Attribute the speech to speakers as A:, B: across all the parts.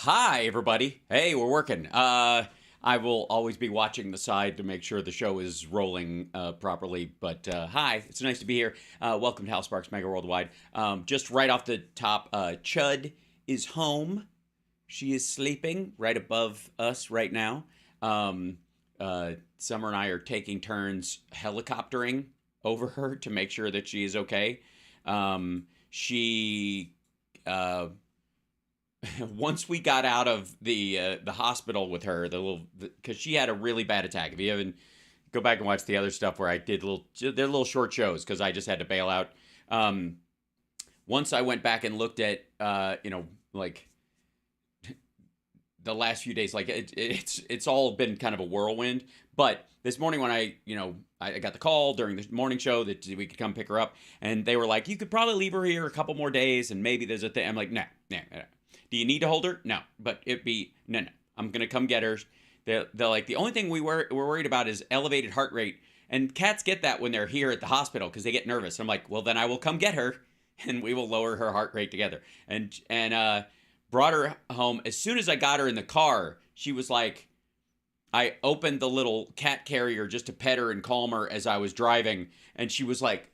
A: Hi, everybody. Hey, we're working. I will always be watching the side to make sure the show is rolling properly. But hi, it's nice to be here. Welcome to House Sparks Mega Worldwide. Just right off the top, Chud is home. She is sleeping right above us right now. Summer and I are taking turns helicoptering over her to make sure that she is okay. She once we got out of the hospital with her, because she had a really bad attack. If you haven't, go back and watch the other stuff where I did they're little short shows because I just had to bail out. Um, Once I went back and looked at like the last few days, like it's all been kind of a whirlwind. But this morning when I got the call during the morning show that we could come pick her up, and they were like, you could probably leave her here a couple more days, and maybe there's a thing. I'm like, nah, nah, nah. Do you need to hold her? No, but it'd be no. I'm gonna come get her. They're like, the only thing we're worried about is elevated heart rate, and cats get that when they're here at the hospital because they get nervous. I'm like, well, then I will come get her, and we will lower her heart rate together. And brought her home. As soon as I got her in the car, she was like, I opened the little cat carrier just to pet her and calm her as I was driving, and she was like,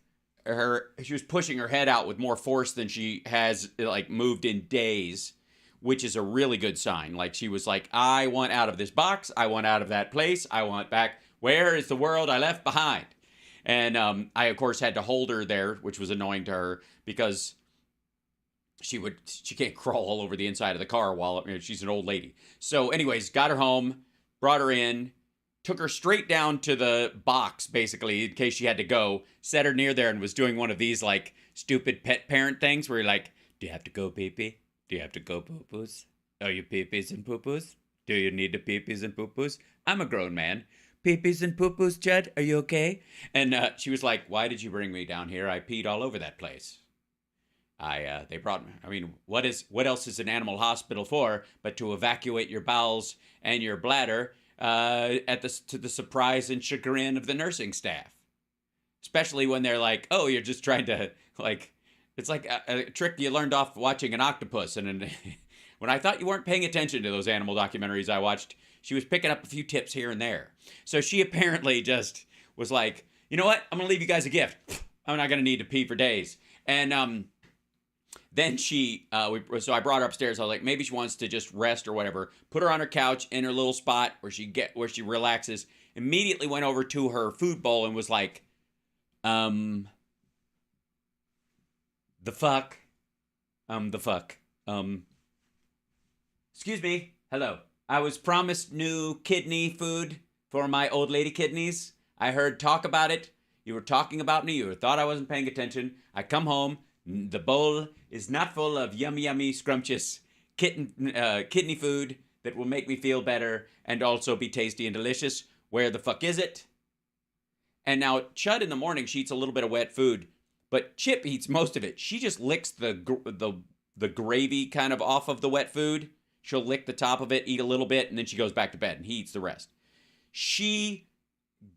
A: she was pushing her head out with more force than she has like moved in days, which is a really good sign. Like, she was like, I want out of this box. I want out of that place. I want back. Where is the world I left behind? And I, of course, had to hold her there, which was annoying to her because she can't crawl all over the inside of the car while she's an old lady. So anyways, got her home, brought her in, took her straight down to the box, basically, in case she had to go, set her near there and was doing one of these like stupid pet parent things where you're like, do you have to go pee-pee? Do you have to go poo-poos? Are you pee-pees and poo-poos? Do you need the pee-pees and poo-poos? I'm a grown man. Pee-pees and poo-poos, Chud? Are you okay? And she was like, why did you bring me down here? I peed all over that place. They brought me. I mean, what else is an animal hospital for but to evacuate your bowels and your bladder to the surprise and chagrin of the nursing staff? Especially when they're like, oh, you're just trying to, like, it's like a trick you learned off watching an octopus. And when I thought you weren't paying attention to those animal documentaries I watched, she was picking up a few tips here and there. So she apparently just was like, you know what? I'm going to leave you guys a gift. I'm not going to need to pee for days. And then so I brought her upstairs. I was like, maybe she wants to just rest or whatever. Put her on her couch in her little spot where she relaxes. Immediately went over to her food bowl and was like, the fuck? Excuse me. Hello. I was promised new kidney food for my old lady kidneys. I heard talk about it. You were talking about me. You thought I wasn't paying attention. I come home. The bowl is not full of yummy, scrumptious kidney food that will make me feel better and also be tasty and delicious. Where the fuck is it? And now Chud in the morning, she eats a little bit of wet food, but Chip eats most of it. She just licks the gravy kind of off of the wet food. She'll lick the top of it, eat a little bit, and then she goes back to bed, and he eats the rest. She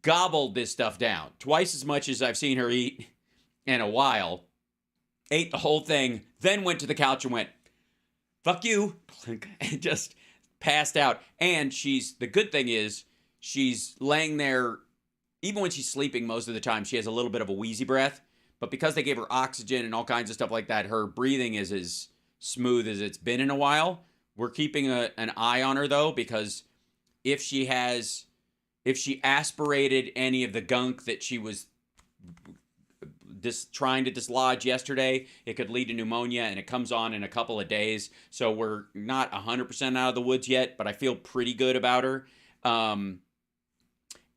A: gobbled this stuff down twice as much as I've seen her eat in a while. Ate the whole thing, then went to the couch and went, fuck you, and just passed out. And the good thing is, she's laying there, even when she's sleeping most of the time, she has a little bit of a wheezy breath. But because they gave her oxygen and all kinds of stuff like that, her breathing is as smooth as it's been in a while. We're keeping an eye on her, though, because if she aspirated any of the gunk that she was trying to dislodge yesterday, it could lead to pneumonia, and it comes on in a couple of days. So we're not 100% out of the woods yet, but I feel pretty good about her.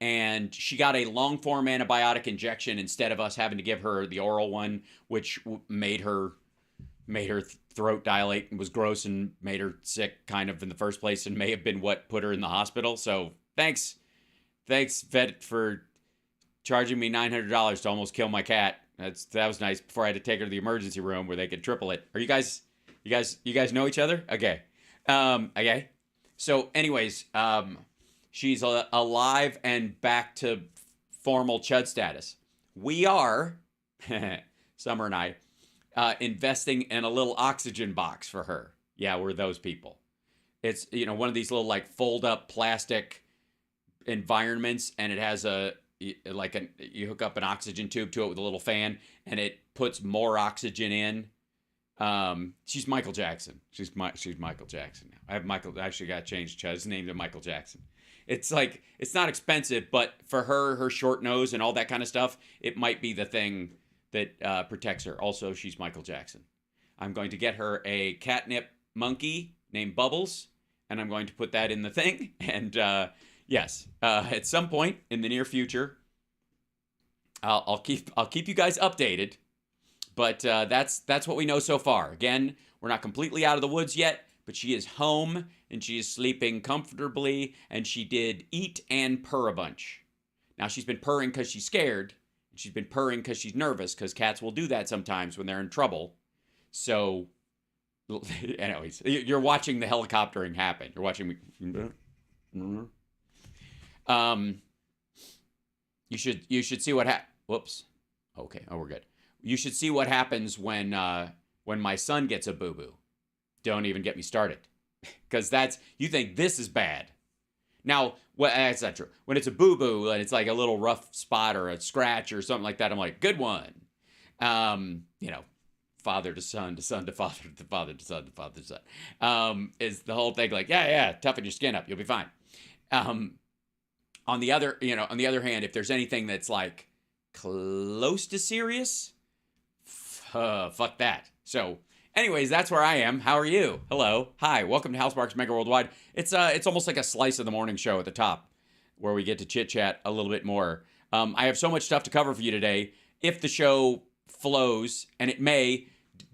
A: And she got a long-form antibiotic injection instead of us having to give her the oral one, which made her throat dilate and was gross and made her sick kind of in the first place, and may have been what put her in the hospital. So thanks vet, for charging me $900 to almost kill my cat. That was nice before I had to take her to the emergency room where they could triple it. Are you guys know each other? Okay. Okay. So anyways, she's alive and back to formal Chud status. We are, Summer and I, investing in a little oxygen box for her. Yeah, we're those people. It's, one of these little like fold up plastic environments, and it has you hook up an oxygen tube to it with a little fan, and it puts more oxygen in. She's Michael Jackson. She's Michael Jackson now. I actually got changed his name to Michael Jackson. It's like, it's not expensive, but for her short nose and all that kind of stuff, it might be the thing that protects her. Also, she's Michael Jackson. I'm going to get her a catnip monkey named Bubbles, and I'm going to put that in the thing. And yes, at some point in the near future, I'll keep you guys updated. But that's what we know so far. Again, we're not completely out of the woods yet, but she is home and she is sleeping comfortably, and she did eat and purr a bunch. Now, she's been purring because she's scared, and she's been purring because she's nervous, because cats will do that sometimes when they're in trouble. So, anyways, you're watching the helicoptering happen. You're watching me. You should see what whoops. Okay. Oh, we're good. You should see what happens when my son gets a boo-boo. Don't even get me started. Because you think this is bad. Now, that's not true. When it's a boo-boo and it's like a little rough spot or a scratch or something like that, I'm like, good one. Father to son to son to father to father to son to father to son. Is the whole thing like, yeah, toughen your skin up. You'll be fine. On the other hand, if there's anything that's like close to serious, fuck that. So, anyways, that's where I am. How are you? Hello. Hi. Welcome to Housemarque's Megaworldwide. It's almost like a slice of the morning show at the top, where we get to chit-chat a little bit more. I have so much stuff to cover for you today. If the show flows, and it may,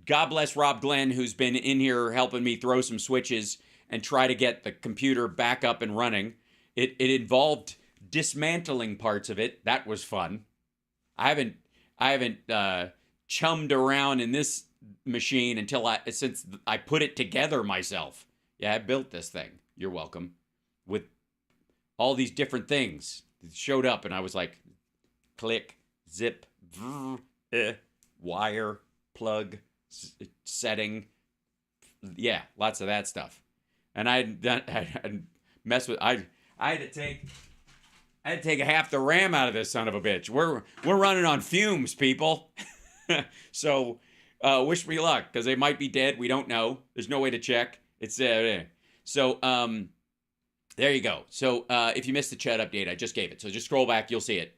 A: God bless Rob Glenn, who's been in here helping me throw some switches and try to get the computer back up and running. It involved dismantling parts of it. That was fun. I haven't chummed around in this machine since I put it together myself. Yeah, I built this thing. You're welcome. With all these different things. It showed up and I was like, click, zip, wire, plug, setting. Yeah, lots of that stuff. And I mess with, I had to take half the RAM out of this son of a bitch. We're running on fumes, people. So wish me luck, because they might be dead. We don't know. There's no way to check. It's so there you go. So if you missed the chat update, I just gave it. So just scroll back, you'll see it.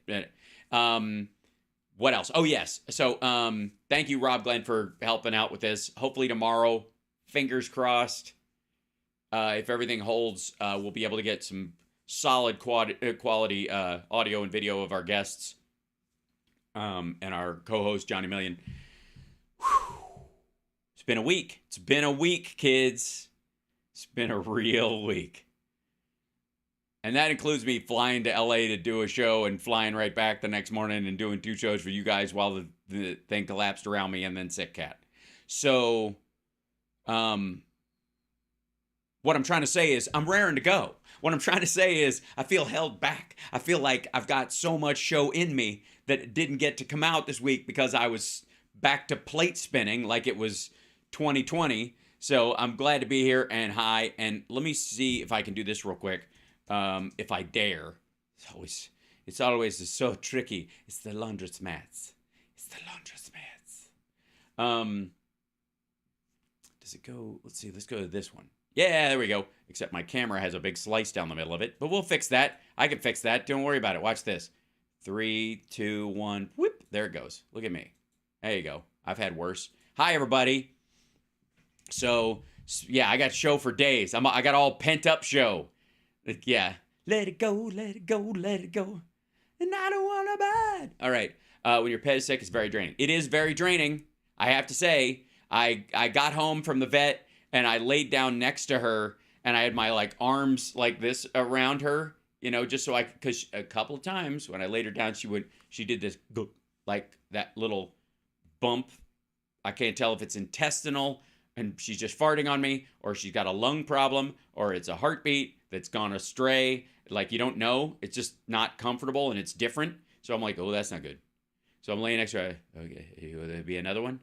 A: What else? Oh yes. So thank you, Rob Glenn, for helping out with this. Hopefully tomorrow, fingers crossed, if everything holds, we'll be able to get some solid quality audio and video of our guests and our co-host Johnny Million. Whew. It's been a week. It's been a week, kids. It's been a real week. And that includes me flying to LA to do a show and flying right back the next morning and doing 2 shows for you guys while the thing collapsed around me, and then sick cat. So, what I'm trying to say is I'm raring to go. What I'm trying to say is I feel held back. I feel like I've got so much show in me that didn't get to come out this week because I was back to plate spinning like it was 2020. So I'm glad to be here, and hi. And let me see if I can do this real quick. If I dare. It's always so tricky. It's the laundress mats. Does it go? Let's see. Let's go to this one. Yeah, there we go. Except my camera has a big slice down the middle of it, but we'll fix that. I can fix that. Don't worry about it. Watch this. 3, 2, 1. Whoop. There it goes. Look at me. There you go. I've had worse. Hi, everybody. So, yeah, I got show for days. I got all pent up show. Yeah. Let it go, let it go, let it go. And I don't want to bad. All right. When your pet is sick, it's very draining. It is very draining. I have to say, I got home from the vet and I laid down next to her and I had my like arms like this around her, just so because a couple of times when I laid her down, she did this like that little bump. I can't tell if it's intestinal and she's just farting on me, or she's got a lung problem, or it's a heartbeat that's gone astray. Like, you don't know. It's just not comfortable and it's different. So I'm like, oh, that's not good. So I'm laying next to her. Okay, will there be another one?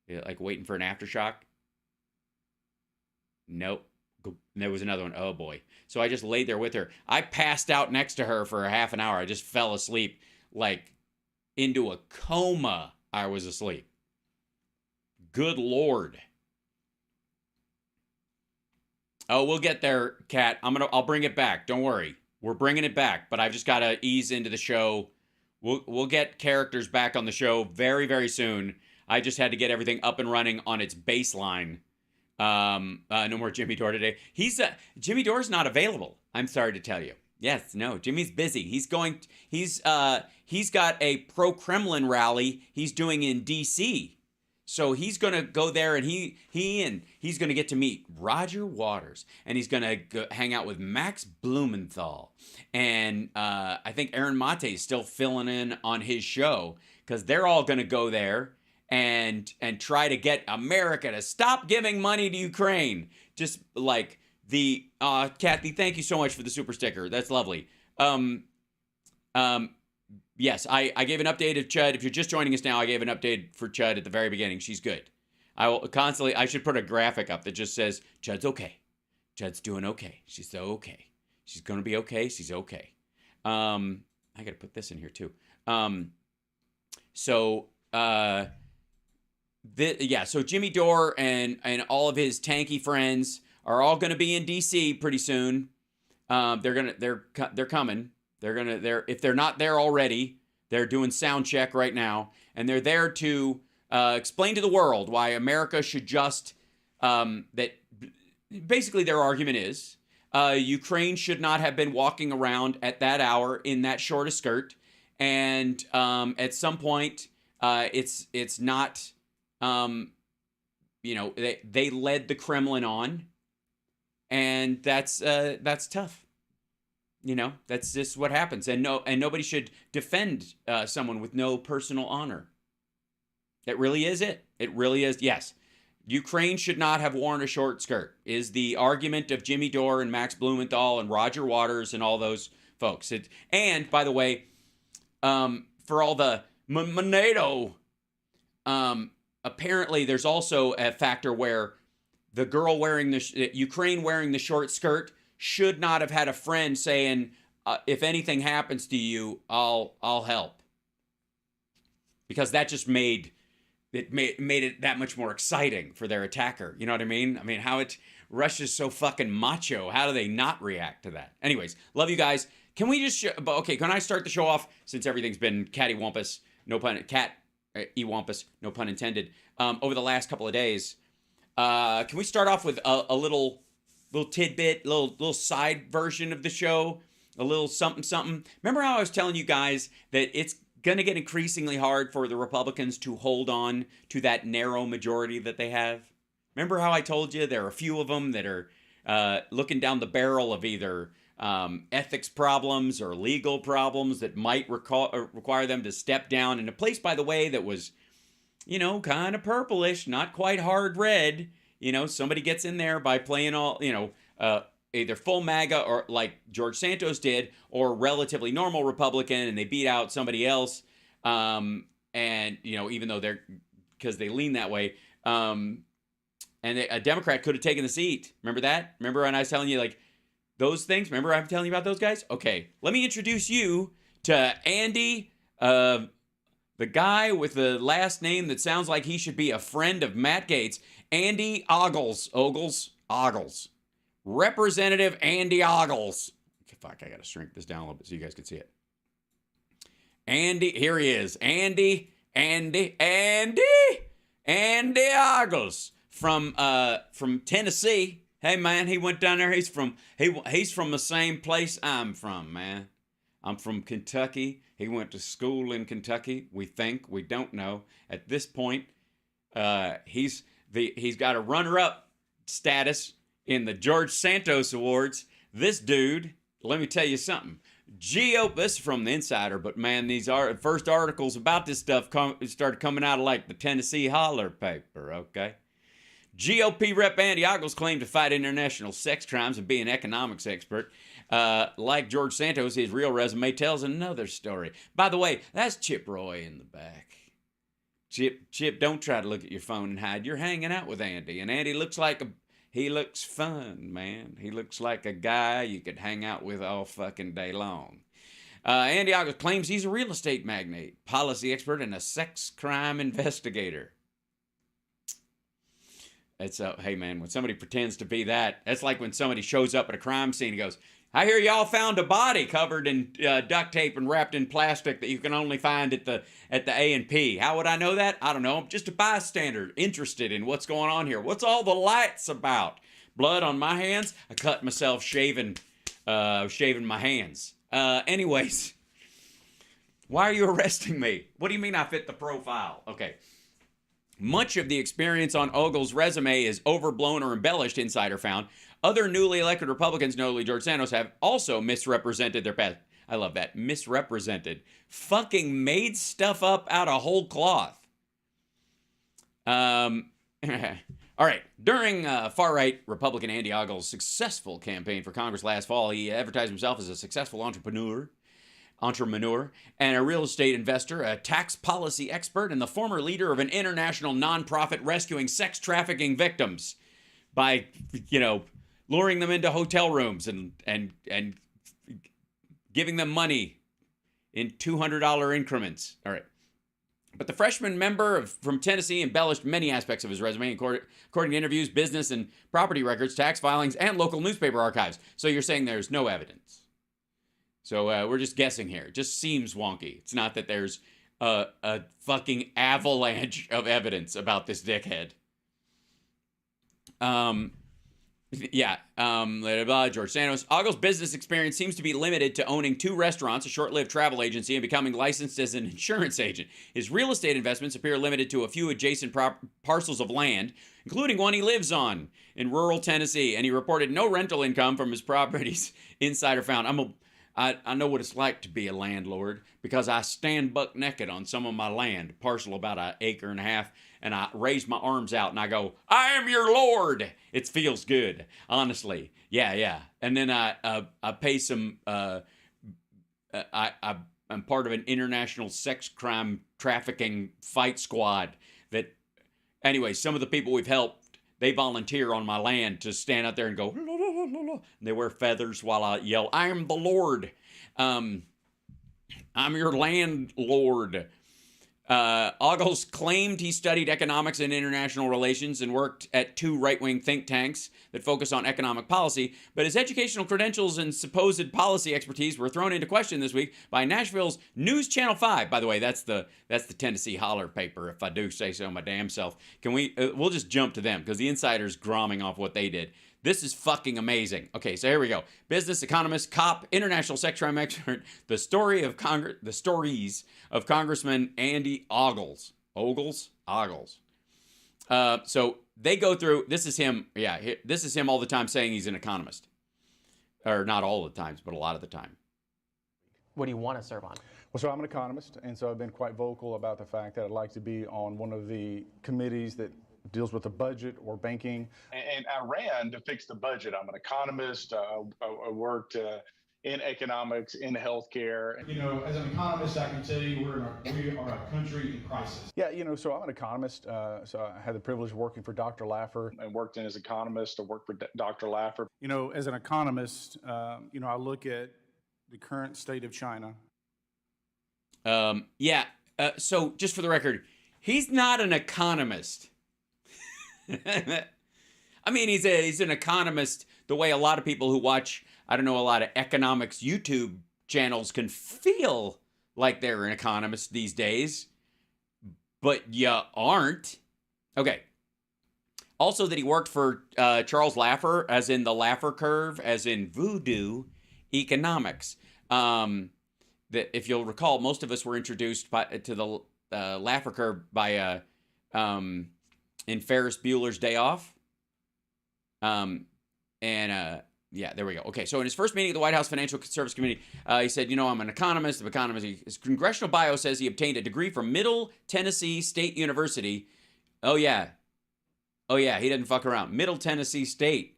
A: Yeah, like waiting for an aftershock. Nope. there was another one. Oh boy. So I just laid there with her. I passed out next to her for a half an hour. I just fell asleep, like into a coma. I was asleep. Good Lord. Oh, we'll get there, Kat. I'll bring it back. Don't worry. We're bringing it back, but I've just got to ease into the show. We'll get characters back on the show very, very soon. I just had to get everything up and running on its baseline. No more Jimmy Dore today. Jimmy Dore's not available. I'm sorry to tell you. Yes, no, Jimmy's busy. He's got a pro-Kremlin rally he's doing in D.C., so he's going to go there, and he's going to get to meet Roger Waters, and he's going to hang out with Max Blumenthal. And I think Aaron Mate is still filling in on his show, because they're all going to go there and try to get America to stop giving money to Ukraine. Just like Kathy, thank you so much for the super sticker. That's lovely. Yes, I gave an update of Chud. If you're just joining us now, I gave an update for Chud at the very beginning. She's good. I should put a graphic up that just says, Chud's okay. Chud's doing okay. She's so okay. She's going to be okay. She's okay. I got to put this in here too. So Jimmy Dore and all of his tanky friends are all going to be in D.C. pretty soon. They're coming. If they're not there already, they're doing sound check right now, and they're there to explain to the world why America should just that. Basically, their argument is Ukraine should not have been walking around at that hour in that short a skirt, and at some point, it's not. They led the Kremlin on, and that's tough. That's just what happens. And nobody should defend someone with no personal honor. That really is it. It really is. Yes. Ukraine should not have worn a short skirt is the argument of Jimmy Dore and Max Blumenthal and Roger Waters and all those folks. And by the way, for all the NATO, apparently there's also a factor where the girl Ukraine wearing the short skirt should not have had a friend saying, if anything happens to you, I'll help. Because that just made it that much more exciting for their attacker. You know what I mean? Russia's so fucking macho. How do they not react to that? Anyways, love you guys. Can we just, can I start the show off since everything's been cattywampus, e-wampus, no pun intended, over the last couple of days. Can we start off with a little tidbit, little side version of the show, a little something. Remember how I was telling you guys that it's going to get increasingly hard for the Republicans to hold on to that narrow majority that they have? Remember how I told you there are a few of them that are looking down the barrel of either ethics problems or legal problems that might require them to step down in a place, by the way, that was, kind of purplish, not quite hard red. Somebody gets in there by playing all, either full MAGA or like George Santos did, or relatively normal Republican, and they beat out somebody else. Even though because they lean that way. And a Democrat could have taken the seat. Remember that? Remember when I was telling you, like, those things? Remember I'm telling you about those guys? Okay, let me introduce you to Andy, the guy with the last name that sounds like he should be a friend of Matt Gaetz. Andy Ogles. Representative Andy Ogles. Fuck, I gotta shrink this down a little bit so you guys can see it. Andy, here he is. Andy Ogles from Tennessee. Hey man, he went down there. He's from the same place I'm from, man. I'm from Kentucky. He went to school in Kentucky. We think. We don't know. At this point, he's got a runner-up status in the George Santos Awards. This dude, let me tell you something. This is from the Insider, but man, these first articles about this stuff started coming out of like the Tennessee Holler paper, okay? GOP Rep. Andy Ogles claimed to fight international sex crimes and be an economics expert. Like George Santos, his real resume tells another story. By the way, that's Chip Roy in the back. Chip, don't try to look at your phone and hide. You're hanging out with Andy, and Andy looks like He looks fun, man. He looks like a guy you could hang out with all fucking day long. Andy August claims he's a real estate magnate, policy expert, and a sex crime investigator. It's hey man, when somebody pretends to be that, that's like when somebody shows up at a crime scene and goes, I hear y'all found a body covered in duct tape and wrapped in plastic that you can only find at the A&P. How would I know that? I don't know. I'm just a bystander interested in what's going on here. What's all the lights about? Blood on my hands? I cut myself shaving my hands. Anyways, why are you arresting me? What do you mean I fit the profile? Okay. Much of the experience on Ogle's resume is overblown or embellished, Insider found. Other newly elected Republicans, notably George Santos, have also misrepresented their past. I love that. Misrepresented. Fucking made stuff up out of whole cloth. All right. During far-right Republican Andy Ogle's successful campaign for Congress last fall, he advertised himself as a successful entrepreneur, and a real estate investor, a tax policy expert, and the former leader of an international nonprofit rescuing sex trafficking victims by, luring them into hotel rooms and giving them money in $200 increments. All right. But the freshman member from Tennessee embellished many aspects of his resume, according to interviews, business and property records, tax filings, and local newspaper archives. So you're saying there's no evidence. So we're just guessing here. It just seems wonky. It's not that there's a fucking avalanche of evidence about this dickhead. George Santos. Ogle's business experience seems to be limited to owning 2 restaurants, a short-lived travel agency, and becoming licensed as an insurance agent. His real estate investments appear limited to a few adjacent parcels of land, including one he lives on in rural Tennessee, and he reported no rental income from his properties, Insider found. I know what it's like to be a landlord because I stand buck naked on some of my land, parcel about 1.5 acres, and I raise my arms out and I go, I am your lord. It feels good, honestly. Yeah. And then I pay some, I'm part of an international sex crime trafficking fight squad that, anyway, some of the people we've helped, they volunteer on my land to stand out there and go, la, la, la, la, la. They wear feathers while I yell, I am the Lord. I'm your landlord. Ogles claimed he studied economics and international relations and worked at 2 right-wing think tanks that focus on economic policy, but his educational credentials and supposed policy expertise were thrown into question this week by Nashville's News Channel 5. By the way, that's the Tennessee Holler paper, if I do say so my damn self. Can we, we'll just jump to them because the Insider's gromming off what they did. This is fucking amazing. Okay, so here we go. Business, economist, cop, international sex crime expert, the stories of Congressman Andy Ogles. Ogles? So they go through, this is him all the time saying he's an economist. Or not all the times, but a lot of the time.
B: What do you want to serve on?
C: Well, so I'm an economist, and so I've been quite vocal about the fact that I'd like to be on one of the committees that deals with the budget or banking.
D: And I ran to fix the budget. I'm an economist. I worked in economics, in healthcare.
E: As an economist, I can tell you we are a country in crisis.
C: Yeah, so I'm an economist. So I had the privilege of working for Dr. Laffer.
D: And worked in as economist. I worked for Dr. Laffer.
C: As an economist, I look at the current state of China.
A: So just for the record, he's not an economist. I mean, he's an economist the way a lot of people who watch, a lot of economics YouTube channels can feel like they're an economist these days, but you aren't. Okay. Also that he worked for Charles Laffer, as in the Laffer curve, as in voodoo economics. That if you'll recall, most of us were introduced to the Laffer curve by in Ferris Bueller's Day Off. There we go. Okay, so in his first meeting at the White House Financial Service Committee, he said, I'm an economist. His congressional bio says he obtained a degree from Middle Tennessee State University. Oh, yeah, he doesn't fuck around. Middle Tennessee State.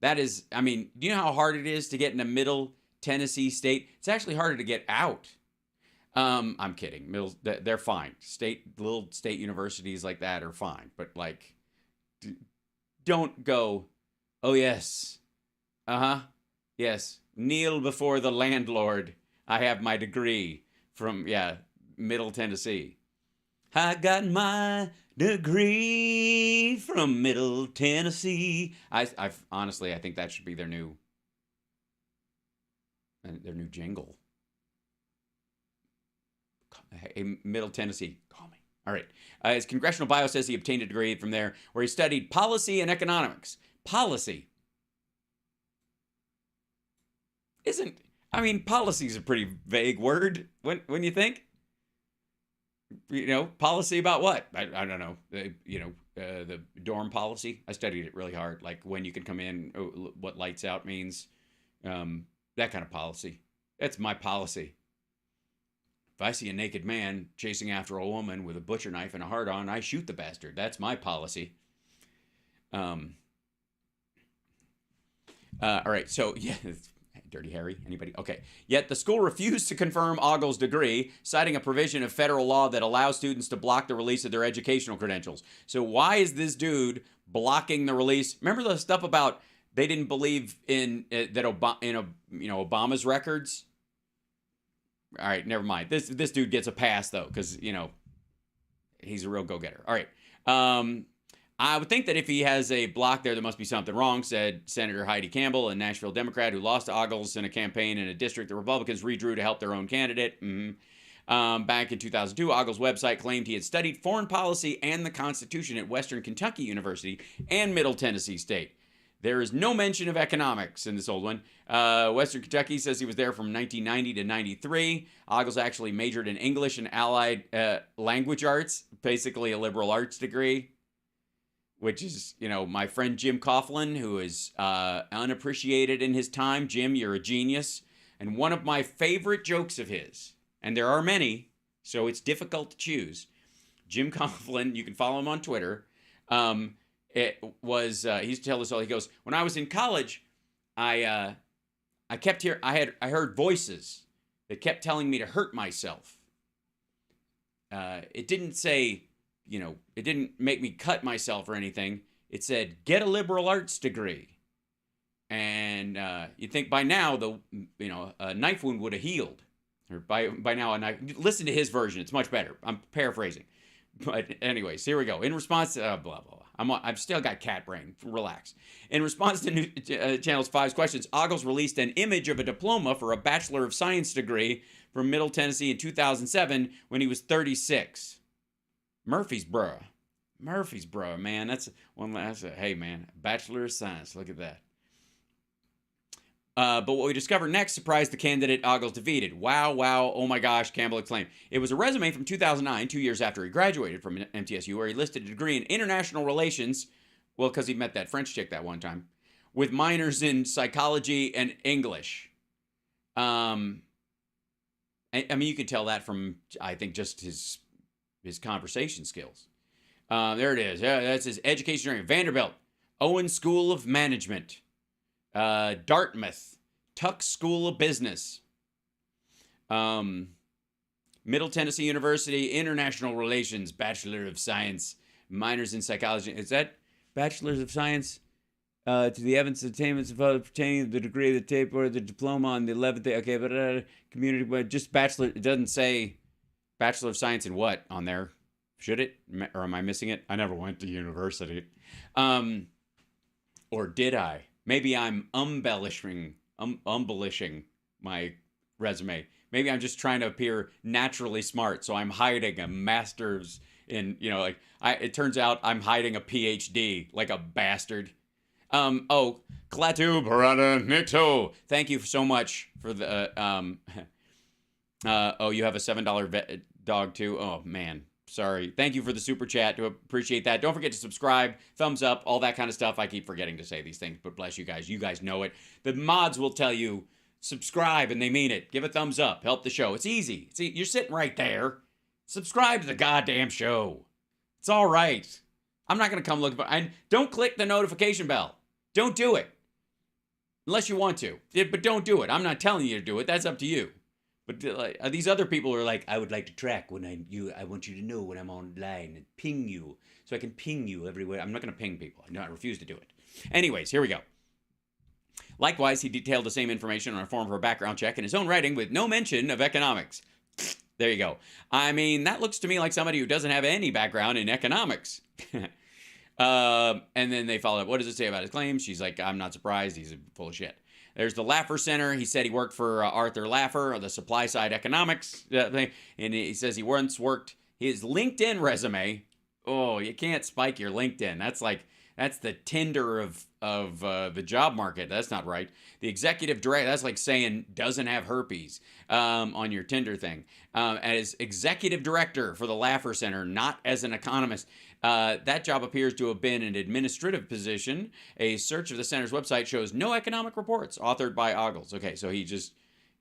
A: That is, do you know how hard it is to get into Middle Tennessee State? It's actually harder to get out. I'm kidding. They're fine. Little state universities like that are fine. But, don't go Oh, yes. Uh-huh. Yes. Kneel before the landlord. I have my degree from, Middle Tennessee. I got my degree from Middle Tennessee. I honestly, I think that should be their new jingle. Hey, Middle Tennessee, call me. All right. His congressional bio says he obtained a degree from there where he studied policy and economics. Policy. Policy is a pretty vague word when you think. Policy about what? I don't know. The dorm policy. I studied it really hard. Like when you can come in, what lights out means, that kind of policy. That's my policy. If I see a naked man chasing after a woman with a butcher knife and a heart on, I shoot the bastard. That's my policy. All right. So, yeah. Dirty Harry? Anybody? Okay. Yet the school refused to confirm Ogle's degree, citing a provision of federal law that allows students to block the release of their educational credentials. So why is this dude blocking the release? Remember the stuff about they didn't believe in Obama's records? All right, never mind. This dude gets a pass though, because he's a real go-getter. All right. I would think that if he has a block there must be something wrong, said Senator Heidi Campbell, a Nashville Democrat who lost to Ogles in a campaign in a district the Republicans redrew to help their own candidate. Back in 2002, Ogle's website claimed he had studied foreign policy and the Constitution at Western Kentucky University and Middle Tennessee State. There is no mention of economics in this old one. Western Kentucky says he was there from 1990 to 93. Ogles actually majored in English and Allied Language Arts, basically a liberal arts degree, which is, my friend Jim Coughlin, who is unappreciated in his time. Jim, you're a genius. And one of my favorite jokes of his, and there are many, so it's difficult to choose. Jim Coughlin, you can follow him on Twitter. It was he used to tell us all. He goes, when I was in college, I heard voices that kept telling me to hurt myself. It didn't say, it didn't make me cut myself or anything. It said, get a liberal arts degree. And you'd think by now a knife wound would have healed, or by now a knife. Listen to his version; it's much better. I'm paraphrasing, but anyways, here we go. In response to blah blah blah. I've still got cat brain. Relax. In response to Channel 5's questions, Ogles released an image of a diploma for a Bachelor of Science degree from Middle Tennessee in 2007 when he was 36. Murfreesboro, man. That's one last. Hey, man, Bachelor of Science. Look at that. But what we discovered next surprised the candidate Ogles defeated. Wow, oh my gosh, Campbell exclaimed. It was a resume from 2009, 2 years after he graduated from MTSU, where he listed a degree in international relations, well, because he met that French chick that one time, with minors in psychology and English. You could tell that from, I think, just his conversation skills. There it is. Yeah, that's his education area. Vanderbilt, Owen School of Management. Dartmouth, Tuck School of Business, Middle Tennessee University, International Relations, Bachelor of Science, minors in psychology. Is that Bachelors of Science to the evidence attainments of pertaining to the degree of the tape or the diploma on the 11th day? Okay, but community, but just Bachelor. It doesn't say Bachelor of Science in what on there. Should it? Or am I missing it? I never went to university. Or did I? Maybe I'm embellishing my resume. Maybe I'm just trying to appear naturally smart, so I'm hiding a master's in, it turns out I'm hiding a PhD, like a bastard. Klaatu Barada Nito. Thank you so much for the, you have a $7 dog too? Oh, man. Sorry. Thank you for the super chat. To appreciate that. Don't forget to subscribe, thumbs up, all that kind of stuff. I keep forgetting to say these things, but bless you guys. You guys know it. The mods will tell you, subscribe, and they mean it. Give a thumbs up. Help the show. It's easy. See, you're sitting right there. Subscribe to the goddamn show. It's all right. I'm not going to come looking for... don't click the notification bell. Don't do it. Unless you want to. But don't do it. I'm not telling you to do it. That's up to you. But these other people are like, I would like to track when I want you to know when I'm online and ping you, so I can ping you everywhere. I'm not going to ping people. No, I refuse to do it. Anyways, here we go. Likewise, he detailed the same information on a form for a background check in his own writing with no mention of economics. There you go. I mean, that looks to me like somebody who doesn't have any background in economics. And then they followed up, what does it say about his claims? She's like, I'm not surprised. He's full of shit. There's the Laffer Center. He said he worked for Arthur Laffer, or the supply side economics thing. And he says he once worked his LinkedIn resume. Oh, you can't spike your LinkedIn. That's the Tinder of the job market. That's not right. The executive director, that's like saying doesn't have herpes on your Tinder thing. As executive director for the Laffer Center, not as an economist. That job appears to have been an administrative position. A search of the center's website shows no economic reports authored by Ogles. Okay, so he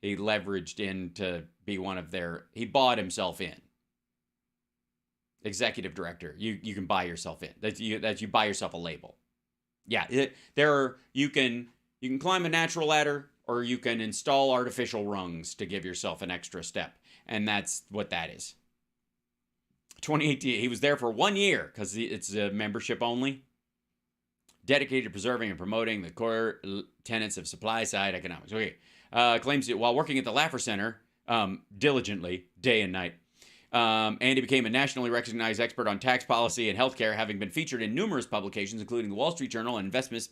A: leveraged in to be one of he bought himself in. Executive director. You can buy yourself in. That you buy yourself a label. Yeah, you can climb a natural ladder, or you can install artificial rungs to give yourself an extra step. And that's what that is. 2018, he was there for 1 year because it's membership only. Dedicated to preserving and promoting the core tenets of supply side economics. Okay. Claims that while working at the Laffer Center diligently, day and night, Andy became a nationally recognized expert on tax policy and healthcare, having been featured in numerous publications, including the Wall Street Journal and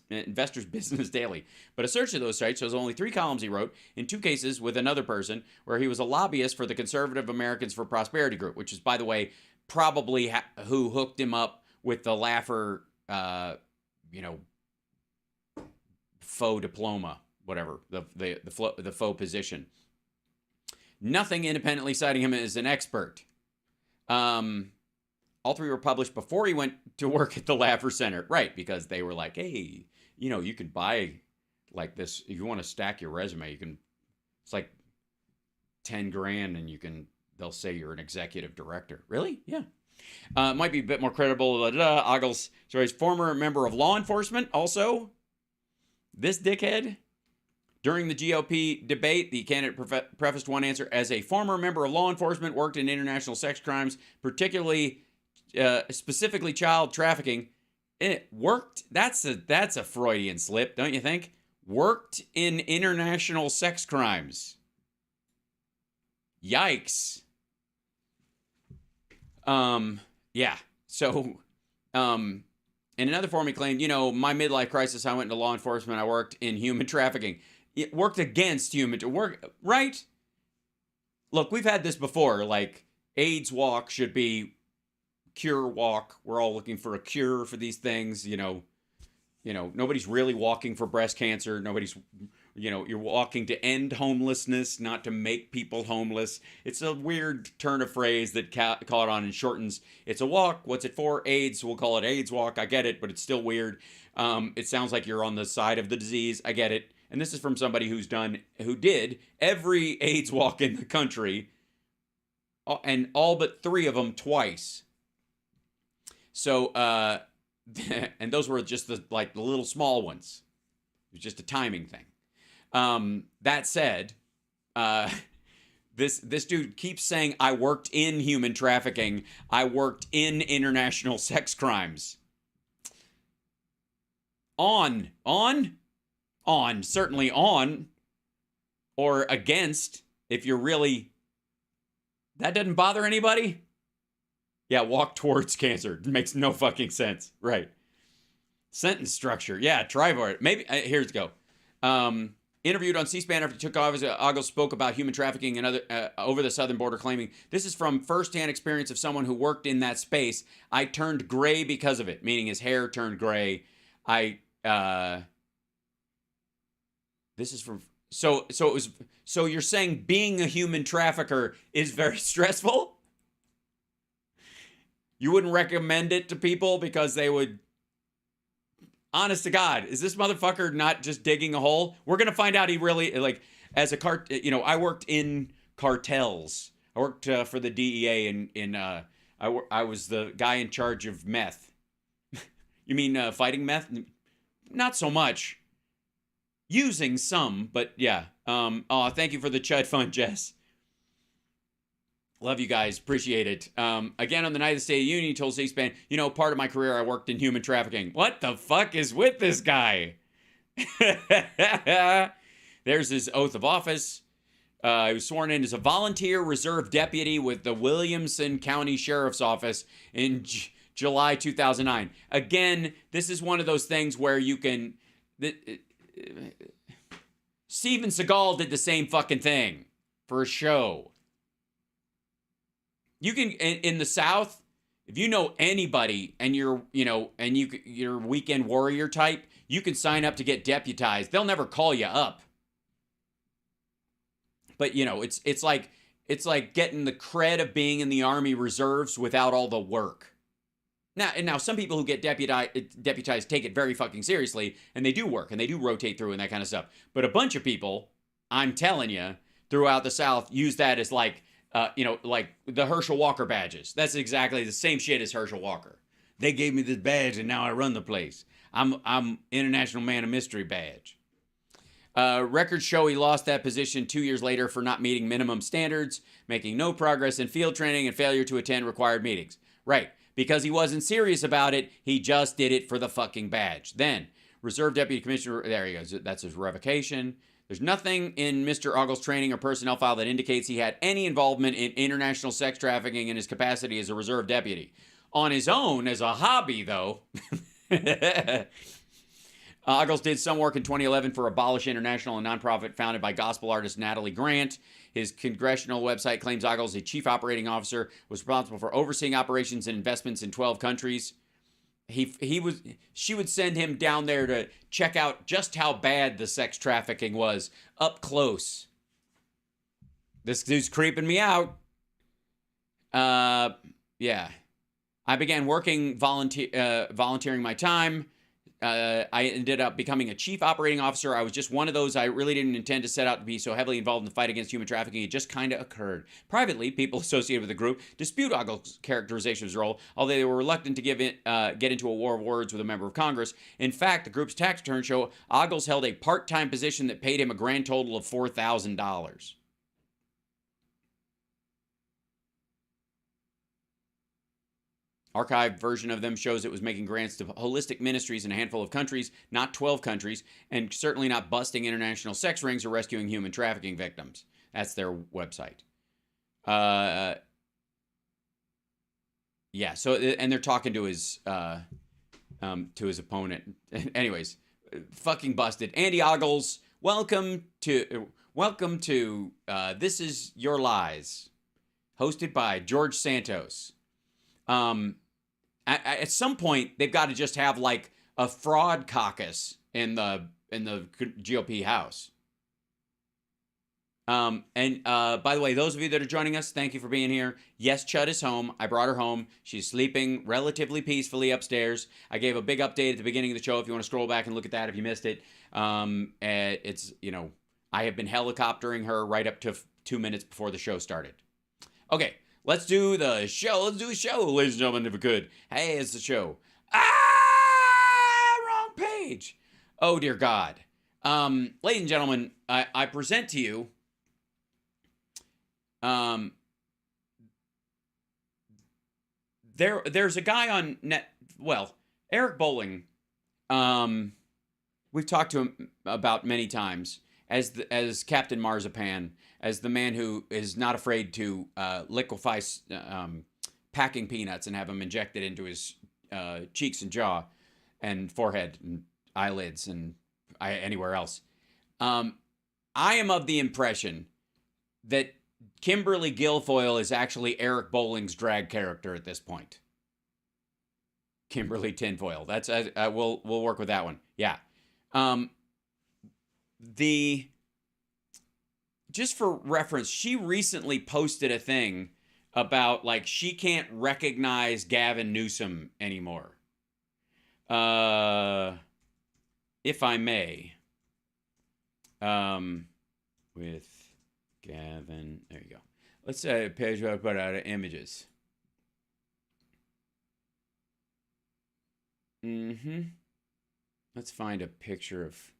A: Investors Business Daily. But a search of those sites shows only 3 columns he wrote, in 2 cases with another person, where he was a lobbyist for the Conservative Americans for Prosperity Group, which is, by the way, probably who hooked him up with the Laffer, faux diploma, whatever, the faux position. Nothing independently citing him as an expert. All 3 were published before he went to work at the Laffer Center. Right, because they were like, hey, you can buy like this. If you want to stack your resume, it's like 10 grand and they'll say you're an executive director. Really? Yeah. Might be a bit more credible. Ogles, so he's former member of law enforcement also. This dickhead. During the GOP debate, the candidate prefaced one answer as a former member of law enforcement, worked in international sex crimes, specifically child trafficking. It worked. That's a Freudian slip, don't you think? Worked in international sex crimes. Yikes. Yeah. So, in another form, he claimed, my midlife crisis, I went into law enforcement. I worked in human trafficking. It worked against right? Look, we've had this before. Like, AIDS walk should be cure walk. We're all looking for a cure for these things. Nobody's really walking for breast cancer. Nobody's, you're walking to end homelessness, not to make people homeless. It's a weird turn of phrase that caught on and shortens. It's a walk. What's it for? AIDS. We'll call it AIDS walk. I get it, but it's still weird. It sounds like you're on the side of the disease. I get it. And this is from somebody who did every AIDS walk in the country, and all but 3 of them twice. So, and those were just the little small ones. It was just a timing thing. That said, this dude keeps saying, I worked in human trafficking. I worked in international sex crimes. Certainly on, or against, if you're really, that doesn't bother anybody? Yeah, walk towards cancer. It makes no fucking sense. Right. Sentence structure. Yeah, try for it. Maybe, here's go. Interviewed on C-SPAN after he took office, Ogles spoke about human trafficking and other over the southern border, claiming, this is from firsthand experience of someone who worked in that space. I turned gray because of it, meaning his hair turned gray. This is from, so you're saying being a human trafficker is very stressful? You wouldn't recommend it to people because they would, honest to God, is this motherfucker not just digging a hole? We're going to find out he really, as a I worked in cartels. I worked for the DEA I was the guy in charge of meth. You mean fighting meth? Not so much. Using some, but yeah. Thank you for the Chud Fund, Jess. Love you guys. Appreciate it. Again, on the night of the State of the Union, he told C-SPAN, you know, part of my career, I worked in human trafficking. What the fuck is with this guy? There's his oath of office. He was sworn in as a volunteer reserve deputy with the Williamson County Sheriff's Office in July 2009. Again, this is one of those things where you can... Steven Seagal did the same fucking thing for a show. You can, in the South, if you know anybody and you're a weekend warrior type, you can sign up to get deputized. They'll never call you up. But, you know, it's like getting the cred of being in the Army Reserves without all the work. Now some people who get deputized take it very fucking seriously, and they do work, and they do rotate through and that kind of stuff. But a bunch of people, I'm telling you, throughout the South, use that as like the Herschel Walker badges. That's exactly the same shit as Herschel Walker. They gave me this badge, and now I run the place. I'm International Man of Mystery badge. Records show he lost that position 2 years later for not meeting minimum standards, making no progress in field training, and failure to attend required meetings. Right. Because he wasn't serious about it, he just did it for the fucking badge. Then, Reserve Deputy Commissioner, there he goes, that's his revocation. There's nothing in Mr. Ogle's training or personnel file that indicates he had any involvement in international sex trafficking in his capacity as a reserve deputy. On his own, as a hobby, though, Ogles did some work in 2011 for Abolish International, a nonprofit founded by gospel artist Natalie Grant. His congressional website claims Ogles, a chief operating officer, was responsible for overseeing operations and investments in 12 countries. She would send him down there to check out just how bad the sex trafficking was up close. This dude's creeping me out. Yeah. I began volunteering my time. I ended up becoming a chief operating officer. I was just one of those. I really didn't intend to set out to be so heavily involved in the fight against human trafficking. It just kind of occurred. Privately, people associated with the group dispute Ogle's characterization of his role, although they were reluctant to get into a war of words with a member of Congress. In fact, the group's tax returns show Ogles held a part-time position that paid him a grand total of $4,000. Archived version of them shows it was making grants to holistic ministries in a handful of countries, not 12 countries, and certainly not busting international sex rings or rescuing human trafficking victims. That's their website. Yeah, so, and they're talking to his opponent. Anyways, fucking busted. Andy Ogles, welcome to This Is Your Lies, hosted by George Santos. At some point, they've got to just have like a fraud caucus in the GOP House. By the way, those of you that are joining us, thank you for being here. Yes, Chud is home. I brought her home. She's sleeping relatively peacefully upstairs. I gave a big update at the beginning of the show. If you want to scroll back and look at that, if you missed it, it's, I have been helicoptering her right up to 2 minutes before the show started. Okay. Let's do the show. Let's do the show, ladies and gentlemen, if we could. Hey, it's the show. Wrong page. Oh, dear God. Ladies and gentlemen, I present to you there's a guy on Eric Bolling. We've talked to him about many times as Captain Marzipan, as the man who is not afraid to liquefy packing peanuts and have them injected into his cheeks and jaw and forehead and eyelids and anywhere else. I am of the impression that Kimberly Guilfoyle is actually Eric Bolling's drag character at this point. Kimberly Tinfoil. That's we'll work with that one. Yeah. Just for reference, she recently posted a thing about like she can't recognize Gavin Newsom anymore. If I may. With Gavin, there you go. Let's say a page where I put out images. Let's find a picture of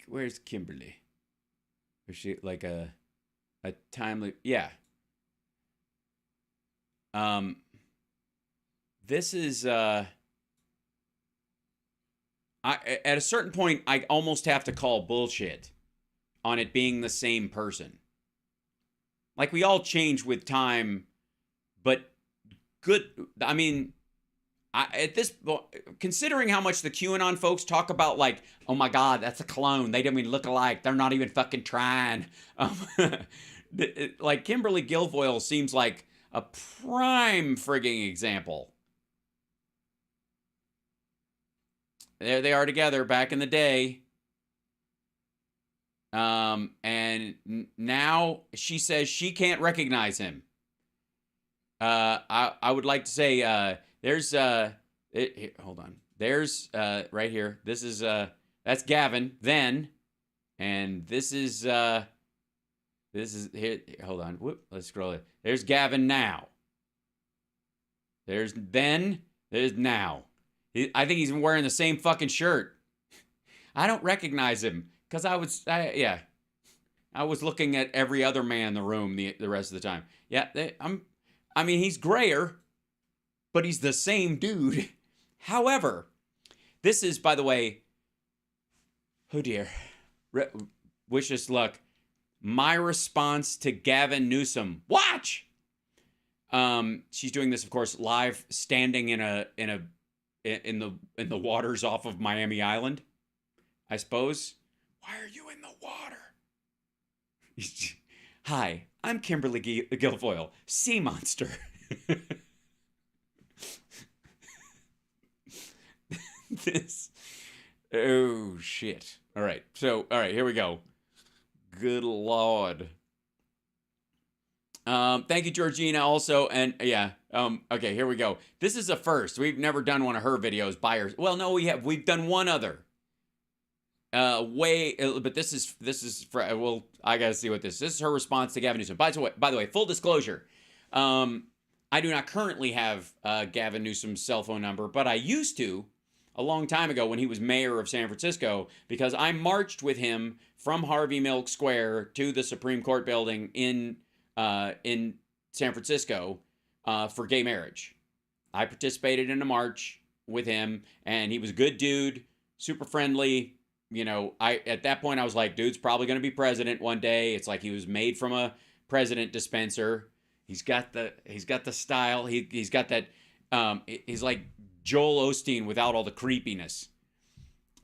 A: where's Kimberly? Is she like a timely, yeah. This is at a certain point, I almost have to call bullshit on it being the same person. Like, we all change with time, but good. I mean, considering how much the QAnon folks talk about, like, oh my God, that's a clone. They don't even look alike. They're not even fucking trying. Like, Kimberly Guilfoyle seems like a prime frigging example. There they are together back in the day. And now she says she can't recognize him. I would like to say, there's, hold on. There's, right here. This is, that's Gavin then. And this is here. Hold on. Whoop, let's scroll it. There's Gavin now. There's then, there's now. I think he's wearing the same fucking shirt. I don't recognize him because I was looking at every other man in the room the rest of the time. Yeah, I mean, he's grayer, but he's the same dude. However, this is, by the way, oh dear, wish us luck. My response to Gavin Newsom. Watch. She's doing this, of course, live, standing in the waters off of Miami Island, I suppose. Why are you in the water? Hi, I'm Kimberly Guilfoyle, sea monster. Oh shit. All right, here we go. Good Lord. Thank you, Georgina, also, and yeah, okay, here we go. This is a first. We've never done one of her videos by her. Well, no, we have. We've done one other. But this is for, well, I gotta see what this is her response to Gavin Newsom. By the way, full disclosure, I do not currently have Gavin Newsom's cell phone number, but I used to a long time ago when he was mayor of San Francisco, because I marched with him from Harvey Milk Square to the Supreme Court building in San Francisco for gay marriage. I participated in a march with him, and he was a good dude, super friendly. You know, at that point I was like, dude's probably going to be president one day. It's like he was made from a president dispenser. He's got the style. He's got that. He's like Joel Osteen without all the creepiness.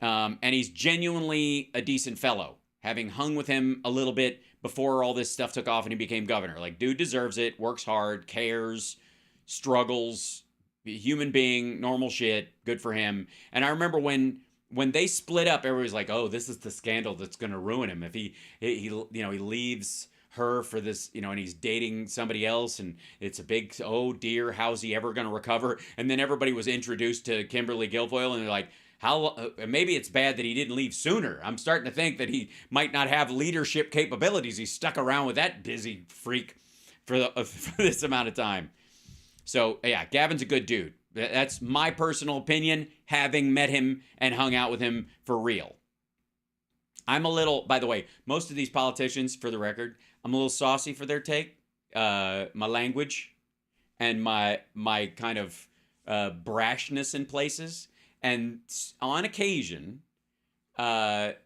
A: And he's genuinely a decent fellow, having hung with him a little bit before all this stuff took off and he became governor. Like, dude deserves it, works hard, cares, struggles, human being, normal shit, good for him. And I remember when they split up, everybody was like, oh, this is the scandal that's going to ruin him. If he leaves her for this, and he's dating somebody else, and it's a big, oh dear, how's he ever going to recover? And then everybody was introduced to Kimberly Guilfoyle, and they're like, maybe it's bad that he didn't leave sooner. I'm starting to think that he might not have leadership capabilities. He's stuck around with that busy freak for this amount of time. So yeah, Gavin's a good dude. That's my personal opinion, having met him and hung out with him for real. I'm a little, by the way, most of these politicians, for the record, I'm a little saucy for their take, my language, and my kind of brashness in places. And on occasion, there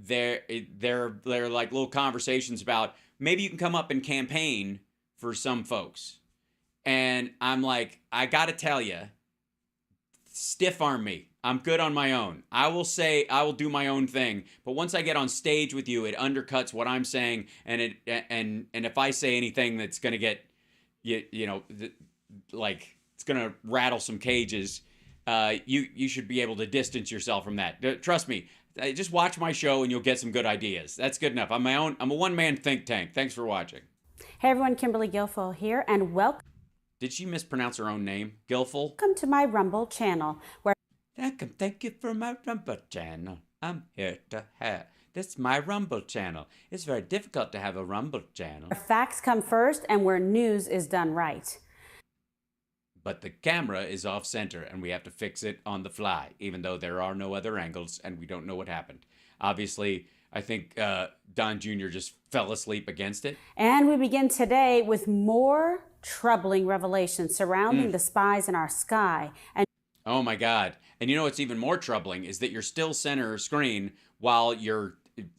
A: are like little conversations about maybe you can come up and campaign for some folks. And I'm like, I gotta tell you, stiff arm me. I'm good on my own. I will do my own thing. But once I get on stage with you, it undercuts what I'm saying. And if I say anything that's gonna get, like it's gonna rattle some cages, you should be able to distance yourself from that. Trust me. Just watch my show and you'll get some good ideas. That's good enough. I'm a one-man think tank. Thanks for watching.
F: Hey everyone, Kimberly Guilfoyle here, and welcome.
A: Did she mispronounce her own name? Guilfoyle?
F: Welcome to my Rumble channel, where
A: Thank you for my Rumble channel. I'm here to have. This is my Rumble channel. It's very difficult to have a Rumble channel.
F: facts come first and where news is done right.
A: But the camera is off center and we have to fix it on the fly, even though there are no other angles and we don't know what happened. Obviously, I think Don Jr. just fell asleep against it.
F: And we begin today with more troubling revelations surrounding the spies in our sky. And
A: Oh my God. And you know what's even more troubling is that you're still center screen while your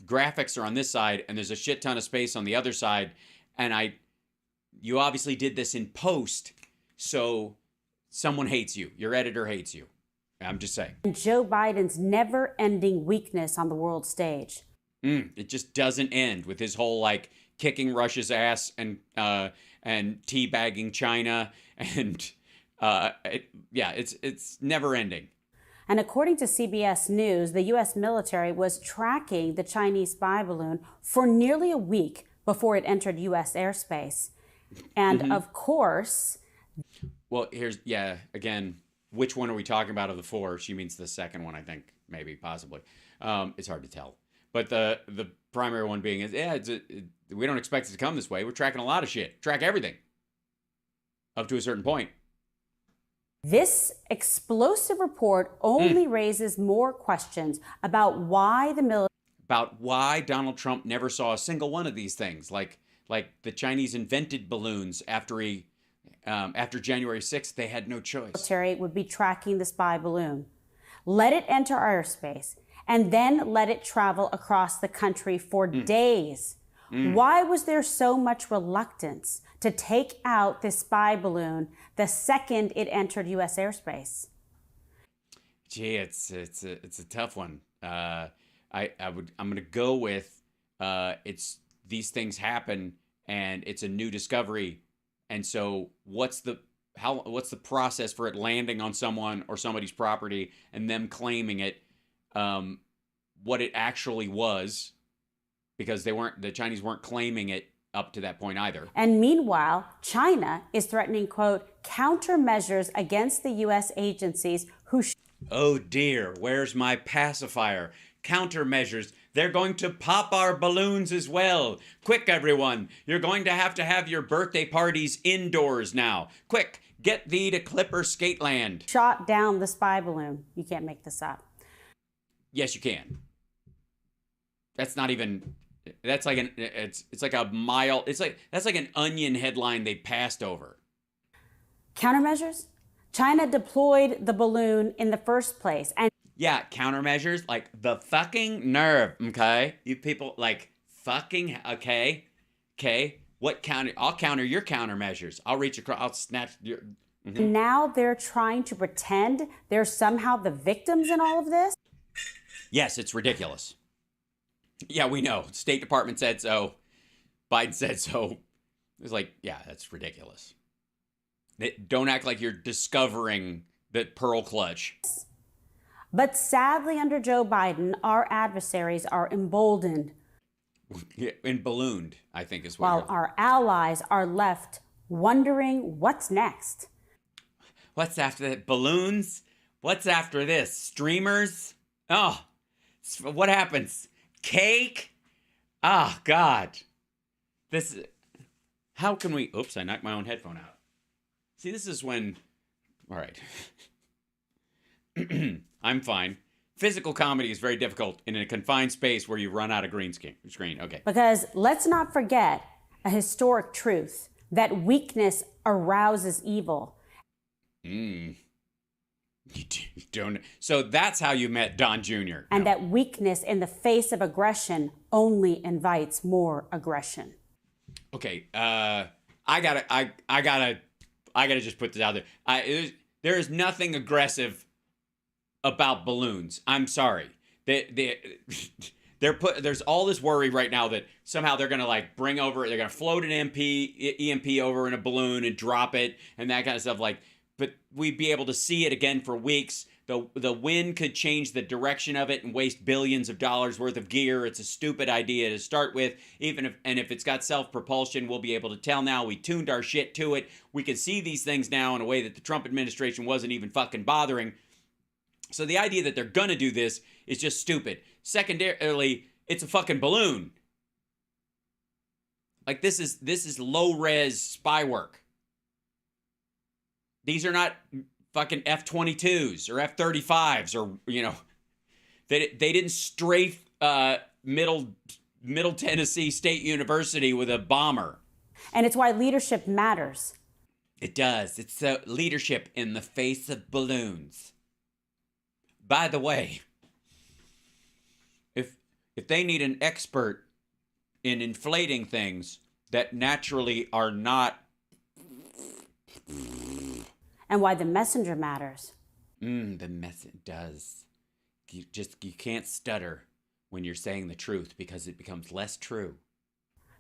A: graphics are on this side and there's a shit ton of space on the other side. And you obviously did this in post, so someone hates you. Your editor hates you. I'm just saying.
F: Joe Biden's never-ending weakness on the world stage.
A: It just doesn't end with his whole like kicking Russia's ass and teabagging China and it's never ending.
F: And according to CBS News, the U.S. military was tracking the Chinese spy balloon for nearly a week before it entered U.S. airspace. And of course...
A: Well, again, which one are we talking about of the four? She means the second one, I think, maybe, possibly. It's hard to tell. But the primary one being is, we don't expect it to come this way. We're tracking a lot of shit. Track everything. Up to a certain point.
F: This explosive report only raises more questions about why the military...
A: About why Donald Trump never saw a single one of these things. Like the Chinese invented balloons after January 6th, they had no choice.
F: Military would be tracking the spy balloon. Let it enter airspace and then let it travel across the country for days. Why was there so much reluctance to take out this spy balloon the second it entered U.S. airspace?
A: Gee, it's a tough one. I'm gonna go with it's these things happen and it's a new discovery, and so what's the process for it landing on someone or somebody's property and them claiming it, what it actually was. Because the Chinese weren't claiming it up to that point either.
F: And meanwhile, China is threatening, quote, countermeasures against the U.S. agencies who...
A: Oh dear, where's my pacifier? Countermeasures. They're going to pop our balloons as well. Quick, everyone. You're going to have your birthday parties indoors now. Quick, get thee to Clipper Skateland.
F: Shot down the spy balloon. You can't make this up.
A: Yes, you can. That's not even... That's like it's like a mile. That's like an Onion headline they passed over.
F: Countermeasures? China deployed the balloon in the first place. And
A: yeah, countermeasures, like the fucking nerve, okay? You people like fucking, okay? What counter? I'll counter your countermeasures. I'll reach across, I'll snatch your...
F: Now they're trying to pretend they're somehow the victims in all of this?
A: Yes, it's ridiculous. Yeah, we know. State Department said so. Biden said so. It's like, yeah, that's ridiculous. Don't act like you're discovering the pearl clutch.
F: But sadly, under Joe Biden, our adversaries are emboldened.
A: And ballooned, I think is what
F: while our allies are left wondering what's next.
A: What's after that? Balloons? What's after this? Streamers? Oh, what happens? Cake? Ah, God. How can we... Oops, I knocked my own headphone out. See, this is when... All right. I'm fine. Physical comedy is very difficult in a confined space where you run out of green screen. Okay.
F: Because let's not forget a historic truth, that weakness arouses evil.
A: You don't. So that's how you met Don Jr.
F: And that weakness in the face of aggression only invites more aggression.
A: Okay, I gotta just put this out there. There is nothing aggressive about balloons. I'm sorry. There's all this worry right now that somehow they're gonna they're gonna float an EMP over in a balloon and drop it and that kind of stuff. But we'd be able to see it again for weeks. The wind could change the direction of it and waste billions of dollars worth of gear. It's a stupid idea to start with. If it's got self-propulsion, we'll be able to tell now. We tuned our shit to it. We can see these things now in a way that the Trump administration wasn't even fucking bothering. So the idea that they're gonna do this is just stupid. Secondarily, it's a fucking balloon. Like this is low-res spy work. These are not fucking F-22s or F-35s or, they didn't strafe Middle Tennessee State University with a bomber.
F: And it's why leadership matters.
A: It does. It's leadership in the face of balloons. By the way, if they need an expert in inflating things that naturally are not,
F: And why the messenger matters.
A: the message does. You can't stutter when you're saying the truth because it becomes less true.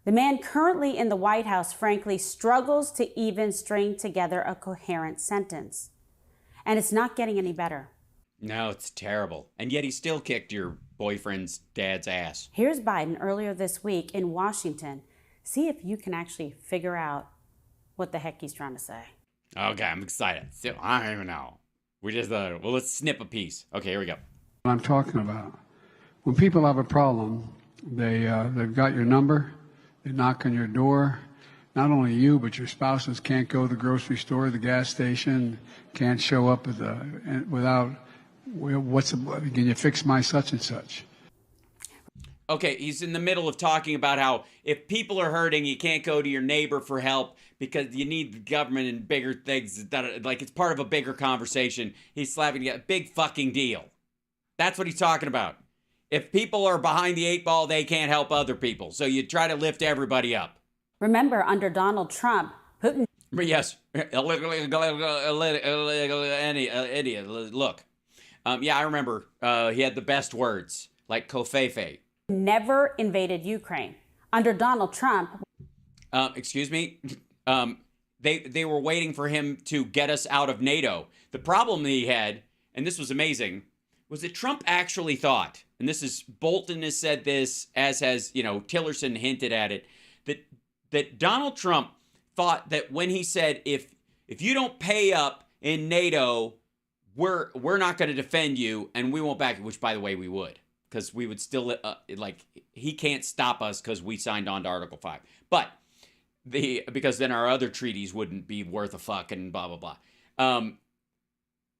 F: The man currently in the White House, frankly, struggles to even string together a coherent sentence. And it's not getting any better.
A: No, it's terrible. And yet he still kicked your boyfriend's dad's ass.
F: Here's Biden earlier this week in Washington. See if you can actually figure out what the heck he's trying to say.
A: Okay, I'm excited. So, I don't even know. We just, well, let's snip a piece. Okay, here we go.
G: What I'm talking about. When people have a problem, they've got your number, they knock on your door. Not only you, but your spouses can't go to the grocery store, the gas station, can't show up without, can you fix my such and such?
A: Okay, he's in the middle of talking about how if people are hurting, you can't go to your neighbor for help because you need the government and bigger things. Like it's part of a bigger conversation. He's slapping a big fucking deal. That's what he's talking about. If people are behind the eight ball, they can't help other people. So you try to lift everybody up.
F: Remember, under Donald Trump, Putin
A: Yes. Idiot. Look. Yeah, I remember he had the best words, like kofefe.
F: never invaded Ukraine. Under Donald Trump,
A: Excuse me? They were waiting for him to get us out of NATO. The problem that he had, and this was amazing, was that Trump actually thought, and this is, Bolton has said this, as has, Tillerson hinted at it, that Donald Trump thought that when he said, if you don't pay up in NATO, we're not going to defend you and we won't back you, which by the way, we would, because we would still, he can't stop us because we signed on to Article 5. But because then our other treaties wouldn't be worth a fuck and blah, blah, blah.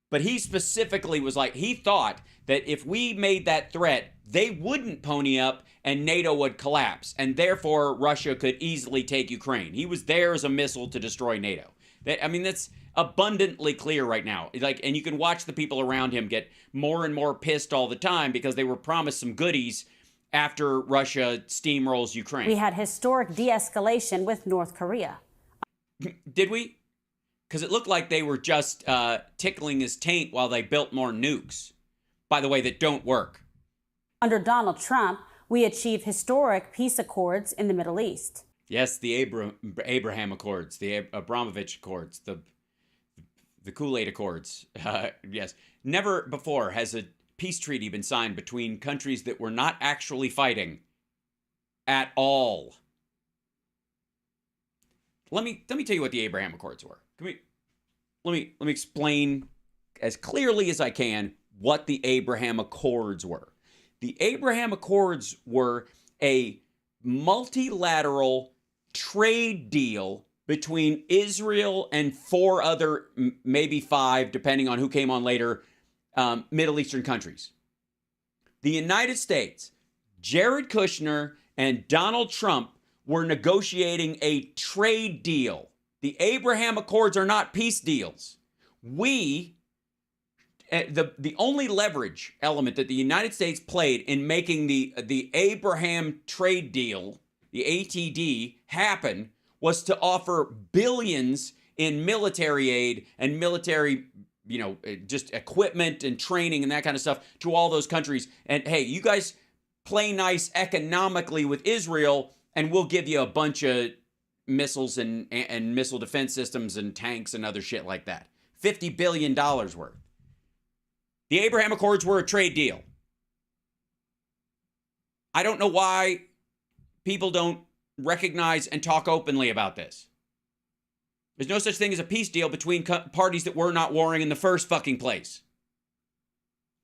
A: But he specifically was like, he thought that if we made that threat, they wouldn't pony up and NATO would collapse. And therefore, Russia could easily take Ukraine. He was there as a missile to destroy NATO. That's abundantly clear right now. And you can watch the people around him get more and more pissed all the time because they were promised some goodies after Russia steamrolls Ukraine.
F: we had historic de-escalation with North Korea.
A: Did we? Because it looked like they were just tickling his taint while they built more nukes, by the way, that don't work.
F: Under Donald Trump, we achieved historic peace accords in the Middle East.
A: Yes, the Abraham Accords, the Abramovich Accords, the Kool-Aid Accords. Yes. Never before has a peace treaty been signed between countries that were not actually fighting at all. Let me tell you what the Abraham Accords were. Let me explain as clearly as I can what the Abraham Accords were. The Abraham Accords were a multilateral trade deal between Israel and 4 other, maybe 5, depending on who came on later, Middle Eastern countries. The United States, Jared Kushner and Donald Trump were negotiating a trade deal. The Abraham Accords are not peace deals. The only leverage element that the United States played in making the Abraham trade deal, the ATD, happen was to offer billions in military aid and military, just equipment and training and that kind of stuff to all those countries. And hey, you guys play nice economically with Israel and we'll give you a bunch of missiles and missile defense systems and tanks and other shit like that. $50 billion worth. The Abraham Accords were a trade deal. I don't know why people don't recognize and talk openly about this. There's no such thing as a peace deal between parties that were not warring in the first fucking place.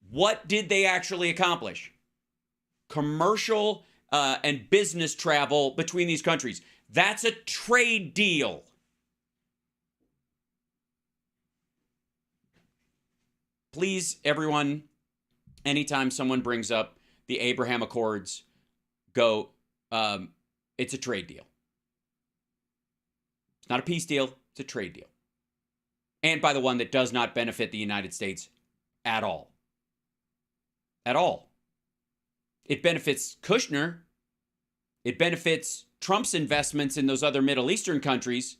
A: What did they actually accomplish? Commercial and business travel between these countries. That's a trade deal. Please, everyone, anytime someone brings up the Abraham Accords, go, it's a trade deal. It's not a peace deal, it's a trade deal. and by the one that does not benefit the United States at all. At all. It benefits Kushner. It benefits Trump's investments in those other Middle Eastern countries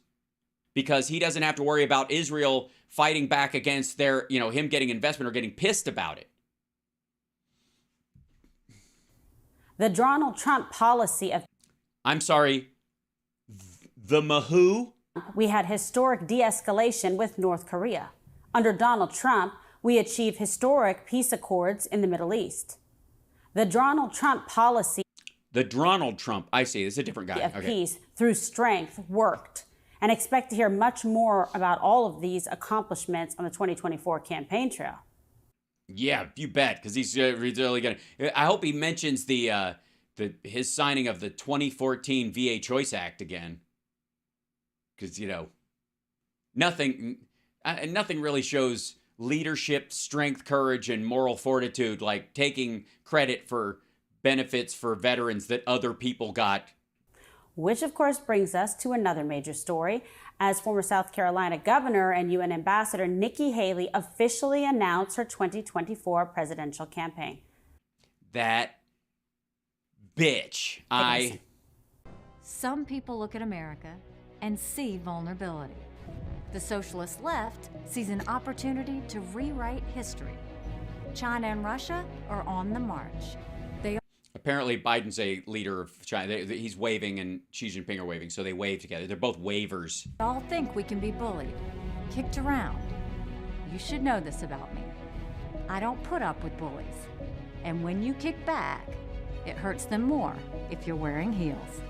A: because he doesn't have to worry about Israel fighting back against their, him getting investment or getting pissed about it.
F: The Donald Trump policy of
A: I'm sorry, the Mahoo?
F: we had historic de-escalation with North Korea. Under Donald Trump, we achieved historic peace accords in the Middle East. The Donald Trump policy
A: The Donald Trump, I see, this is a different guy.
F: of peace through strength worked, and expect to hear much more about all of these accomplishments on the 2024 campaign trail.
A: Yeah, you bet, because he's really going to. I hope he mentions his signing of the 2014 VA Choice Act again. Because, nothing really shows leadership, strength, courage, and moral fortitude like taking credit for benefits for veterans that other people got.
F: Which, of course, brings us to another major story, as former South Carolina Governor and UN Ambassador Nikki Haley officially announced her 2024 presidential campaign.
A: That bitch.
H: Some people look at America and see vulnerability. The socialist left sees an opportunity to rewrite history. China and Russia are on the march.
A: Apparently, Biden's a leader of China. He's waving and Xi Jinping are waving, so they wave together. They're both wavers.
H: All think we can be bullied, kicked around. You should know this about me. I don't put up with bullies. And when you kick back, it hurts them more if you're wearing heels.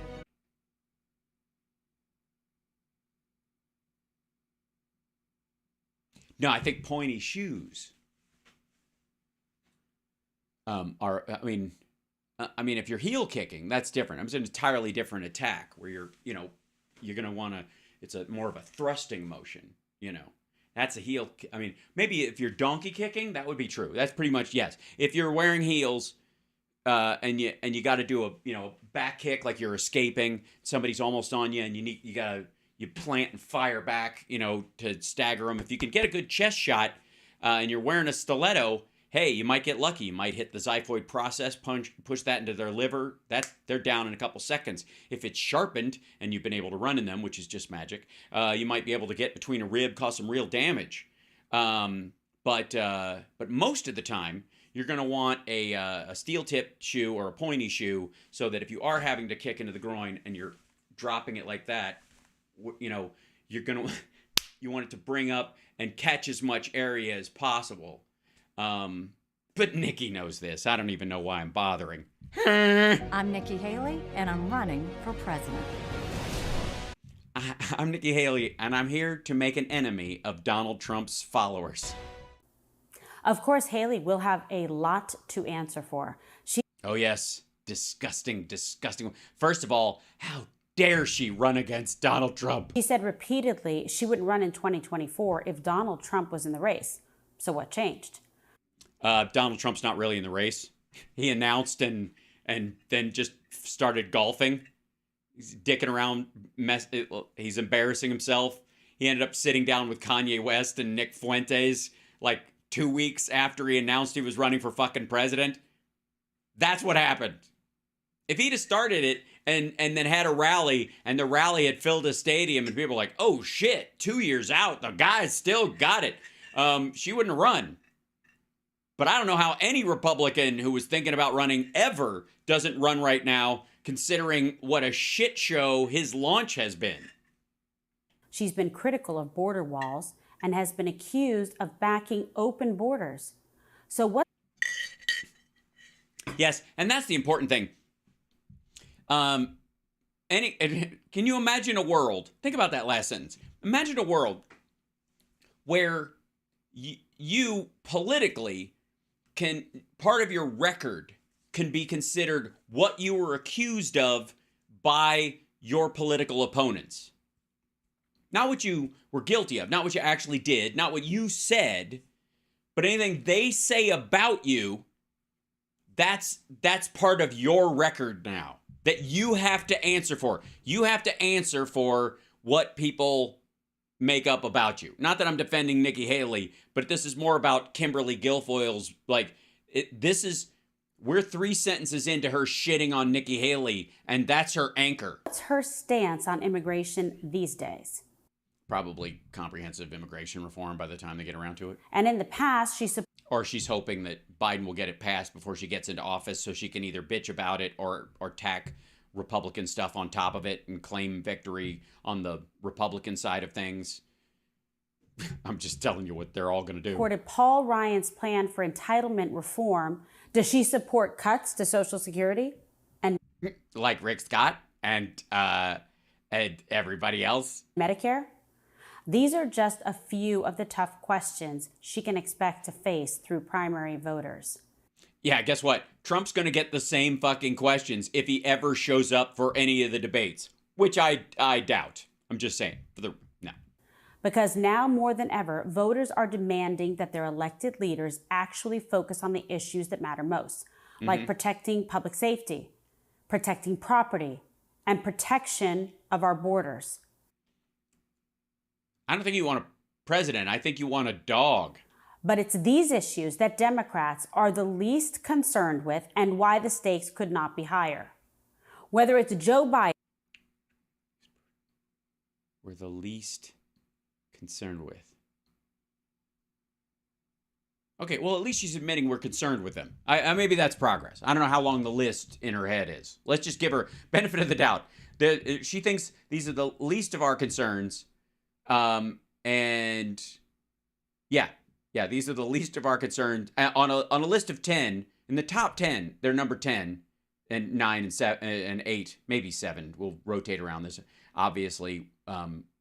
A: No, I think pointy shoes are, if you're heel kicking, that's different. It's an entirely different attack where you're going to want to, it's more of a thrusting motion, That's a heel. Maybe if you're donkey kicking, that would be true. That's pretty much, yes. If you're wearing heels and you got to do a back kick like you're escaping, somebody's almost on you and you plant and fire back, to stagger them. If you can get a good chest shot and you're wearing a stiletto, hey, you might get lucky. You might hit the xiphoid process, push that into their liver. They're down in a couple seconds. If it's sharpened and you've been able to run in them, which is just magic, you might be able to get between a rib, cause some real damage. But most of the time, you're going to want a steel-tipped shoe or a pointy shoe so that if you are having to kick into the groin and you're dropping it like that, you're going to you want it to bring up and catch as much area as possible. But Nikki knows this. I don't even know why I'm bothering.
H: I'm Nikki Haley, and I'm running for president.
A: I'm Nikki Haley, and I'm here to make an enemy of Donald Trump's followers.
F: Of course, Haley will have a lot to answer for.
A: Oh, yes. Disgusting, disgusting. First of all, how dare she run against Donald Trump?
F: She said repeatedly she wouldn't run in 2024 if Donald Trump was in the race. So what changed?
A: Donald Trump's not really in the race. He announced and then just started golfing. He's dicking around. He's embarrassing himself. He ended up sitting down with Kanye West and Nick Fuentes like 2 weeks after he announced he was running for fucking president. That's what happened. If he'd have started it and then had a rally and the rally had filled a stadium and people were like, oh shit, 2 years out, the guy's still got it. She wouldn't have run. But I don't know how any Republican who was thinking about running ever doesn't run right now, considering what a shit show his launch has been.
F: She's been critical of border walls and has been accused of backing open borders. So what?
A: Yes, and that's the important thing. Can you imagine a world? Think about that last sentence. Imagine a world where you politically can, part of your record can be considered what you were accused of by your political opponents. Not what you were guilty of, not what you actually did, not what you said, but anything they say about you, that's part of your record now that you have to answer for. You have to answer for what people make up about you. Not that I'm defending Nikki Haley, but this is more about Kimberly Guilfoyle's, like, we're 3 sentences into her shitting on Nikki Haley, and that's her anchor.
F: What's her stance on immigration these days?
A: Probably comprehensive immigration reform by the time they get around to it.
F: And in the past,
A: Or she's hoping that Biden will get it passed before she gets into office so she can either bitch about it or tack Republican stuff on top of it and claim victory on the Republican side of things. I'm just telling you what they're all going to do.
F: supported Paul Ryan's plan for entitlement reform. Does she support cuts to Social Security? And
A: like Rick Scott and everybody else.
F: Medicare? These are just a few of the tough questions she can expect to face through primary voters.
A: Yeah, guess what? Trump's going to get the same fucking questions if he ever shows up for any of the debates, which I doubt. I'm just saying. No.
F: Because now more than ever, voters are demanding that their elected leaders actually focus on the issues that matter most, like protecting public safety, protecting property, and protection of our borders.
A: I don't think you want a president. I think you want a dog.
F: But it's these issues that Democrats are the least concerned with and why the stakes could not be higher. Whether it's Joe Biden.
A: We're the least concerned with. Okay, well, at least she's admitting we're concerned with them. Maybe that's progress. I don't know how long the list in her head is. Let's just give her benefit of the doubt. She thinks these are the least of our concerns. And yeah, these are the least of our concerns. On a list of 10, in the top 10, they're number 10, and 9 and 7 and 8, maybe 7. We'll rotate around this. Obviously,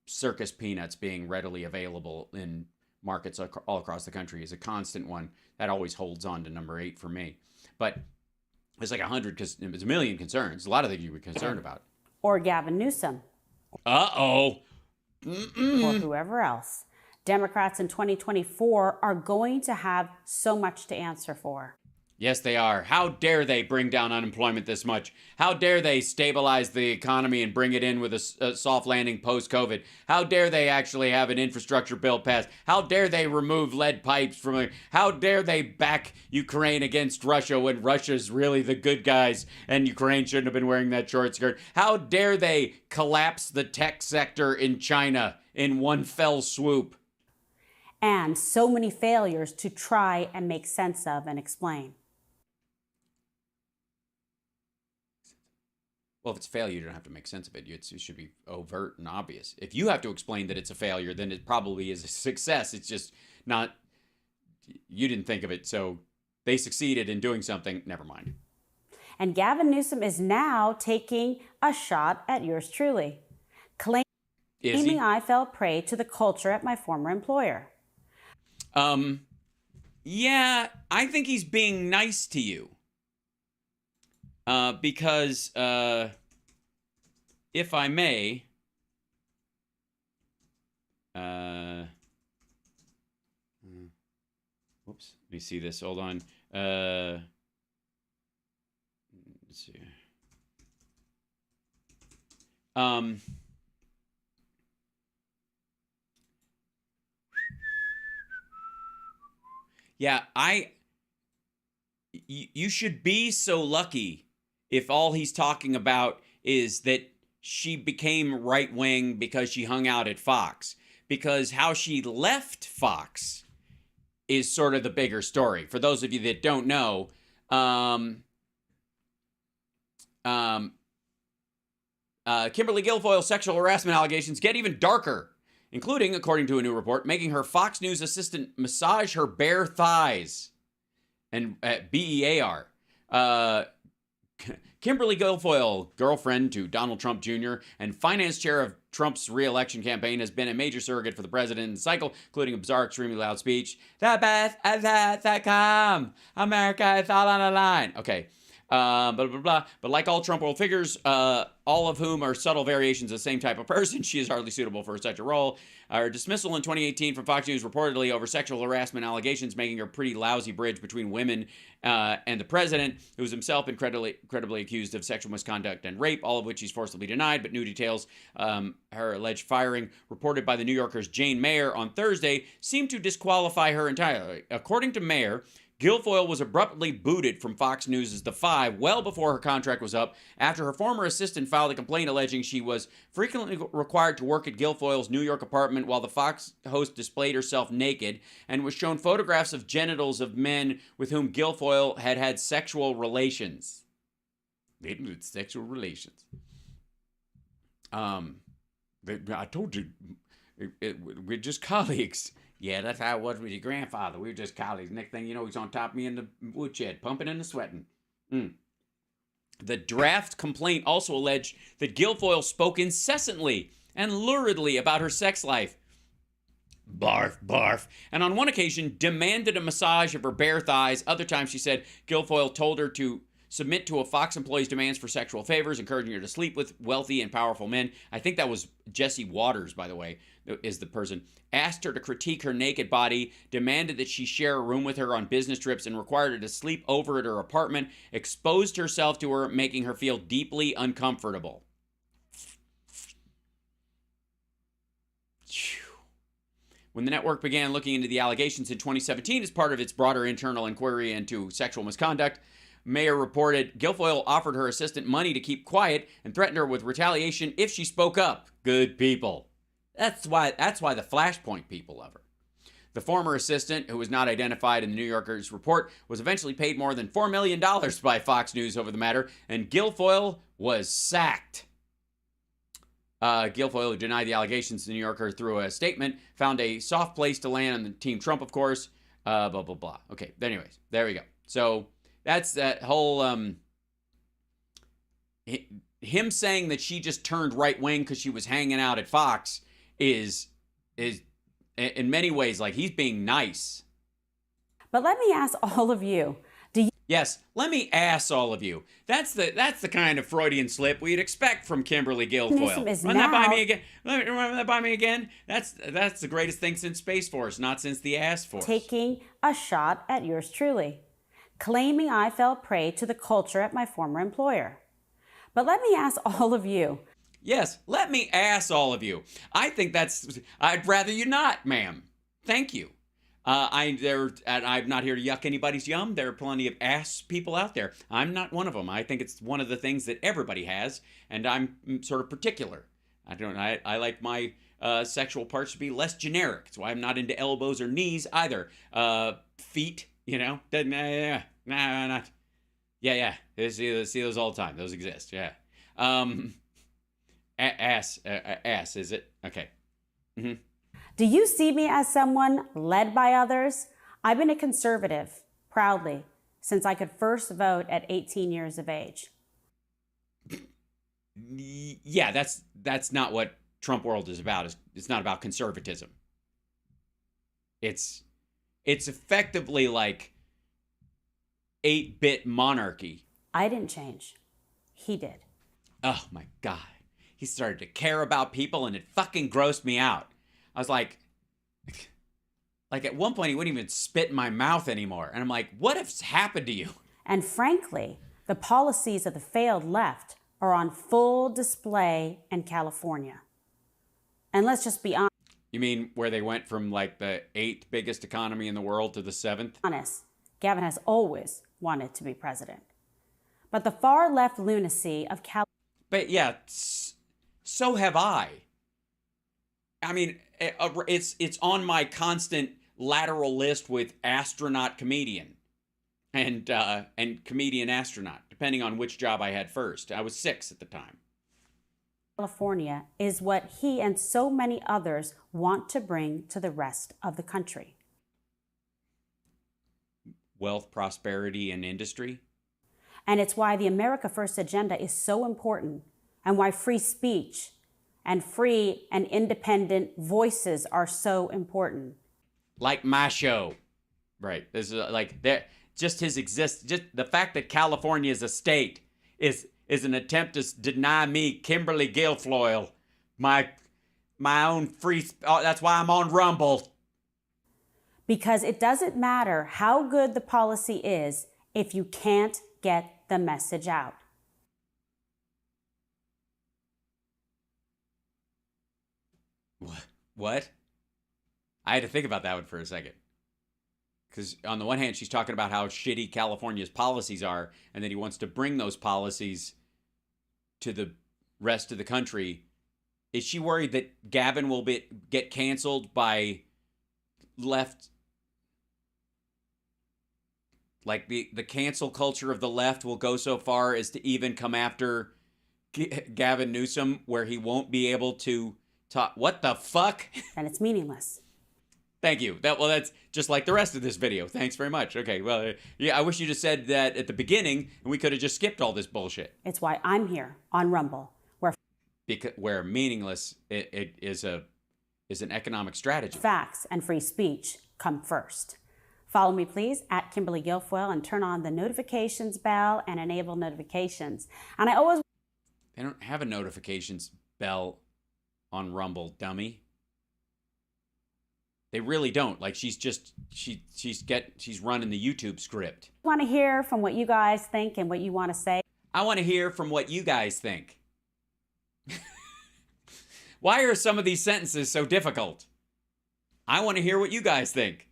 A: circus peanuts being readily available in markets all across the country is a constant one. That always holds on to number 8 for me. But it's like 100 because it's a million concerns. A lot of things you were concerned about.
F: Or Gavin Newsom.
A: Uh-oh.
F: Or whoever else. Democrats in 2024 are going to have so much to answer for.
A: Yes, they are. How dare they bring down unemployment this much? How dare they stabilize the economy and bring it in with a soft landing post-COVID? How dare they actually have an infrastructure bill passed? How dare they remove lead pipes from it? How dare they back Ukraine against Russia when Russia's really the good guys and Ukraine shouldn't have been wearing that short skirt? How dare they collapse the tech sector in China in one fell swoop?
F: And so many failures to try and make sense of and explain.
A: Well, if it's a failure, you don't have to make sense of it. It should be overt and obvious. If you have to explain that it's a failure, then it probably is a success. It's just not, you didn't think of it, so they succeeded in doing something. Never mind.
F: And Gavin Newsom is now taking a shot at yours truly, claiming I fell prey to the culture at my former employer.
A: Yeah, I think he's being nice to you. Because, if I may, whoops, let me see this, hold on, let's see, yeah, you should be so lucky if all he's talking about is that she became right-wing because she hung out at Fox. Because how she left Fox is sort of the bigger story. For those of you that don't know, Kimberly Guilfoyle's sexual harassment allegations get even darker, including, according to a new report, making her Fox News assistant massage her bare thighs. And BEAR. Kimberly Guilfoyle, girlfriend to Donald Trump Jr. and finance chair of Trump's re-election campaign, has been a major surrogate for the president in the cycle, including a bizarre, extremely loud speech. The best at that.com. America is all on the line. Okay. Blah, blah, blah. But like all Trump world figures, all of whom are subtle variations of the same type of person, she is hardly suitable for such a role. Her dismissal in 2018 from Fox News reportedly over sexual harassment allegations, making her a pretty lousy bridge between women and the president, who was himself incredibly accused of sexual misconduct and rape, all of which he's forcibly denied. But new details, her alleged firing, reported by the New Yorker's Jane Mayer on Thursday, seemed to disqualify her entirely. According to Mayer, Guilfoyle was abruptly booted from Fox News' The Five well before her contract was up, after her former assistant filed a complaint alleging she was frequently required to work at Guilfoyle's New York apartment while the Fox host displayed herself naked and was shown photographs of genitals of men with whom Guilfoyle had had sexual relations. Sexual relations. I told you, we're just colleagues. Yeah, that's how it was with your grandfather. We were just colleagues. Next thing you know, he's on top of me in the woodshed, pumping and sweating. The draft complaint also alleged that Guilfoyle spoke incessantly and luridly about her sex life. Barf, barf. And on one occasion, demanded a massage of her bare thighs. Other times, she said Guilfoyle told her to submit to a Fox employee's demands for sexual favors, encouraging her to sleep with wealthy and powerful men. I think that was Jesse Waters, by the way, is the person. Asked her to critique her naked body, demanded that she share a room with her on business trips, and required her to sleep over at her apartment, exposed herself to her, making her feel deeply uncomfortable. When the network began looking into the allegations in 2017 as part of its broader internal inquiry into sexual misconduct, Mayer reported Guilfoyle offered her assistant money to keep quiet and threatened her with retaliation if she spoke up. Good people. That's why the Flashpoint people love her. The former assistant, who was not identified in the New Yorker's report, was eventually paid more than $4 million by Fox News over the matter, and Guilfoyle was sacked. Guilfoyle, who denied the allegations to the New Yorker through a statement, found a soft place to land on the Team Trump, of course. Blah, blah, blah. Okay, anyways, there we go. So that's that whole... him saying that she just turned right-wing because she was hanging out at Fox is in many ways like he's being nice.
F: But let me ask all of you,
A: Yes, let me ask all of you. That's the kind of Freudian slip we'd expect from Kimberly Guilfoyle. Run that by me again. Run that by me again. That's the greatest thing since Space Force, not since the Ass Force.
F: taking a shot at yours truly, claiming I fell prey to the culture at my former employer. But let me ask all of you.
A: Yes, let me ask all of you. I think I'd rather you not, ma'am. Thank you. I'm not here to yuck anybody's yum. There are plenty of ass people out there. I'm not one of them. I think it's one of the things that everybody has, and I'm sort of particular. I like my sexual parts to be less generic. That's why I'm not into elbows or knees either. Feet, not. Yeah. See those all the time. Those exist. Yeah. Ass, is it? Okay. Mm-hmm.
F: Do you see me as someone led by others? I've been a conservative, proudly, since I could first vote at 18 years of age.
A: Yeah, that's not what Trump world is about. It's not about conservatism. It's effectively like 8-bit monarchy.
F: I didn't change. He did.
A: Oh my God. He started to care about people and it fucking grossed me out. I was like at one point he wouldn't even spit in my mouth anymore. And I'm like, what has happened to you?
F: And frankly, the policies of the failed left are on full display in California. And let's just be honest.
A: You mean where they went from like the 8th biggest economy in the world to the 7th?
F: Gavin has always wanted to be president. But the far left lunacy of California.
A: But yeah, so have I. I mean, it's on my constant lateral list with astronaut comedian and comedian astronaut, depending on which job I had first. I was 6 at the time.
F: California is what he and so many others want to bring to the rest of the country.
A: Wealth, prosperity, and industry.
F: And it's why the America First agenda is so important, and why free speech and free and independent voices are so important.
A: Like my show. Right. This is like that. just his just the fact that California is a state is an attempt to deny me, Kimberly Guilfoyle, my own free. That's why I'm on Rumble.
F: Because it doesn't matter how good the policy is if you can't get the message out.
A: What? I had to think about that one for a second. Because on the one hand, she's talking about how shitty California's policies are, and that he wants to bring those policies to the rest of the country. Is she worried that Gavin will get canceled by left? Like the cancel culture of the left will go so far as to even come after Gavin Newsom, where he won't be able to talk. What the fuck?
F: And it's meaningless.
A: Thank you. That's just like the rest of this video. Thanks very much. Okay, well, yeah, I wish you just said that at the beginning, and we could have just skipped all this bullshit.
F: It's why I'm here on Rumble,
A: where meaningless is an economic strategy.
F: Facts and free speech come first. Follow me, please, at Kimberly Guilfoyle, and turn on the notifications bell and enable notifications. And
A: They don't have a notifications bell on Rumble, dummy. They really don't. Like, she's running the YouTube script.
F: want to hear from what you guys think and what you want to say.
A: I want to hear from what you guys think. Why are some of these sentences so difficult? I want to hear what you guys think.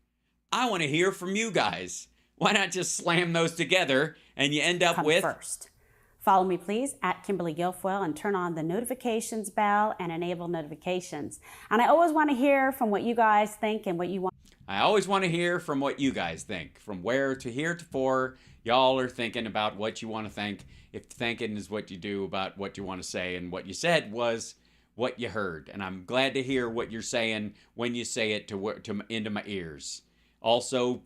A: I want to hear from you guys. Why not just slam those together and you end up with...
F: First. Follow me, please, at Kimberly Guilfoyle, and turn on the notifications bell and enable notifications. And I always want to hear from what you guys think and what you want.
A: I always want to hear from what you guys think. From where to heretofore, y'all are thinking about what you want to think. If thinking is what you do about what you want to say, and what you said was what you heard. And I'm glad to hear what you're saying when you say it into my ears. Also,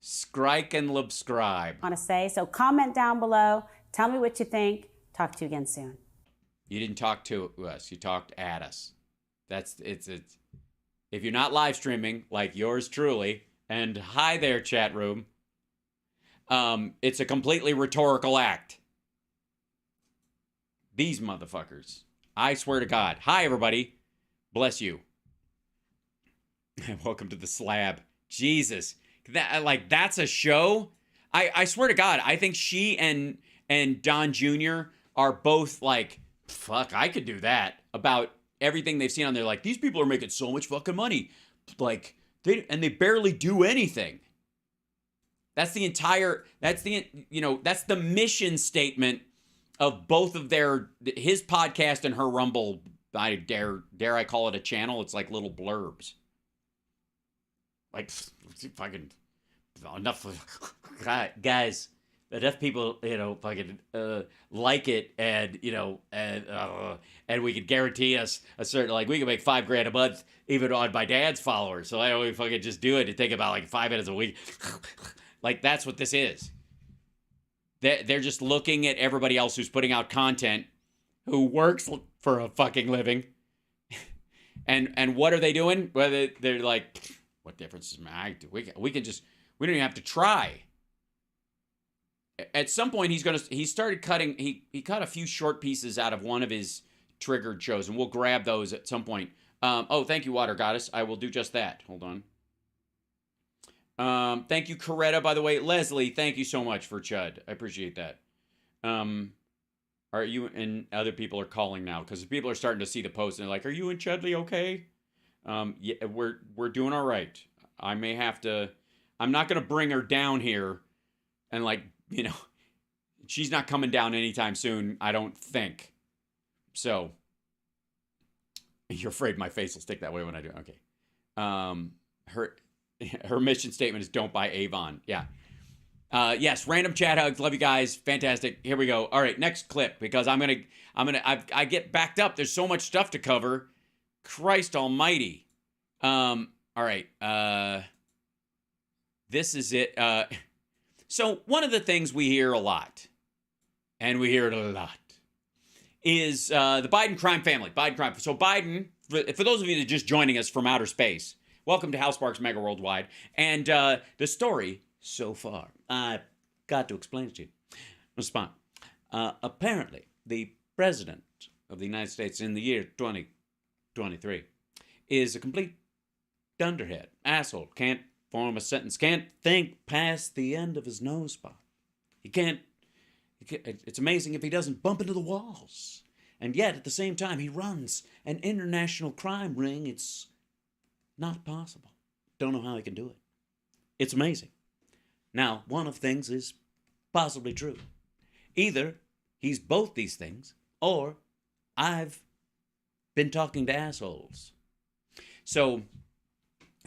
A: strike and subscribe.
F: Want to say, so comment down below. Tell me what you think. Talk to you again soon.
A: You didn't talk to us. You talked at us. It's if you're not live streaming like yours truly, and hi there, chat room. It's a completely rhetorical act. These motherfuckers. I swear to God. Hi, everybody. Bless you. Welcome to the slab. Jesus. That's a show. I swear to God, I think she and Don Jr. are both like, fuck, I could do that, about everything they've seen on there. Like, these people are making so much fucking money. Like, they barely do anything. That's the mission statement of both of his podcast and her Rumble. I dare I call it a channel? It's like little blurbs. Like, fucking enough, guys. Enough people, fucking like it, and and we could guarantee us a certain, like, we can make $5,000 a month even on my dad's followers. So I only fucking just do it to take about like 5 minutes a week. Like, that's what this is. They're just looking at everybody else who's putting out content, who works for a fucking living, and what are they doing? Well, they're like, what difference does it make? We don't even have to try. At some point, he started cutting, he cut a few short pieces out of one of his triggered shows, and we'll grab those at some point. Oh, thank you, Water Goddess. I will do just that. Hold on. Thank you, Coretta, by the way. Leslie, thank you so much for Chud. I appreciate that. Are you and other people are calling now, because people are starting to see the post and they're like, are you and Chudley okay? Yeah, we're doing all right. I may have to, I'm not going to bring her down here and, like, she's not coming down anytime soon, I don't think. So, you're afraid my face will stick that way when I do. Okay. Her mission statement is don't buy Avon. Yeah. Yes, random chat hugs. Love you guys. Fantastic. Here we go. All right, next clip, because I get backed up. There's so much stuff to cover. Christ almighty. All right. This is it. So one of the things we hear a lot, and we hear it a lot, is the Biden crime family. Biden crime. So Biden, for those of you that are just joining us from outer space, Welcome to House Sparks Mega Worldwide. And the story so far, I've got to explain it to you. Respond. Apparently, the President of the United States in the year 2023 is a complete dunderhead, asshole, can't form a sentence, can't think past the end of his nose spot. He can't, it's amazing if he doesn't bump into the walls. And yet, at the same time, he runs an international crime ring. It's not possible. Don't know how he can do it. It's amazing. Now, one of things is possibly true. Either he's both these things, or I've been talking to assholes. So,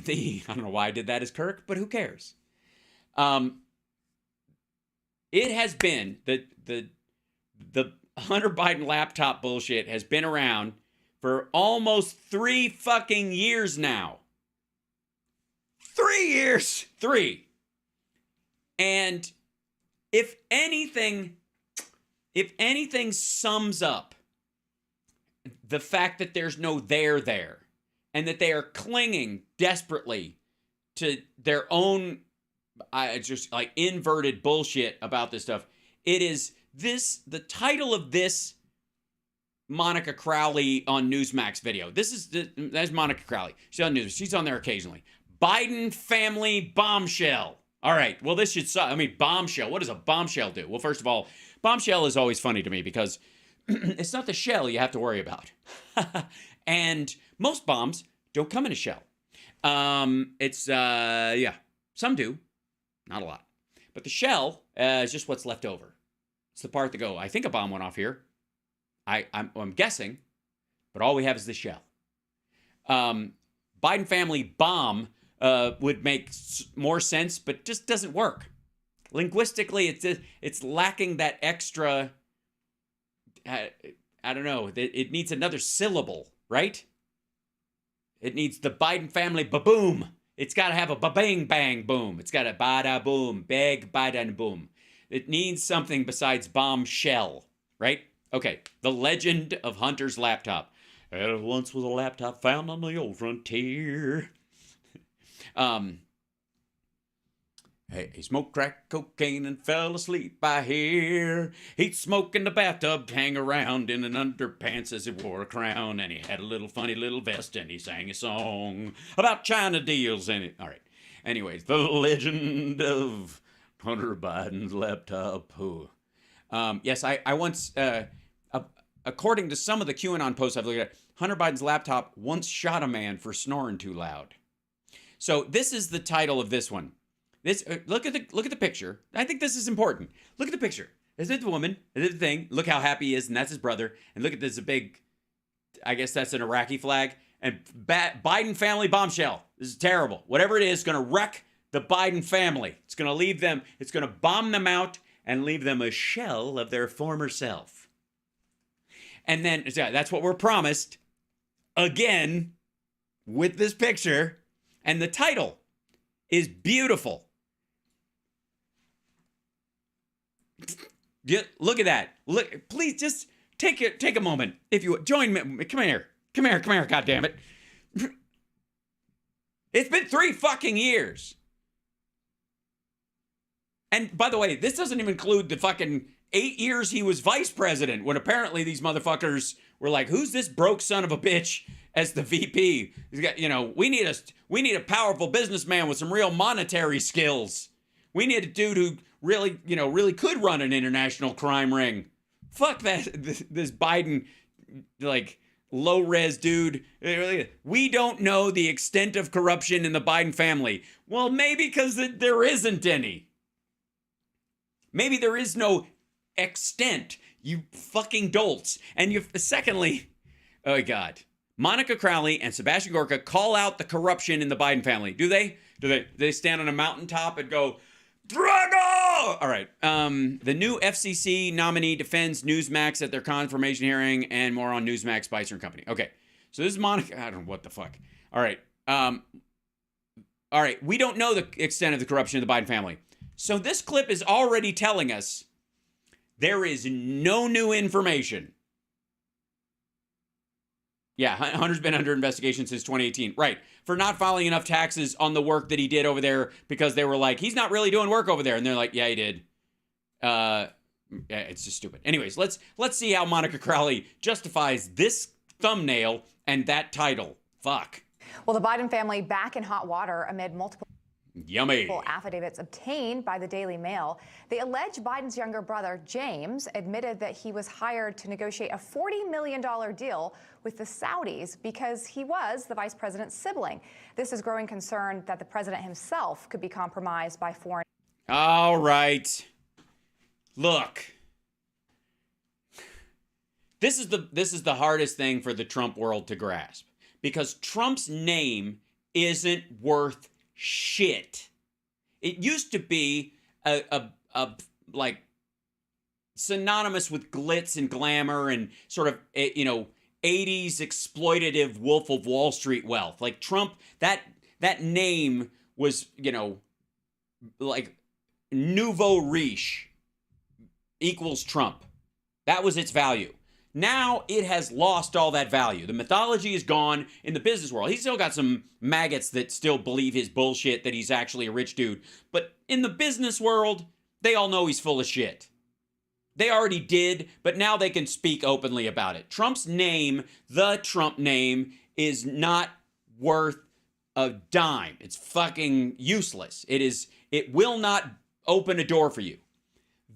A: I don't know why I did that as Kirk, but who cares? It has been, the Hunter Biden laptop bullshit has been around for almost 3 fucking years now. 3 years! 3. And if anything sums up the fact that there's no there, and that they are clinging desperately to their own just like inverted bullshit about this stuff, it is this, the title of this Monica Crowley on Newsmax video. That's Monica Crowley. She's on Newsmax. She's on there occasionally. Biden family bombshell. All right. Well, this should suck. I mean, bombshell. What does a bombshell do? Well, first of all, bombshell is always funny to me because it's not the shell you have to worry about. And most bombs don't come in a shell. Yeah, some do. Not a lot. But the shell is just what's left over. It's the part that go, I think a bomb went off here. I'm guessing, but all we have is the shell. Biden family bomb would make more sense, but just doesn't work. Linguistically, it's lacking that extra, I don't know, it needs another syllable, right? It needs the Biden family ba-boom. It's got to have a ba-bang bang boom. It's got a ba-da boom, big ba-da boom. It needs something besides bombshell, right? Okay, the legend of Hunter's laptop. There once was a laptop found on the old frontier. Hey, he smoked crack cocaine and fell asleep, I hear. He'd smoke in the bathtub, hang around in an underpants as he wore a crown. And he had a little funny little vest and he sang a song about China deals in it. All right. Anyways, the legend of Hunter Biden's laptop. Yes, I once, according to some of the QAnon posts I've looked at, Hunter Biden's laptop once shot a man for snoring too loud. So this is the title of this one. This look at the picture. I think this is important. Look at the picture. Is it the woman? Is it the thing? Look how happy he is, and that's his brother. And look at this, a big, I guess that's an Iraqi flag. And Biden family bombshell. This is terrible. Whatever it is going to wreck the Biden family. It's going to leave them, it's going to bomb them out and leave them a shell of their former self. And then, that's what we're promised. Again, with this picture. And the title is beautiful. Look at that. Look, please just take a moment. If you join me, come here, God damn it. It's been 3 fucking years. And by the way, this doesn't even include the fucking 8 years he was vice president, when apparently these motherfuckers were like, who's this broke son of a bitch as the VP? He's got, we need a powerful businessman with some real monetary skills. We need a dude who really could run an international crime ring. Fuck that, this Biden, like, low-res dude. We don't know the extent of corruption in the Biden family. Well, maybe because there isn't any. Maybe there is no extent, you fucking dolts. And secondly, oh God, Monica Crowley and Sebastian Gorka call out the corruption in the Biden family. Do they? Do they stand on a mountaintop and go, Drago! All right. The new FCC nominee defends Newsmax at their confirmation hearing, and more on Newsmax, Spicer and Company. Okay. So this is Monica. I don't know what the fuck. All right. All right. We don't know the extent of the corruption of the Biden family. So this clip is already telling us there is no new information. Yeah, Hunter's been under investigation since 2018. Right. For not filing enough taxes on the work that he did over there because they were like, he's not really doing work over there. And they're like, yeah, he did. Yeah, it's just stupid. Anyways, let's see how Monica Crowley justifies this thumbnail and that title. Fuck.
I: Well, the Biden family back in hot water amid multiple affidavits obtained by the Daily Mail. They allege Biden's younger brother, James, admitted that he was hired to negotiate a $40 million deal with the Saudis because he was the vice president's sibling. This is growing concern that the president himself could be compromised by foreign.
A: All right. Look. This is the hardest thing for the Trump world to grasp because Trump's name isn't worth shit. It used to be a like synonymous with glitz and glamour and sort of 80s exploitative Wolf of Wall Street wealth. Like Trump, that name was, like nouveau riche equals Trump. That was its value. Now it has lost all that value. The mythology is gone in the business world. He's still got some maggots that still believe his bullshit that he's actually a rich dude. But in the business world, they all know he's full of shit. They already did, but now they can speak openly about it. Trump's name, the Trump name, is not worth a dime. It's fucking useless. It will not open a door for you.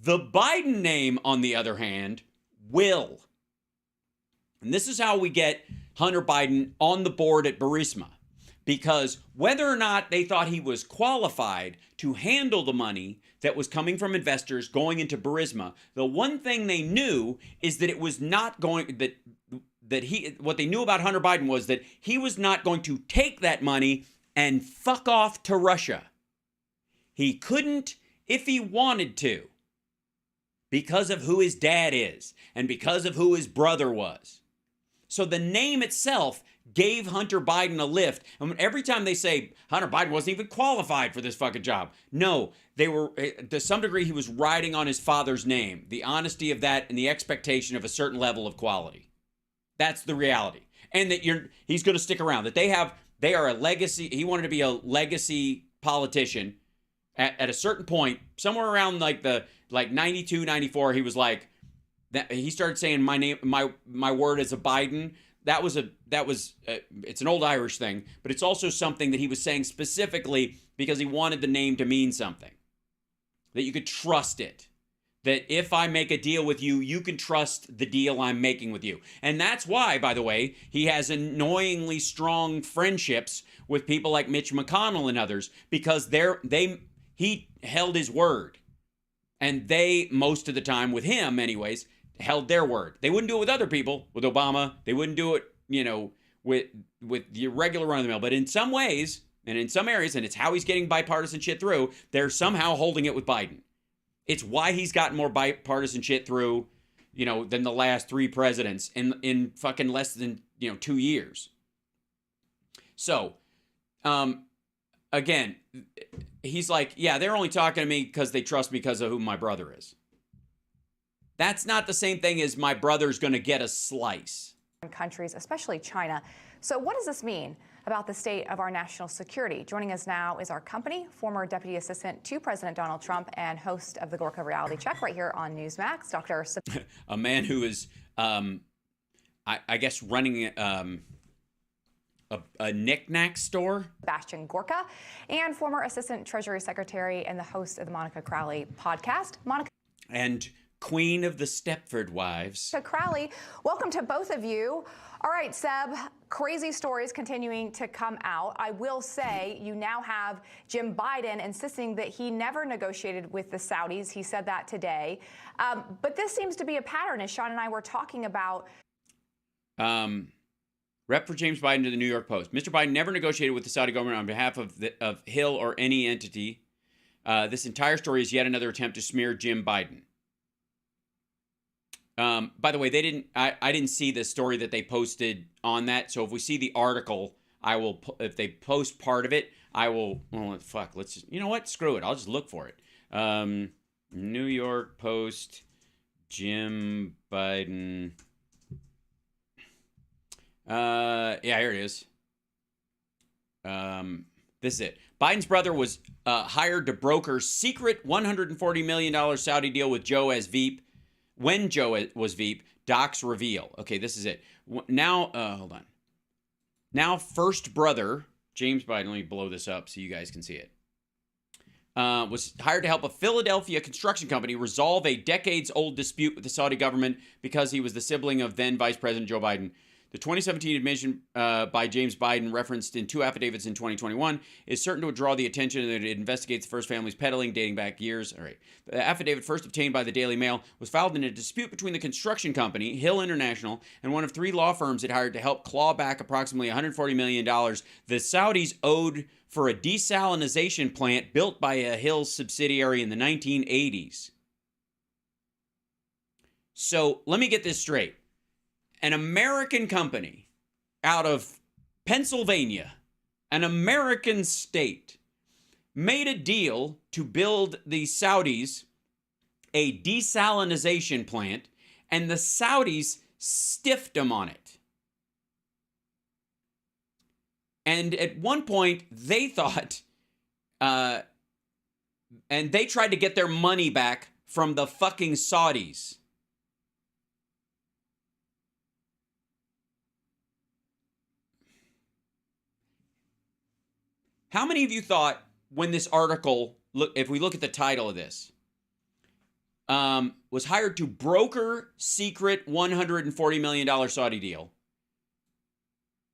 A: The Biden name, on the other hand, will. And this is how we get Hunter Biden on the board at Burisma. Because whether or not they thought he was qualified to handle the money that was coming from investors going into Burisma, the one thing they knew is that it was not going, what they knew about Hunter Biden was that he was not going to take that money and fuck off to Russia. He couldn't if he wanted to, because of who his dad is and because of who his brother was. So the name itself gave Hunter Biden a lift. And every time they say Hunter Biden wasn't even qualified for this fucking job. No, they were, to some degree, he was riding on his father's name. The honesty of that and the expectation of a certain level of quality. That's the reality. And that he's going to stick around. That they are a legacy. He wanted to be a legacy politician at a certain point, somewhere around like 92, 94, he was like, he started saying my name, my word is a Biden. It's an old Irish thing, but it's also something that he was saying specifically because he wanted the name to mean something. That you could trust it. That if I make a deal with you, you can trust the deal I'm making with you. And that's why, by the way, he has annoyingly strong friendships with people like Mitch McConnell and others, because he held his word. And they, most of the time with him anyways, held their word. They wouldn't do it with other people, with Obama. They wouldn't do it, with the regular run-of-the-mill. But in some ways, and in some areas, and it's how he's getting bipartisan shit through, they're somehow holding it with Biden. It's why he's gotten more bipartisan shit through, than the last three presidents in fucking less than, 2 years. So, again, he's like, yeah, they're only talking to me because they trust me because of who my brother is. That's not the same thing as my brother's going to get a slice.
I: Countries, especially China. So what does this mean about the state of our national security? Joining us now is our company, former Deputy Assistant to President Donald Trump and host of the Gorka Reality Check right here on Newsmax, Dr.
A: A man who is, I guess, running a knick-knack store.
I: Sebastian Gorka, and former Assistant Treasury Secretary and the host of the Monica Crowley podcast. Monica.
A: And Queen of the Stepford Wives.
I: Crowley, welcome to both of you. All right, Seb, crazy stories continuing to come out. I will say you now have Jim Biden insisting that he never negotiated with the Saudis. He said that today. But this seems to be a pattern, as Sean and I were talking about.
A: Rep for James Biden to the New York Post. Mr. Biden never negotiated with the Saudi government on behalf of Hill or any entity. This entire story is yet another attempt to smear Jim Biden. By the way, I didn't see the story that they posted on that. So if we see the article, if they post part of it, let's just, you know what? Screw it. I'll just look for it. New York Post, Jim Biden Yeah, here it is. This is it. Biden's brother was hired to broker secret $140 million Saudi deal with Joe as Veep. When Joe was Veep, docs reveal. Okay, this is it. Now, hold on. Now, first brother, James Biden, let me blow this up so you guys can see it, was hired to help a Philadelphia construction company resolve a decades-old dispute with the Saudi government because he was the sibling of then Vice President Joe Biden. The 2017 admission by James Biden, referenced in 2 affidavits in 2021, is certain to draw the attention that it investigates the first family's peddling dating back years. All right. The affidavit, first obtained by the Daily Mail, was filed in a dispute between the construction company, Hill International, and one of 3 law firms it hired to help claw back approximately $140 million the Saudis owed for a desalination plant built by a Hill subsidiary in the 1980s. So let me get this straight. An American company out of Pennsylvania, an American state, made a deal to build the Saudis a desalination plant, and the Saudis stiffed them on it. And at one point, they thought, and they tried to get their money back from the fucking Saudis. How many of you thought when this article, if we look at the title of this, was hired to broker secret $140 million Saudi deal?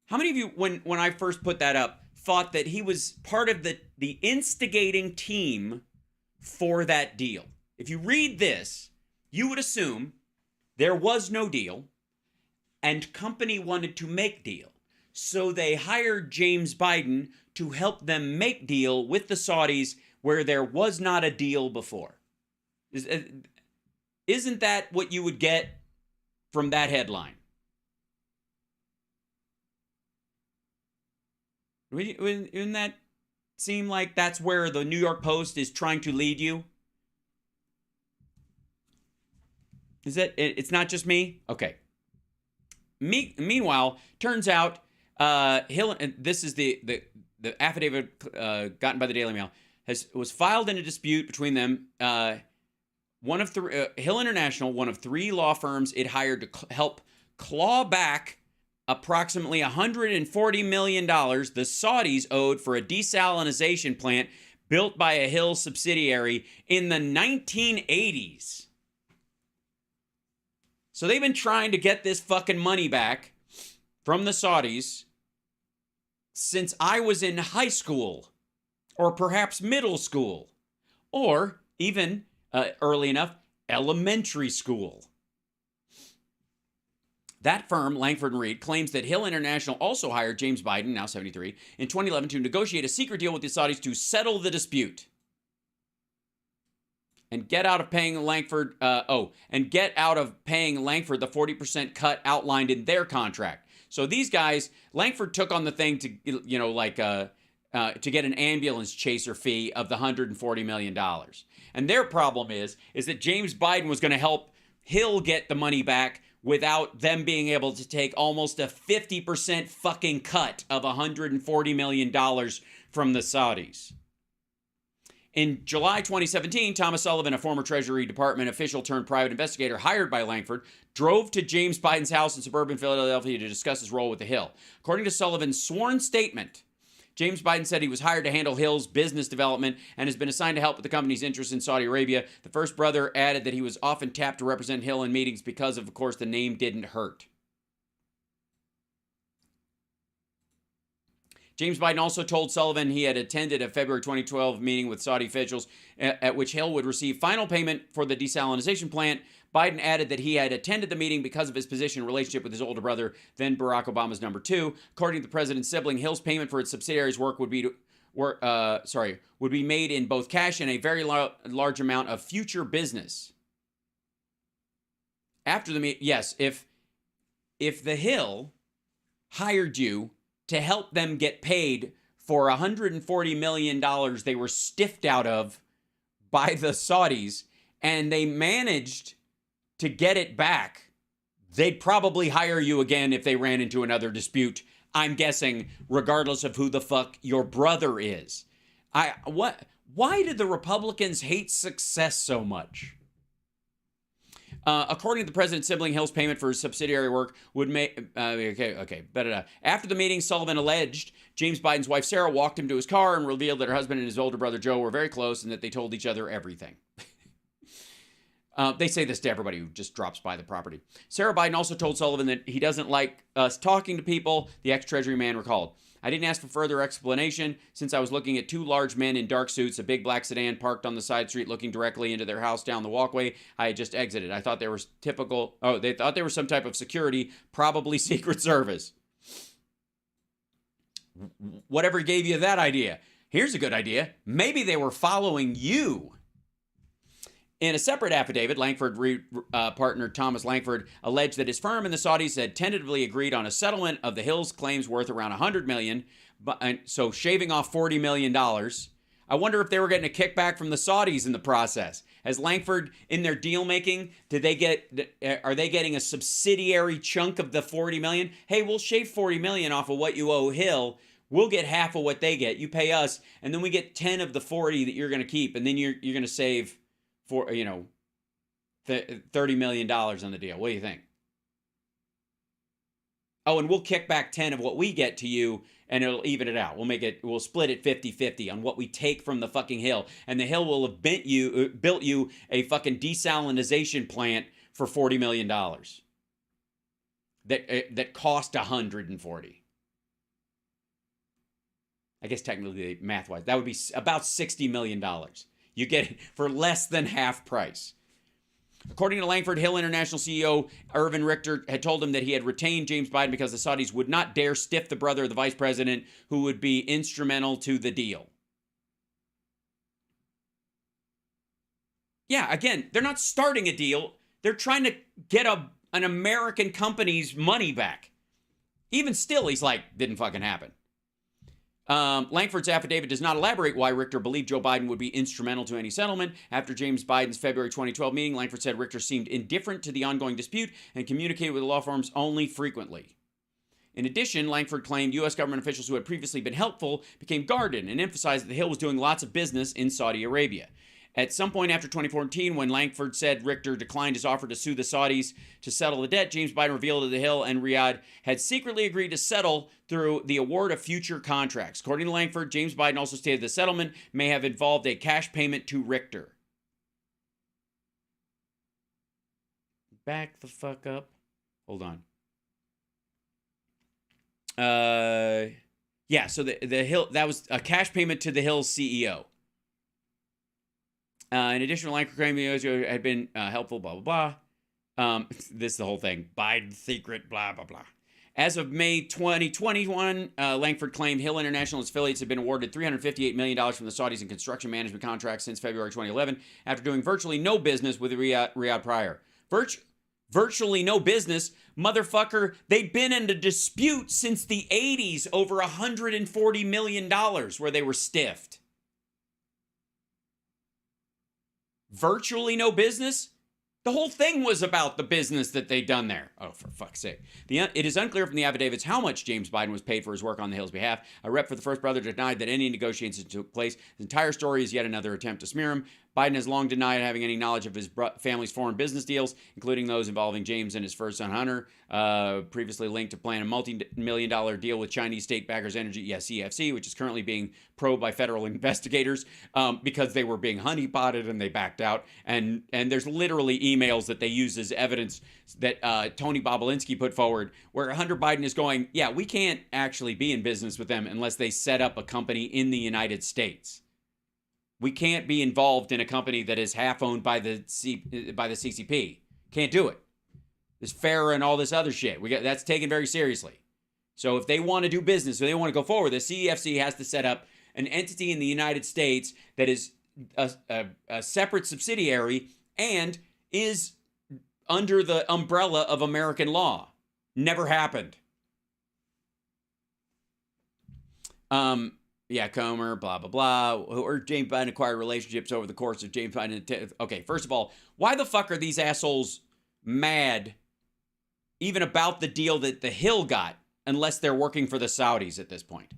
A: How many of you, when I first put that up, thought that he was part of the instigating team for that deal? If you read this, you would assume there was no deal and company wanted to make deal. So they hired James Biden to help them make deal with the Saudis where there was not a deal before. Isn't that what you would get from that headline? Wouldn't that seem like that's where the New York Post is trying to lead you? Is it? It's not just me? Okay. Meanwhile, turns out Hill, and this is the affidavit gotten by the Daily Mail, was filed in a dispute between them. One of Hill International, one of 3 law firms it hired to help claw back approximately $140 million the Saudis owed for a desalination plant built by a Hill subsidiary in the 1980s. So they've been trying to get this fucking money back from the Saudis since I was in high school, or perhaps middle school, or even, early enough, elementary school. That firm, Langford & Reed, claims that Hill International also hired James Biden, now 73, in 2011 to negotiate a secret deal with the Saudis to settle the dispute and get out of paying Langford, the 40% cut outlined in their contract. So these guys, Langford took on the thing to, to get an ambulance chaser fee of the $140 million. And their problem is that James Biden was going to help Hill get the money back without them being able to take almost a 50% fucking cut of $140 million from the Saudis. In July 2017, Thomas Sullivan, a former Treasury Department official turned private investigator hired by Langford, drove to James Biden's house in suburban Philadelphia to discuss his role with the Hill. According to Sullivan's sworn statement, James Biden said he was hired to handle Hill's business development and has been assigned to help with the company's interests in Saudi Arabia. The first brother added that he was often tapped to represent Hill in meetings because of course, the name didn't hurt. James Biden also told Sullivan he had attended a February 2012 meeting with Saudi officials at which Hill would receive final payment for the desalination plant. Biden added that he had attended the meeting because of his position and relationship with his older brother, then Barack Obama's number 2. According to the president's sibling, Hill's payment for its subsidiaries' work would be made in both cash and a very large amount of future business. After the meeting, yes, if the Hill hired you to help them get paid for $140 million they were stiffed out of by the Saudis, and they managed to get it back, they'd probably hire you again if they ran into another dispute. I'm guessing, regardless of who the fuck your brother is. Why did the Republicans hate success so much? According to the president's sibling, Hill's payment for his subsidiary work would make... After the meeting, Sullivan alleged James Biden's wife, Sarah, walked him to his car and revealed that her husband and his older brother, Joe, were very close and that they told each other everything. They say this to everybody who just drops by the property. Sarah Biden also told Sullivan that he doesn't like us talking to people, the ex-Treasury man recalled. I didn't ask for further explanation since I was looking at two large men in dark suits, a big black sedan parked on the side street looking directly into their house down the walkway. I had just exited. I thought they were they thought they were some type of security, probably Secret Service. Whatever gave you that idea? Here's a good idea. Maybe they were following you. In a separate affidavit, Langford partner Thomas Langford alleged that his firm and the Saudis had tentatively agreed on a settlement of the Hills claims worth around $100 million, so shaving off $40 million. I wonder if they were getting a kickback from the Saudis in the process. As Langford, in their deal making, are they getting a subsidiary chunk of the $40 million? Hey, we'll shave $40 million off of what you owe Hill. We'll get half of what they get. You pay us, and then we get 10 of the 40 that you're going to keep, and then you're going to save $30 million on the deal. What do you think? Oh, and we'll kick back 10 of what we get to you, and it'll even it out. We'll split it 50-50 on what we take from the fucking Hill. And the Hill will have built you a fucking desalinization plant for $40 million. That cost 140. I guess technically, math-wise, that would be about $60 million. You get it for less than half price. According to Langford, Hill International CEO Irvin Richter had told him that he had retained James Biden because the Saudis would not dare stiff the brother of the vice president who would be instrumental to the deal. Yeah, again, they're not starting a deal. They're trying to get an American company's money back. Even still, he's like, didn't fucking happen. Langford's affidavit does not elaborate why Richter believed Joe Biden would be instrumental to any settlement. After James Biden's February 2012 meeting, Langford said Richter seemed indifferent to the ongoing dispute and communicated with the law firms only frequently. In addition, Langford claimed U.S. government officials who had previously been helpful became guarded and emphasized that the Hill was doing lots of business in Saudi Arabia. At some point after 2014, when Langford said Richter declined his offer to sue the Saudis to settle the debt, James Biden revealed that the Hill and Riyadh had secretly agreed to settle through the award of future contracts. According to Langford, James Biden also stated the settlement may have involved a cash payment to Richter. Back the fuck up. Hold on. Yeah, so the Hill, that was a cash payment to the Hill's CEO. In addition, Langford claimed the U.S. had been helpful, blah, blah, blah. This is the whole thing. Biden secret, blah, blah, blah. As of May 2021, Langford claimed Hill International and its affiliates had been awarded $358 million from the Saudis in construction management contracts since February 2011, after doing virtually no business with Riyadh prior. Virtually no business? Motherfucker, they'd been in a dispute since the 80s over $140 million where they were stiffed. Virtually no business? The whole thing was about the business that they'd done there. Oh, for fuck's sake. It is unclear from the affidavits how much James Biden was paid for his work on the Hill's behalf. A rep for the first brother denied that any negotiations took place. His entire story is yet another attempt to smear him. Biden has long denied having any knowledge of his family's foreign business deals, including those involving James and his first son, Hunter, previously linked to plan a multi-million-dollar deal with Chinese state backers Energy, CFC, which is currently being probed by federal investigators because they were being honeypotted and they backed out. And there's literally emails that they use as evidence that Tony Bobulinski put forward where Hunter Biden is going, yeah, we can't actually be in business with them unless they set up a company in the United States. We can't be involved in a company that is half owned by the CCP. Can't do it. This FARA and all this other shit. That's taken very seriously. So if they want to do business, or they want to go forward, the CEFC has to set up an entity in the United States that is a separate subsidiary and is under the umbrella of American law. Never happened. Yeah, Comer, blah, blah, blah. Or James Biden acquired relationships over the course of James Biden. Okay, first of all, why the fuck are these assholes mad even about the deal that the Hill got unless they're working for the Saudis at this point.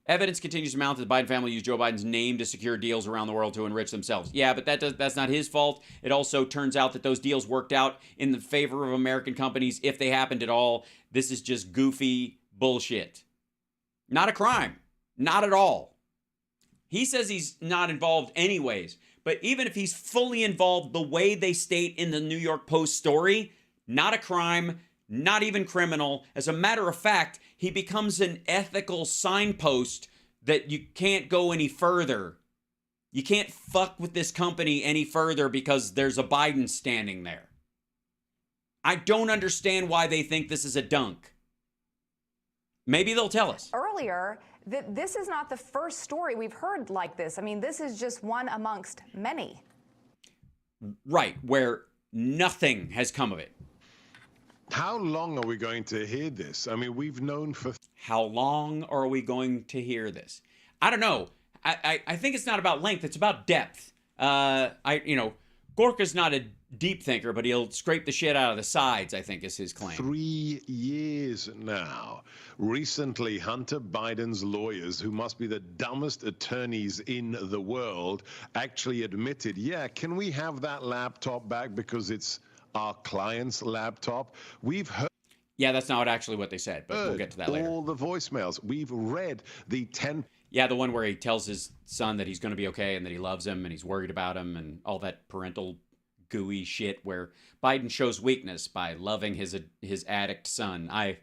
A: Evidence continues to mount that the Biden family used Joe Biden's name to secure deals around the world to enrich themselves. Yeah, but that's not his fault. It also turns out that those deals worked out in the favor of American companies, if they happened at all. This is just goofy bullshit. Not a crime. Not at all. He says he's not involved anyways, but even if he's fully involved the way they state in the New York Post story, not a crime, not even criminal. As a matter of fact, he becomes an ethical signpost that you can't go any further. You can't fuck with this company any further because there's a Biden standing there. I don't understand why they think this is a dunk. Maybe they'll tell us.
I: Earlier, that this is not the first story we've heard like this. I mean, this is just one amongst many.
A: Right, where nothing has come of it.
J: How long are we going to hear this? I mean, we've known for...
A: How long are we going to hear this? I don't know. I think it's not about length. It's about depth. Gorka's not a deep thinker, but he'll scrape the shit out of the sides, I think is his claim.
J: 3 years now. Recently, Hunter Biden's lawyers, who must be the dumbest attorneys in the world, actually admitted, yeah, can we have that laptop back because it's our client's laptop? We've heard...
A: Yeah, that's not actually what they said, but we'll get to that later.
J: All the voicemails. We've read the 10...
A: Yeah, the one where he tells his son that he's going to be okay and that he loves him and he's worried about him and all that parental gooey shit where Biden shows weakness by loving his addict son. I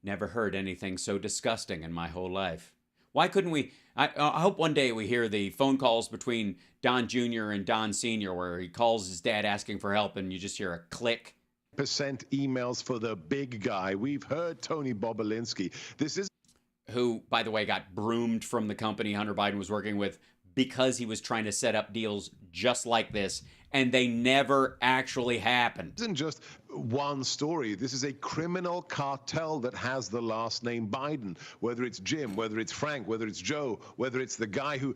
A: never heard anything so disgusting in my whole life. Why couldn't we... I hope one day we hear the phone calls between Don Jr. and Don Sr. where he calls his dad asking for help and you just hear a click. ...%
J: emails for the big guy. We've heard Tony Bobulinski. This is...
A: Who, by the way, got broomed from the company Hunter Biden was working with because he was trying to set up deals just like this, and they never actually happened.
J: This isn't just one story. This is a criminal cartel that has the last name Biden. Whether it's Jim, whether it's Frank, whether it's Joe, whether it's the guy for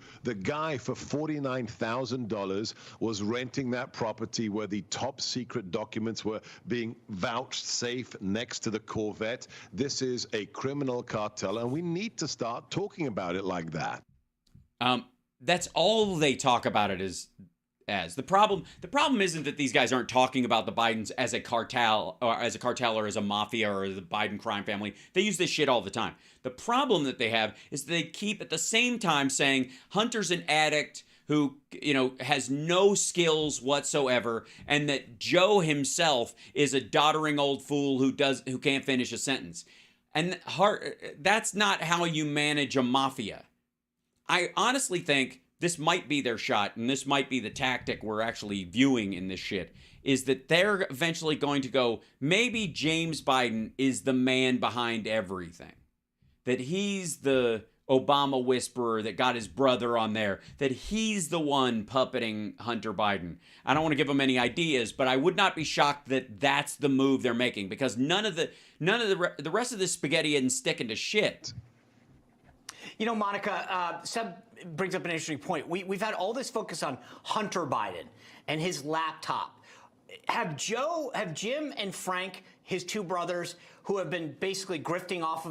J: $49,000 was renting that property where the top secret documents were being vouchsafed next to the Corvette. This is a criminal cartel, and we need to start talking about it like that.
A: That's all they talk about it as. The problem isn't that these guys aren't talking about the Bidens as a cartel or as a mafia or the Biden crime family. They use this shit all the time. The problem that they have is they keep at the same time saying Hunter's an addict who, has no skills whatsoever, and that Joe himself is a doddering old fool who can't finish a sentence. And that's not how you manage a mafia. I honestly think this might be their shot, and this might be the tactic we're actually viewing in this shit, is that they're eventually going to go, maybe James Biden is the man behind everything. That he's the Obama whisperer that got his brother on there. That he's the one puppeting Hunter Biden. I don't want to give them any ideas, but I would not be shocked that that's the move they're making, because none of the rest of this spaghetti isn't sticking to shit.
K: Monica, Seb brings up an interesting point. We've had all this focus on Hunter Biden and his laptop. Have Jim and Frank, his two brothers, who have been basically grifting off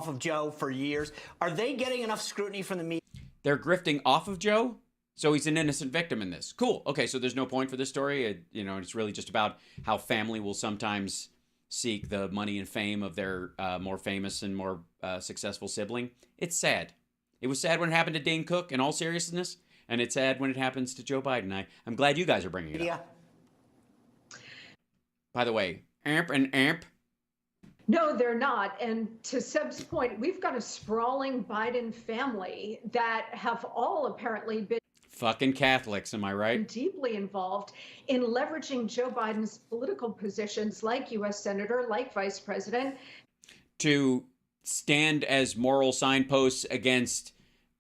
K: of Joe for years, are they getting enough scrutiny from the media?
A: They're grifting off of Joe? So he's an innocent victim in this. Cool. Okay, so there's no point for this story. It's really just about how family will sometimes seek the money and fame of their more famous and more successful sibling. It's sad. It was sad when it happened to Dane Cook, in all seriousness, and it's sad when it happens to Joe Biden. I'm glad you guys are bringing it up. By the way, amp.
L: No, they're not. And to Seb's point, we've got a sprawling Biden family that have all apparently been
A: fucking Catholics, am I right?
L: Deeply involved in leveraging Joe Biden's political positions, like U.S. Senator, like Vice President,
A: to stand as moral signposts against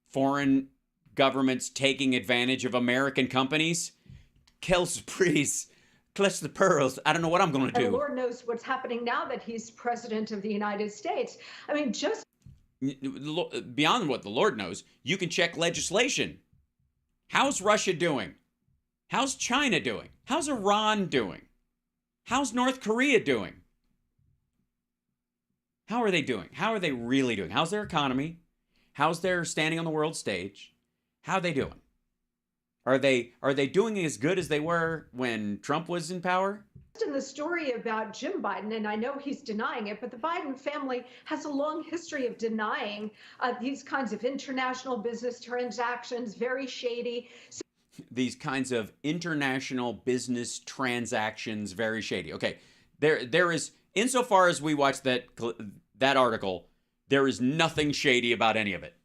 A: foreign governments taking advantage of American companies. Kels Breeze, clutch the pearls. I don't know what I'm going to do.
L: And Lord knows what's happening now that he's president of the United States. I mean, just beyond
A: what the Lord knows, you can check legislation. How's Russia doing? How's China doing? How's Iran doing? How's North Korea doing? How are they doing? How are they really doing? How's their economy? How's their standing on the world stage? How are they doing? Are they doing as good as they were when Trump was in power?
L: In the story about Jim Biden, and I know he's denying it, but the Biden family has a long history of denying these kinds of international business transactions, very shady.
A: These kinds of international business transactions, very shady. Okay, there is, insofar as we watched that article, there is nothing shady about any of it.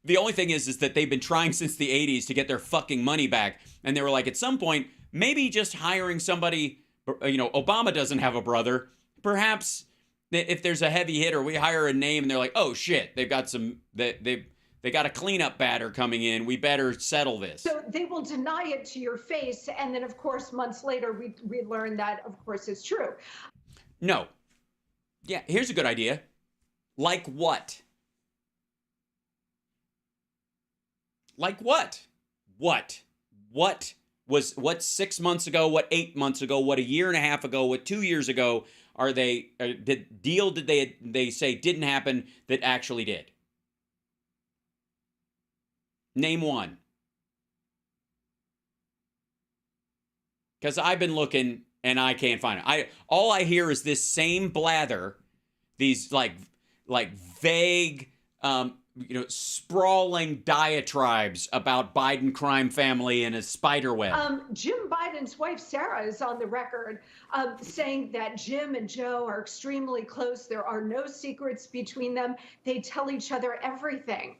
A: The only thing is that they've been trying since the 80s to get their fucking money back, and they were like, at some point, maybe just hiring somebody, Obama doesn't have a brother. Perhaps if there's a heavy hitter, we hire a name, and they're like, oh shit, they've got some, they got a cleanup batter coming in. We better settle this.
L: So they will deny it to your face. And then, of course, months later, we learn that, of course, it's true.
A: No. Yeah, here's a good idea. Like what? Like what? What 6 months ago, what 8 months ago, what a year and a half ago, what 2 years ago did they say didn't happen that actually did? Name one. Because I've been looking and I can't find it. All I hear is this same blather, these like vague, sprawling diatribes about Biden crime family and a spider web.
L: Jim Biden's wife, Sarah, is on the record saying that Jim and Joe are extremely close. There are no secrets between them. They tell each other everything.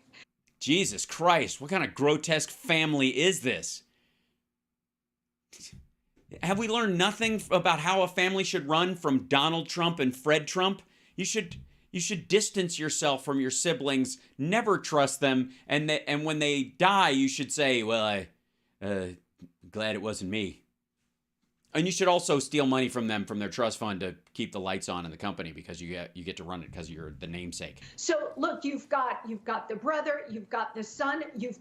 A: Jesus Christ, what kind of grotesque family is this? Have we learned nothing about how a family should run from Donald Trump and Fred Trump? You should distance yourself from your siblings, never trust them, and when they die, you should say, well, glad it wasn't me. And you should also steal money from them, from their trust fund, to keep the lights on in the company, because you get to run it because you're the namesake.
L: So look, you've got the brother, you've got the son, you've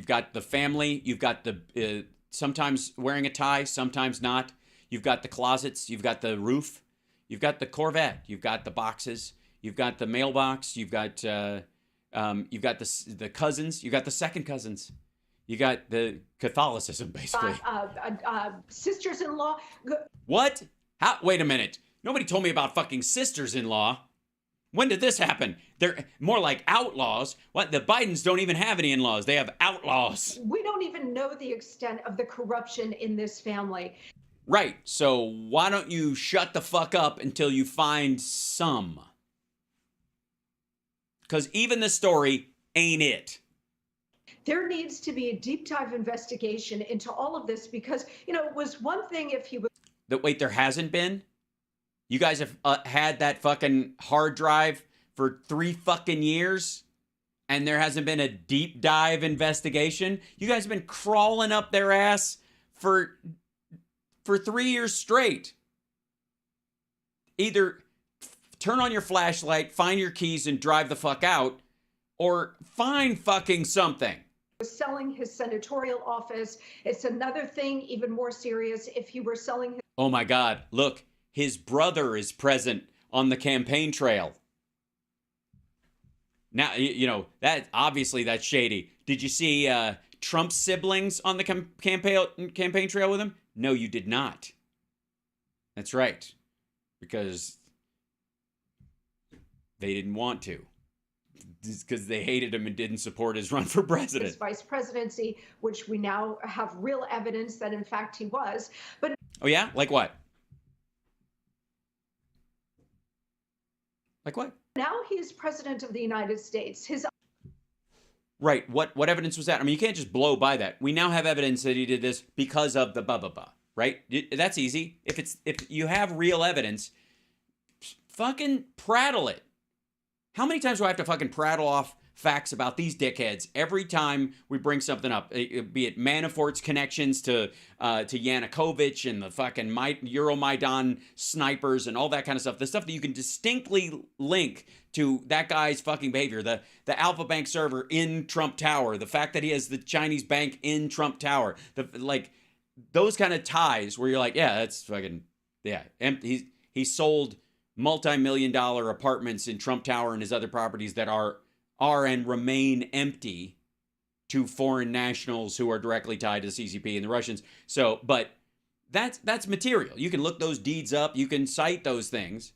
A: got the family, you've got the sometimes wearing a tie, sometimes not. You've got the closets, you've got the roof, you've got the Corvette, you've got the boxes, you've got the mailbox, you've got the cousins, you've got the second cousins. You got the Catholicism, basically.
L: Sisters-in-law.
A: What? How? Wait a minute. Nobody told me about fucking sisters-in-law. When did this happen? They're more like outlaws. What? The Bidens don't even have any in-laws. They have outlaws.
L: We don't even know the extent of the corruption in this family.
A: Right. So why don't you shut the fuck up until you find some? Because even the story ain't it.
L: There needs to be a deep dive investigation into all of this, because, it was one thing if he was...
A: Wait, there hasn't been? You guys have had that fucking hard drive for 3 fucking years, and there hasn't been a deep dive investigation? You guys have been crawling up their ass for 3 years straight. Either turn on your flashlight, find your keys, and drive the fuck out, or find fucking something.
L: Was selling his senatorial office. It's another thing, even more serious, if he were selling his...
A: Oh my God, look, his brother is present on the campaign trail. Now, that obviously that's shady. Did you see Trump's siblings on the campaign trail with him? No, you did not. That's right. Because they didn't want to. Because they hated him and didn't support his run for president.
L: His vice presidency, which we now have real evidence that in fact he was. But
A: oh yeah? Like what? Like what?
L: Now he is president of the United States.
A: Right. What evidence was that? I mean, you can't just blow by that. We now have evidence that he did this because of the blah blah blah. Right? That's easy. If you have real evidence, fucking prattle it. How many times do I have to fucking prattle off facts about these dickheads every time we bring something up, be it Manafort's connections to Yanukovych and the fucking Euromaidan snipers and all that kind of stuff. The stuff that you can distinctly link to that guy's fucking behavior. The Alpha Bank server in Trump Tower. The fact that he has the Chinese bank in Trump Tower. Those kind of ties where you're like, yeah, that's fucking, yeah. He sold multi-million-dollar apartments in Trump Tower and his other properties that are and remain empty to foreign nationals who are directly tied to the CCP and the Russians. So, but that's material. You can look those deeds up. You can cite those things.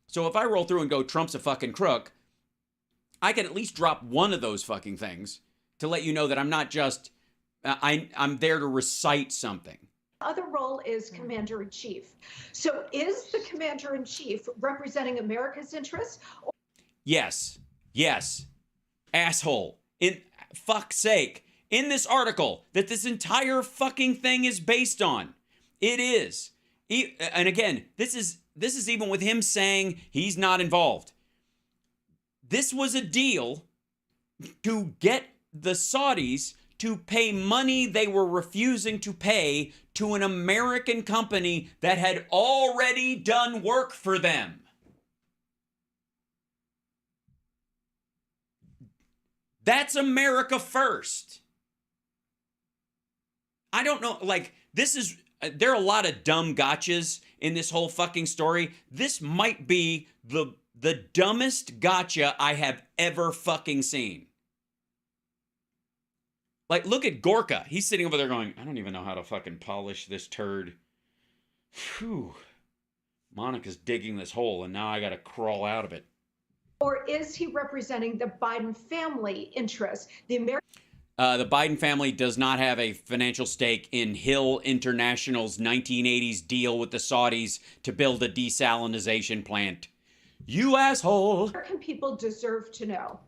A: So if I roll through and go, Trump's a fucking crook, I can at least drop one of those fucking things to let you know that I'm not just, I'm there to recite something.
L: Other role is commander-in-chief. So is the commander-in-chief representing America's interests?
A: Yes. Asshole. In fuck's sake. In this article that this entire fucking thing is based on. It is. And again, this is even with him saying he's not involved. This was a deal to get the Saudis to pay money they were refusing to pay to an American company that had already done work for them. That's America first. I don't know, there are a lot of dumb gotchas in this whole fucking story. This might be the dumbest gotcha I have ever fucking seen. Like, look at Gorka. He's sitting over there going, I don't even know how to fucking polish this turd. Phew. Monica's digging this hole, and now I got to crawl out of it.
L: Or is he representing the Biden family interests? The
A: Biden family does not have a financial stake in Hill International's 1980s deal with the Saudis to build a desalinization plant. You asshole.
L: American people deserve to know.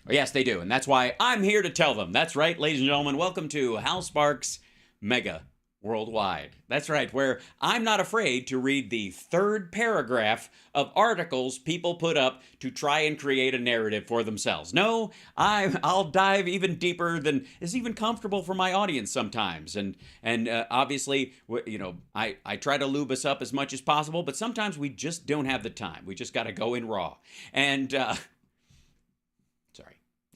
A: Yes, they do. And that's why I'm here to tell them. That's right, ladies and gentlemen. Welcome to Hal Sparks Mega Worldwide. That's right, where I'm not afraid to read the third paragraph of articles people put up to try and create a narrative for themselves. No, I'll dive even deeper than is even comfortable for my audience sometimes. And obviously, you know, I try to lube us up as much as possible, but sometimes we just don't have the time. We just got to go in raw. And, sorry,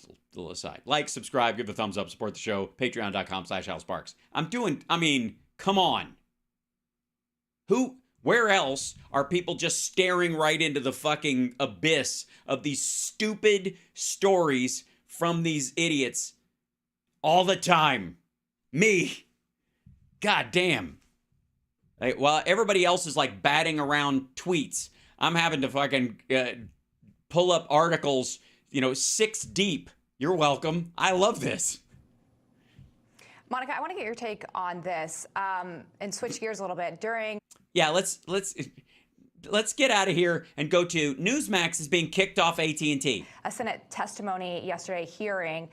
A: a little aside. Like, subscribe, give a thumbs up, support the show, patreon.com/HalSparks. Come on. Where else are people just staring right into the fucking abyss of these stupid stories from these idiots all the time? Me. God damn. While everybody else is like batting around tweets, I'm having to fucking pull up articles, 6 deep. You're welcome. I love this.
I: Monica, I want to get your take on this and switch gears a little bit.
A: Yeah, let's get out of here and go to Newsmax is being kicked off AT&T.
I: A Senate testimony yesterday hearing,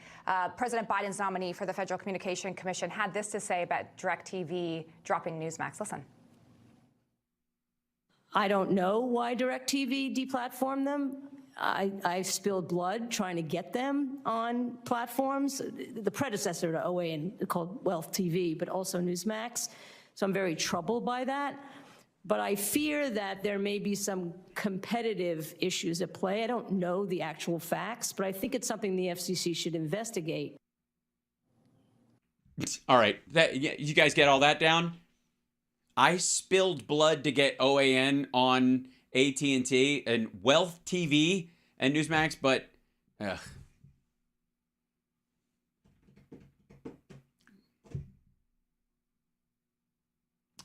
I: President Biden's nominee for the Federal Communication Commission had this to say about DirecTV dropping Newsmax. Listen.
M: I don't know why DirecTV deplatformed them. I spilled blood trying to get them on platforms, the predecessor to OAN called Wealth TV, but also Newsmax. So I'm very troubled by that. But I fear that there may be some competitive issues at play. I don't know the actual facts, but I think it's something the FCC should investigate.
A: All right. You guys get all that down? I spilled blood to get OAN on AT&T and Wealth TV and Newsmax, but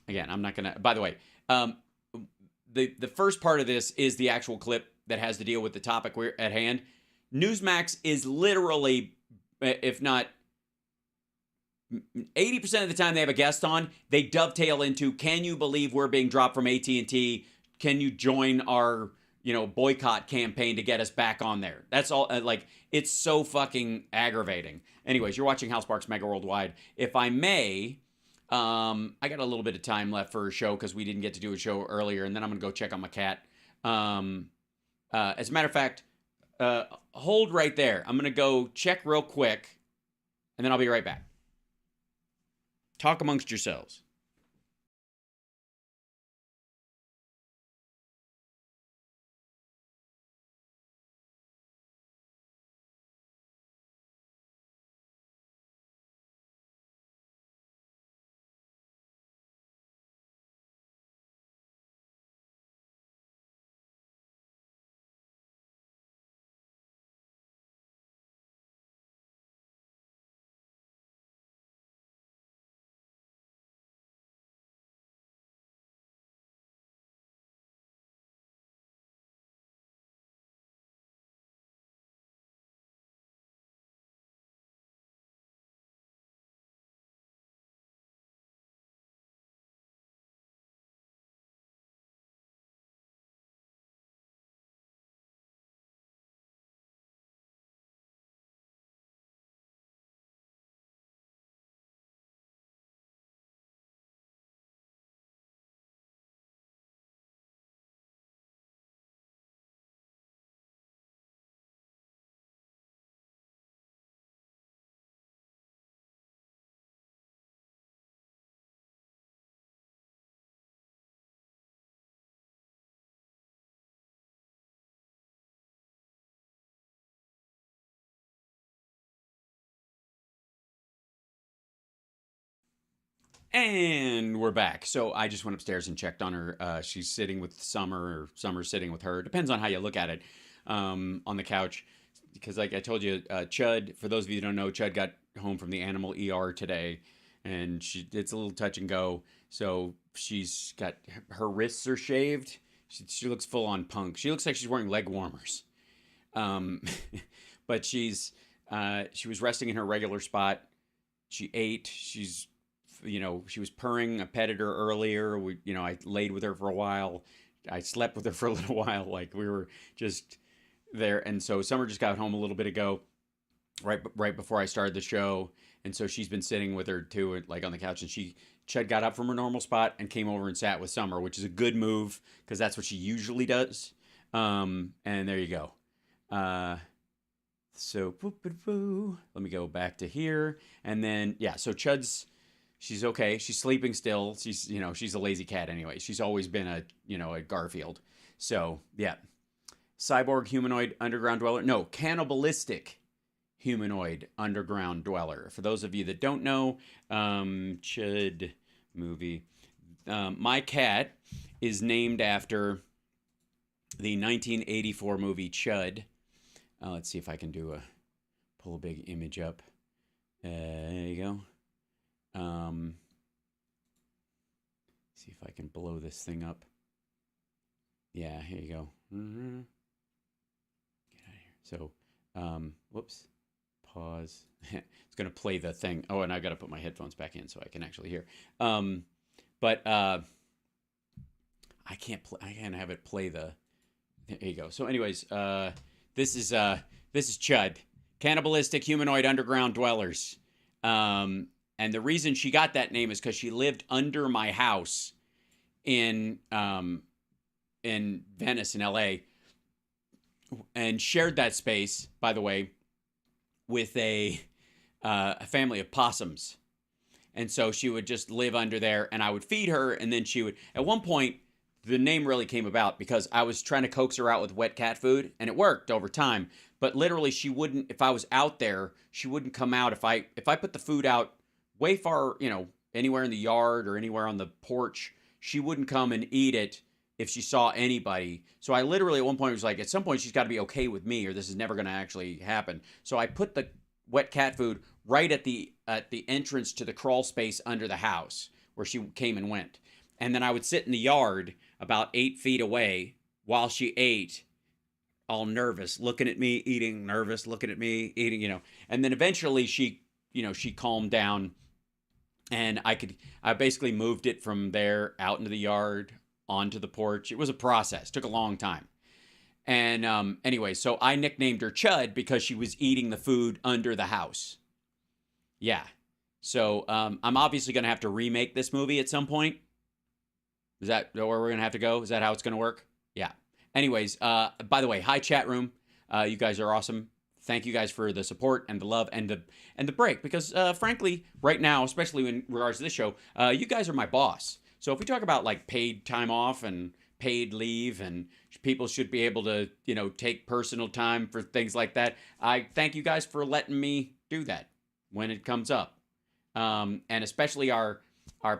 A: again, I'm not gonna. By the way, the first part of this is the actual clip that has to deal with the topic we're at hand. Newsmax is literally, if not 80% of the time they have a guest on, they dovetail into, can you believe we're being dropped from AT&T? Can you join our, boycott campaign to get us back on there? That's all. It's so fucking aggravating. Anyways, you're watching Hal Sparks Mega Worldwide. If I may, I got a little bit of time left for a show because we didn't get to do a show earlier, and then I'm going to go check on my cat. As a matter of fact, hold right there. I'm going to go check real quick, and then I'll be right back. Talk amongst yourselves. And we're back. So I just went upstairs and checked on her. She's sitting with Summer, or Summer's sitting with her. Depends on how you look at it, on the couch. Because like I told you, Chud, for those of you who don't know, Chud got home from the animal ER today. And it's a little touch and go. So she's got, her wrists are shaved. She looks full on punk. She looks like she's wearing leg warmers. But she was resting in her regular spot. She ate. She was purring. I petted her earlier. I laid with her for a while. I slept with her for a little while. Like, we were just there. And so Summer just got home a little bit ago, right before I started the show. And so she's been sitting with her too, like on the couch. And Chud got up from her normal spot and came over and sat with Summer, which is a good move because that's what she usually does. And there you go. So let me go back to here. And then, yeah, so she's okay. She's sleeping still. She's a lazy cat anyway. She's always been a Garfield. So, yeah. Cyborg humanoid underground dweller. No, cannibalistic humanoid underground dweller. For those of you that don't know, Chud movie. My cat is named after the 1984 movie Chud. Let's see if I can pull a big image up. There you go. See if I can blow this thing up. Yeah, here you go. Get out of here. So, whoops. Pause. It's going to play the thing. Oh, and I got to put my headphones back in so I can actually hear. But I can't have it play the. There you go. So, anyways, this is Chud, cannibalistic humanoid underground dwellers. And the reason she got that name is because she lived under my house in Venice, in LA, and shared that space, by the way, with a family of possums. And so she would just live under there, and I would feed her, and then she would, at one point, the name really came about because I was trying to coax her out with wet cat food, and it worked over time. But literally, she wouldn't, if I was out there, she wouldn't come out. If I put the food out way far, anywhere in the yard or anywhere on the porch, she wouldn't come and eat it if she saw anybody. So I literally at one point was like, at some point she's got to be okay with me or this is never going to actually happen. So I put the wet cat food right at the entrance to the crawl space under the house where she came and went. And then I would sit in the yard about 8 feet away while she ate, all nervous, looking at me, eating, nervous, looking at me, eating, And then eventually she calmed down. And I basically moved it from there out into the yard, onto the porch. It was a process. It took a long time. And anyway, so I nicknamed her Chud because she was eating the food under the house. Yeah. So I'm obviously going to have to remake this movie at some point. Is that where we're going to have to go? Is that how it's going to work? Yeah. Anyways, by the way, hi chat room. You guys are awesome. Thank you guys for the support and the love and the break, because frankly, right now, especially in regards to this show, you guys are my boss. So if we talk about like paid time off and paid leave, and people should be able to, take personal time for things like that, I thank you guys for letting me do that when it comes up. And especially our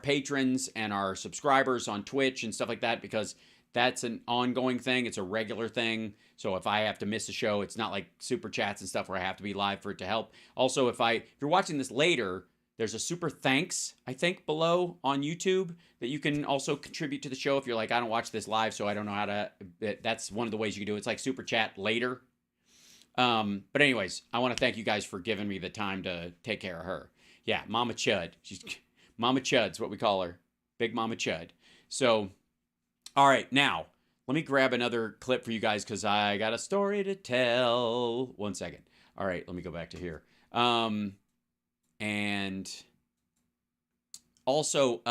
A: patrons and our subscribers on Twitch and stuff like that, because that's an ongoing thing. It's a regular thing. So if I have to miss a show, it's not like super chats and stuff where I have to be live for it to help. Also, if you're watching this later, there's a super thanks, I think, below on YouTube that you can also contribute to the show if you're like, I don't watch this live, so I don't know how to. That's one of the ways you can do it. It's like super chat later. But anyways, I want to thank you guys for giving me the time to take care of her. Yeah, Mama Chud. She's Mama Chud's what we call her. Big Mama Chud. So, all right, now let me grab another clip for you guys because I got a story to tell. 1 second. All right, let me go back to here. And also,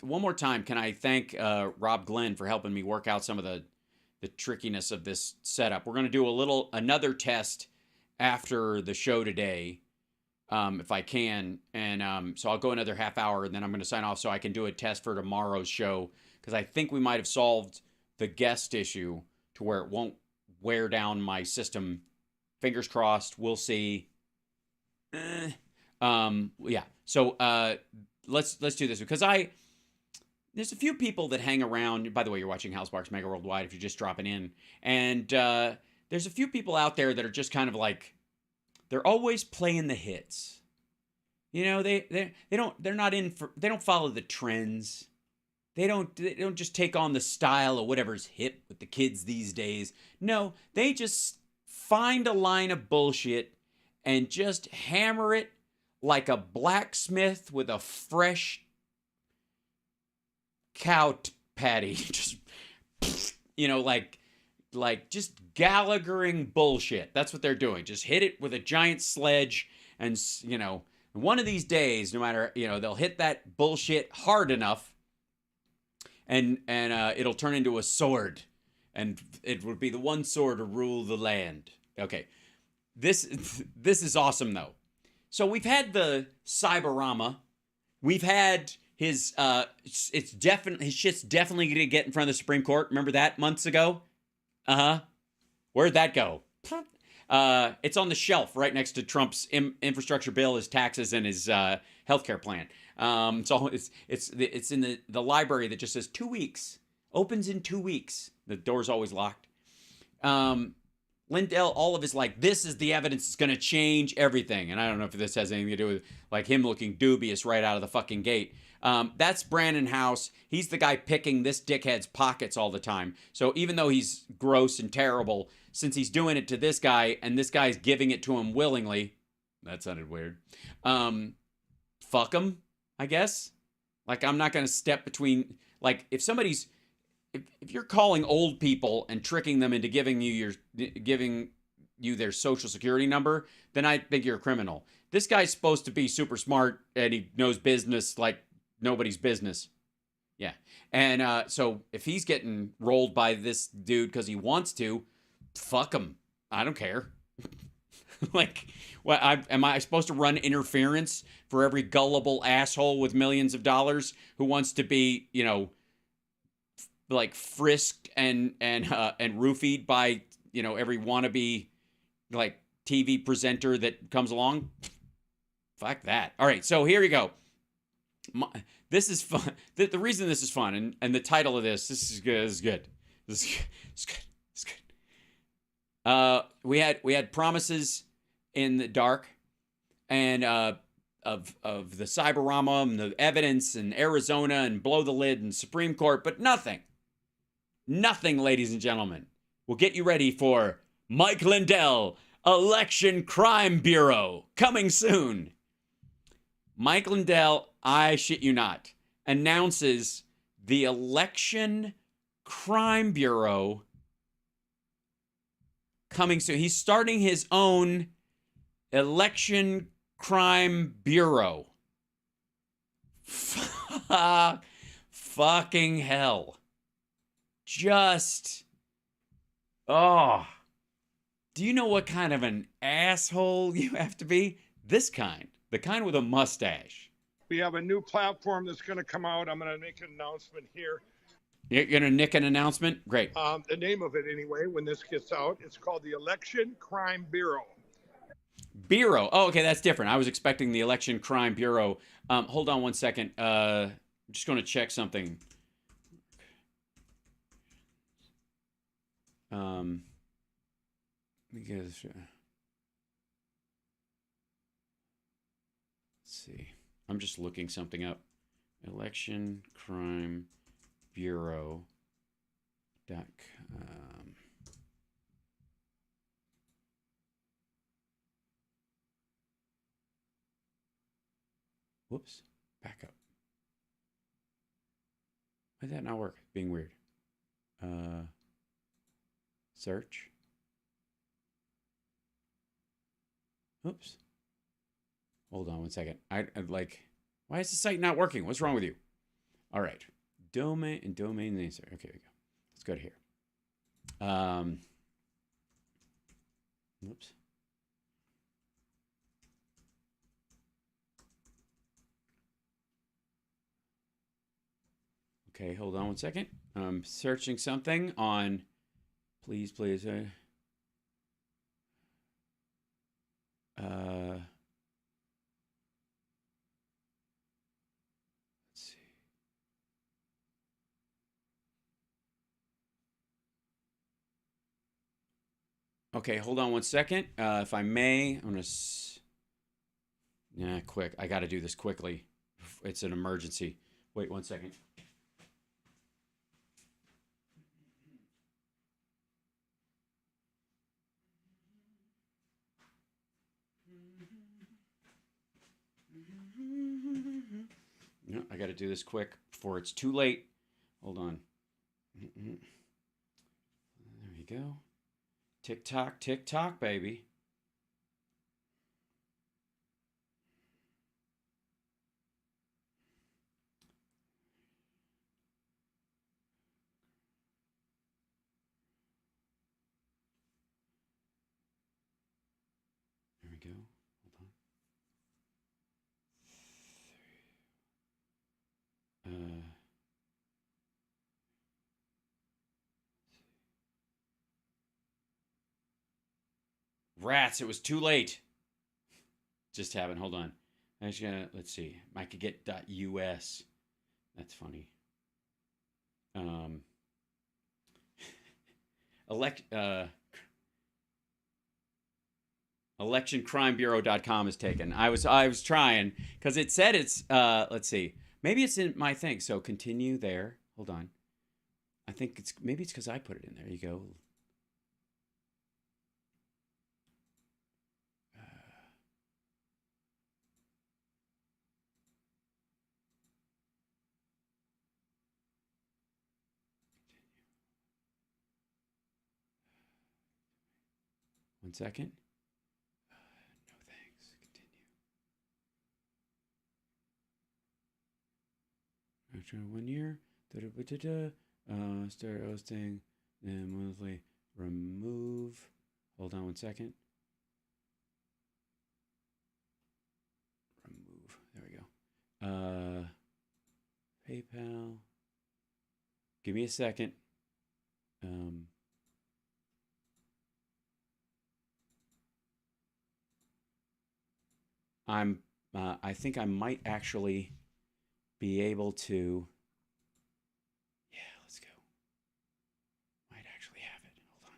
A: one more time, can I thank Rob Glenn for helping me work out some of the trickiness of this setup. We're going to do another test after the show today, if I can. And so I'll go another half hour, and then I'm going to sign off so I can do a test for tomorrow's show, because I think we might have solved the guest issue to where it won't wear down my system. Fingers crossed. We'll see. Yeah. So let's do this, because there's a few people that hang around. By the way, you're watching Hal Sparks Mega Worldwide if you're just dropping in. And there's a few people out there that are just kind of like, they're always playing the hits. They don't follow the trends. They don't just take on the style of whatever's hip with the kids these days. No, they just find a line of bullshit and just hammer it like a blacksmith with a fresh cow patty. Just, like just Gallaghering bullshit. That's what they're doing. Just hit it with a giant sledge, and one of these days, no matter, they'll hit that bullshit hard enough, and it'll turn into a sword, and it would be the one sword to rule the land. Okay, this is awesome though. So we've had the Cyberama, we've had his shit's definitely gonna get in front of the Supreme Court. Remember that months ago? Where'd that go? It's on the shelf right next to Trump's infrastructure bill, his taxes, and his healthcare plan. So it's in the library that just says 2 weeks. Opens in 2 weeks. The door's always locked. Lindell, all of his this is the evidence that's going to change everything. And I don't know if this has anything to do with him looking dubious right out of the fucking gate. That's Brandon House. He's the guy picking this dickhead's pockets all the time. So even though he's gross and terrible, since he's doing it to this guy and this guy's giving it to him willingly, that sounded weird. Fuck him, I guess. I'm not going to step between, if you're calling old people and tricking them into giving you their social security number, then I think you're a criminal. This guy's supposed to be super smart and he knows business like nobody's business. Yeah. And so if he's getting rolled by this dude because he wants to, fuck him. I don't care. Am I supposed to run interference for every gullible asshole with millions of dollars who wants to be, frisked and roofied by, every wannabe, TV presenter that comes along? Fuck that. All right, so here you go. This is fun. The reason this is fun, and the title of this is good. This is good. We had promises in the dark, and of the Cyberama and the evidence and Arizona and blow the lid and Supreme Court, but nothing, ladies and gentlemen, will get you ready for Mike Lindell, Election Crime Bureau, coming soon. Mike Lindell, I shit you not, announces the Election Crime Bureau coming soon. He's starting his own Election Crime Bureau. Fucking hell. Just, Do you know what kind of an asshole you have to be? This kind. The kind with a mustache.
N: We have a new platform that's going to come out. I'm going to make an announcement here.
A: You're going to nick an announcement? Great.
N: The name of it, anyway, when this gets out, it's called the Election Crime Bureau.
A: Bureau. Oh, okay, that's different. I was expecting the Election Crime Bureau. Hold on one second. I'm just going to check something. Because let's see. I'm just looking something up. Election Crime Bureau.com. Whoops. Back up. Why did that not work? Being weird. Search. Oops. Hold on one second. I like, why is the site not working? What's wrong with you? All right. Domain and domain names. Okay, here we go. Let's go to here. Oops. Okay, hold on one second. I'm searching something on, please. Let's see. Okay, hold on one second. If I may, I'm gonna. Quick. I got to do this quickly. It's an emergency. Wait 1 second. No, I got to do this quick before it's too late. Hold on. There you go. Tick tock, baby. There we go. Hold on. Rats, it was too late. Just happened. Hold on. I was gonna, let's see. I could get .us. That's funny. electioncrimebureau.com is taken. I was trying because it said it's let's see. Maybe it's in my thing. So continue there. Hold on. I think it's because I put it in there. You go. One second. No thanks. Continue. After 1 year. Start hosting. Then monthly. Remove. Hold on 1 second. Remove. There we go. PayPal. Give me a second. I think I might actually be able to. Yeah, let's go. Might actually have it. Hold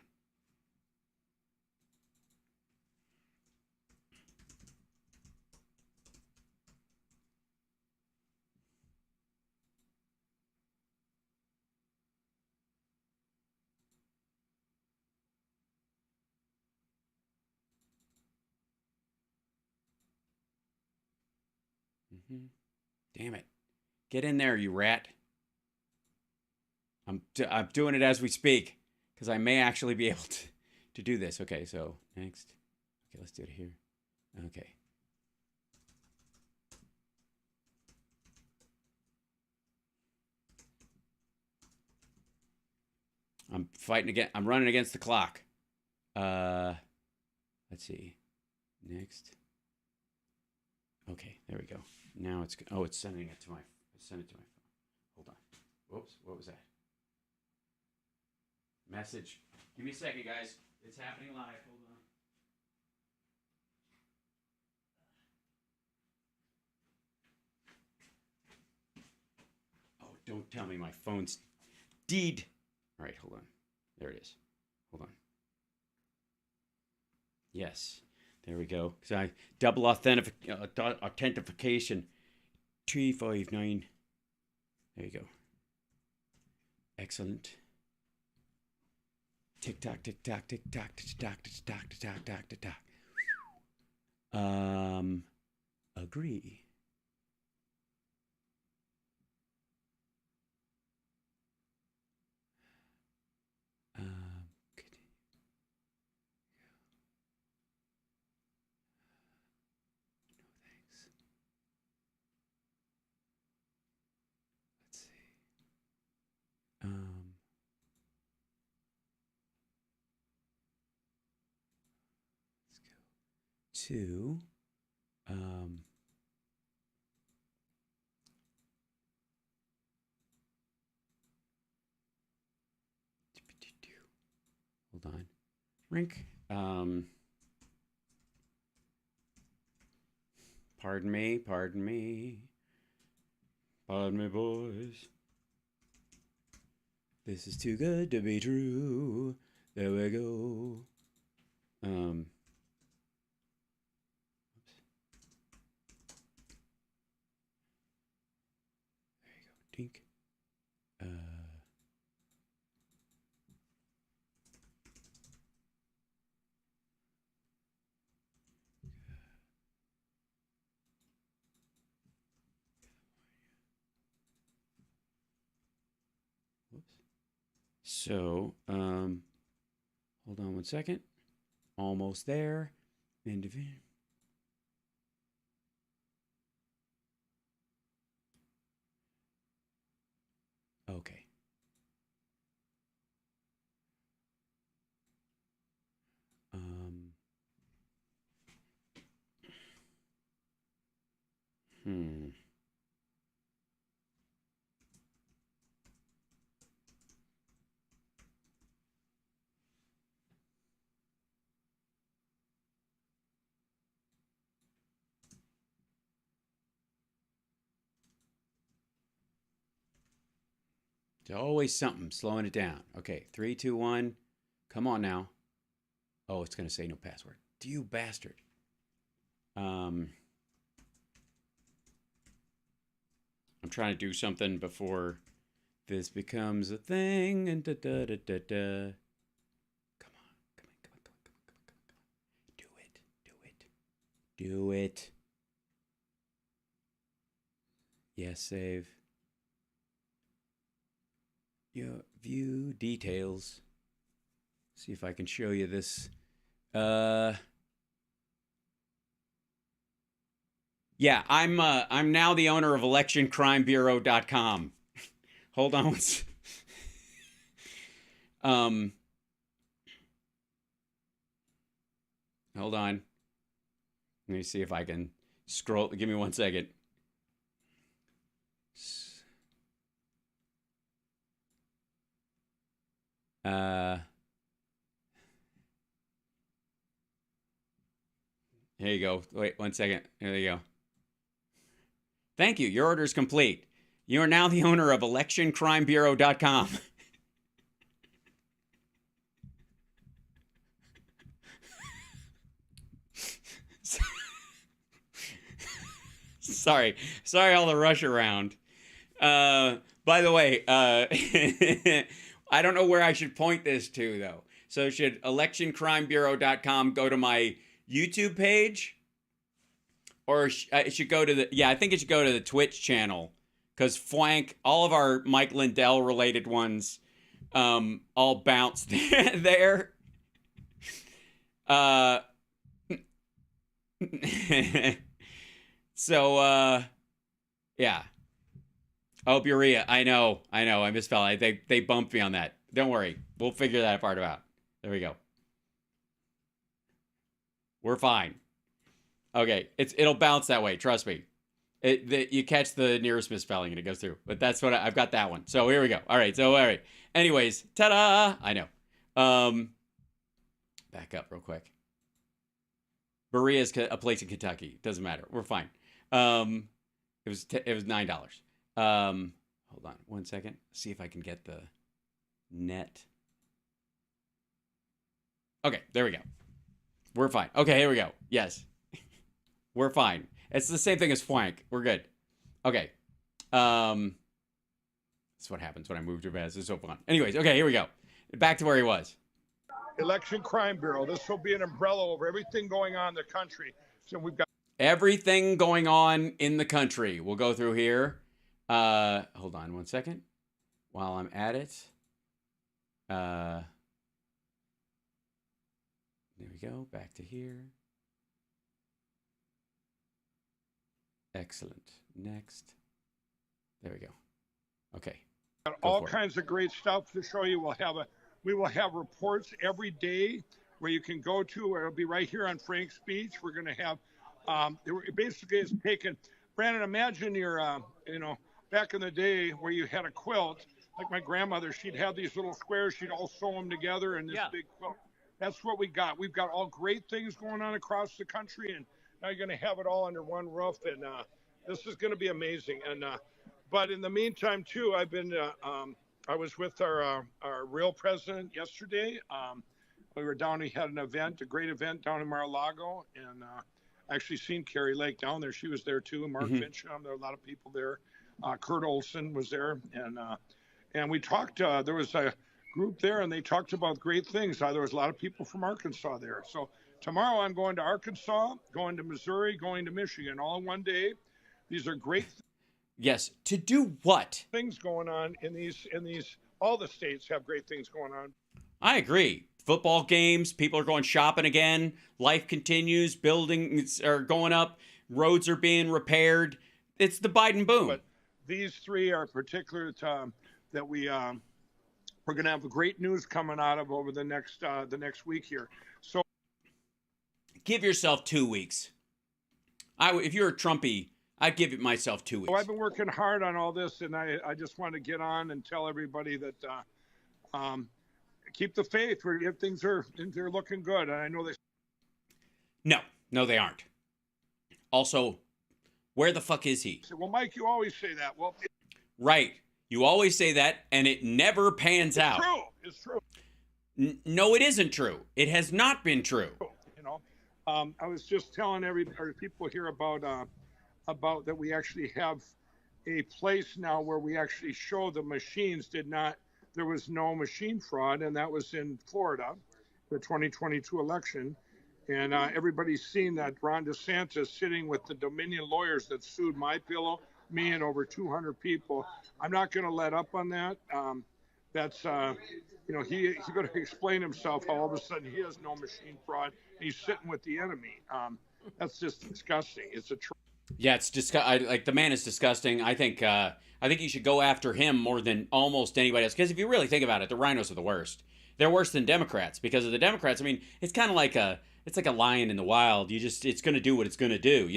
A: on. Damn it. Get in there, you rat. I'm doing it as we speak because I may actually be able to do this. Okay, so next. Okay, let's do it here. Okay. I'm fighting again. I'm running against the clock. Let's see. Next. Okay, there we go. Now it's it's sending it to my phone. Hold on. Whoops, what was that? Message. Give me a second, guys. It's happening live. Hold on. Oh, don't tell me my phone's deed. All right, hold on. There it is. Hold on. Yes, there we go. So I double authentication. 359. There you go. Excellent. Tick tock, tick tock, tick tock, tick tock, tick tock, tick tock, tick tock, tick tock. Agree. To hold on. Rink. Pardon me, pardon me. Pardon me, boys. This is too good to be true. There we go. Dink. Whoops. So, hold on one second. Almost there. Okay. There's always something slowing it down. Okay, 3, 2, 1. Come on now. Oh, it's going to say no password. You bastard. I'm trying to do something before this becomes a thing. And da da da da da. Come on. Do it. Yes, save. Your view details. See if I can show you this. Yeah, I'm now the owner of electioncrimebureau.com. Hold on. Hold on. Let me see if I can scroll. Give me 1 second. Here you go. Wait 1 second. There you go. Thank you. Your order is complete. You are now the owner of electioncrimebureau.com. Sorry all the rush around. By the way, I don't know where I should point this to, though. So should electioncrimebureau.com go to my YouTube page? Or it should go to the... Yeah, I think it should go to the Twitch channel. Because Flank, all of our Mike Lindell related ones all bounce there. So, yeah. Oh, Buria. I know. I misspelled it. They bumped me on that. Don't worry. We'll figure that part out. There we go. We're fine. Okay, it'll bounce that way. Trust me. You catch the nearest misspelling and it goes through. But that's what I've got that one. So here we go. All right. Anyways, ta-da! I know. Back up real quick. Berea's a place in Kentucky. Doesn't matter. We're fine. It was $9. Hold on 1 second. See if I can get the net. Okay, there we go. We're fine. Okay, here we go. Yes. We're fine. It's the same thing as flank. We're good. Okay. That's what happens when I move too fast. It's so fun. Anyways, okay, here we go. Back to where he was.
N: Election Crime Bureau. This will be an umbrella over everything going on in the country. So we've got
A: everything going on in the country. We'll go through here. Hold on 1 second. While I'm at it. There we go. Back to here. Excellent. Next. There we go. Okay.
N: All kinds of great stuff to show you. We will have reports every day where you can go to. It'll be right here on Frank's Speech. We're going to have. Basically, it's taken. Brandon, imagine you're, back in the day where you had a quilt. Like my grandmother, she'd have these little squares. She'd all sew them together in this big quilt. That's what we got. We've got all great things going on across the country, and now you're going to have it all under one roof, and this is going to be amazing. And but in the meantime, too, I've been. I was with our real president yesterday. We were down. He had an event, a great event down in Mar-a-Lago, and actually seen Carrie Lake down there. She was there too. Mark Fincham. There were a lot of people there. Kurt Olson was there, and we talked. There was a group there, and they talked about great things. There was a lot of people from Arkansas there. So tomorrow I'm going to Arkansas, going to Missouri, going to Michigan, all in one day. These are great.
A: Yes. To do what?
N: Things going on in these. All the states have great things going on.
A: I agree. Football games, people are going shopping again. Life continues. Buildings are going up. Roads are being repaired. It's the Biden boom.
N: But these three are particular that we're going to have great news coming out of over the next week here. So
A: give yourself 2 weeks. If you're a Trumpy, I'd give it myself 2 weeks.
N: Well, I've been working hard on all this, and I just want to get on and tell everybody that keep the faith. They're looking good, and I know they.
A: No, they aren't. Also, where the fuck is he?
N: Well, Mike, you always say that. Well,
A: right. You always say that, and it never pans out.
N: It's true.
A: No, it isn't true. It has not been true.
N: I was just telling people here about that we actually have a place now where we actually show the machines there was no machine fraud, and that was in Florida, the 2022 election. And everybody's seen that Ron DeSantis sitting with the Dominion lawyers that sued MyPillow, me, and over 200 people. I'm not going to let up on that. That's he's going to explain himself how all of a sudden he has no machine fraud. He's sitting with the enemy. That's just disgusting. It's a.
A: Yeah, it's like the man is disgusting. I think you should go after him more than almost anybody else. Because if you really think about it, the rhinos are the worst. They're worse than Democrats because of the Democrats. I mean, it's kind of like a lion in the wild. It's going to do what it's going to do.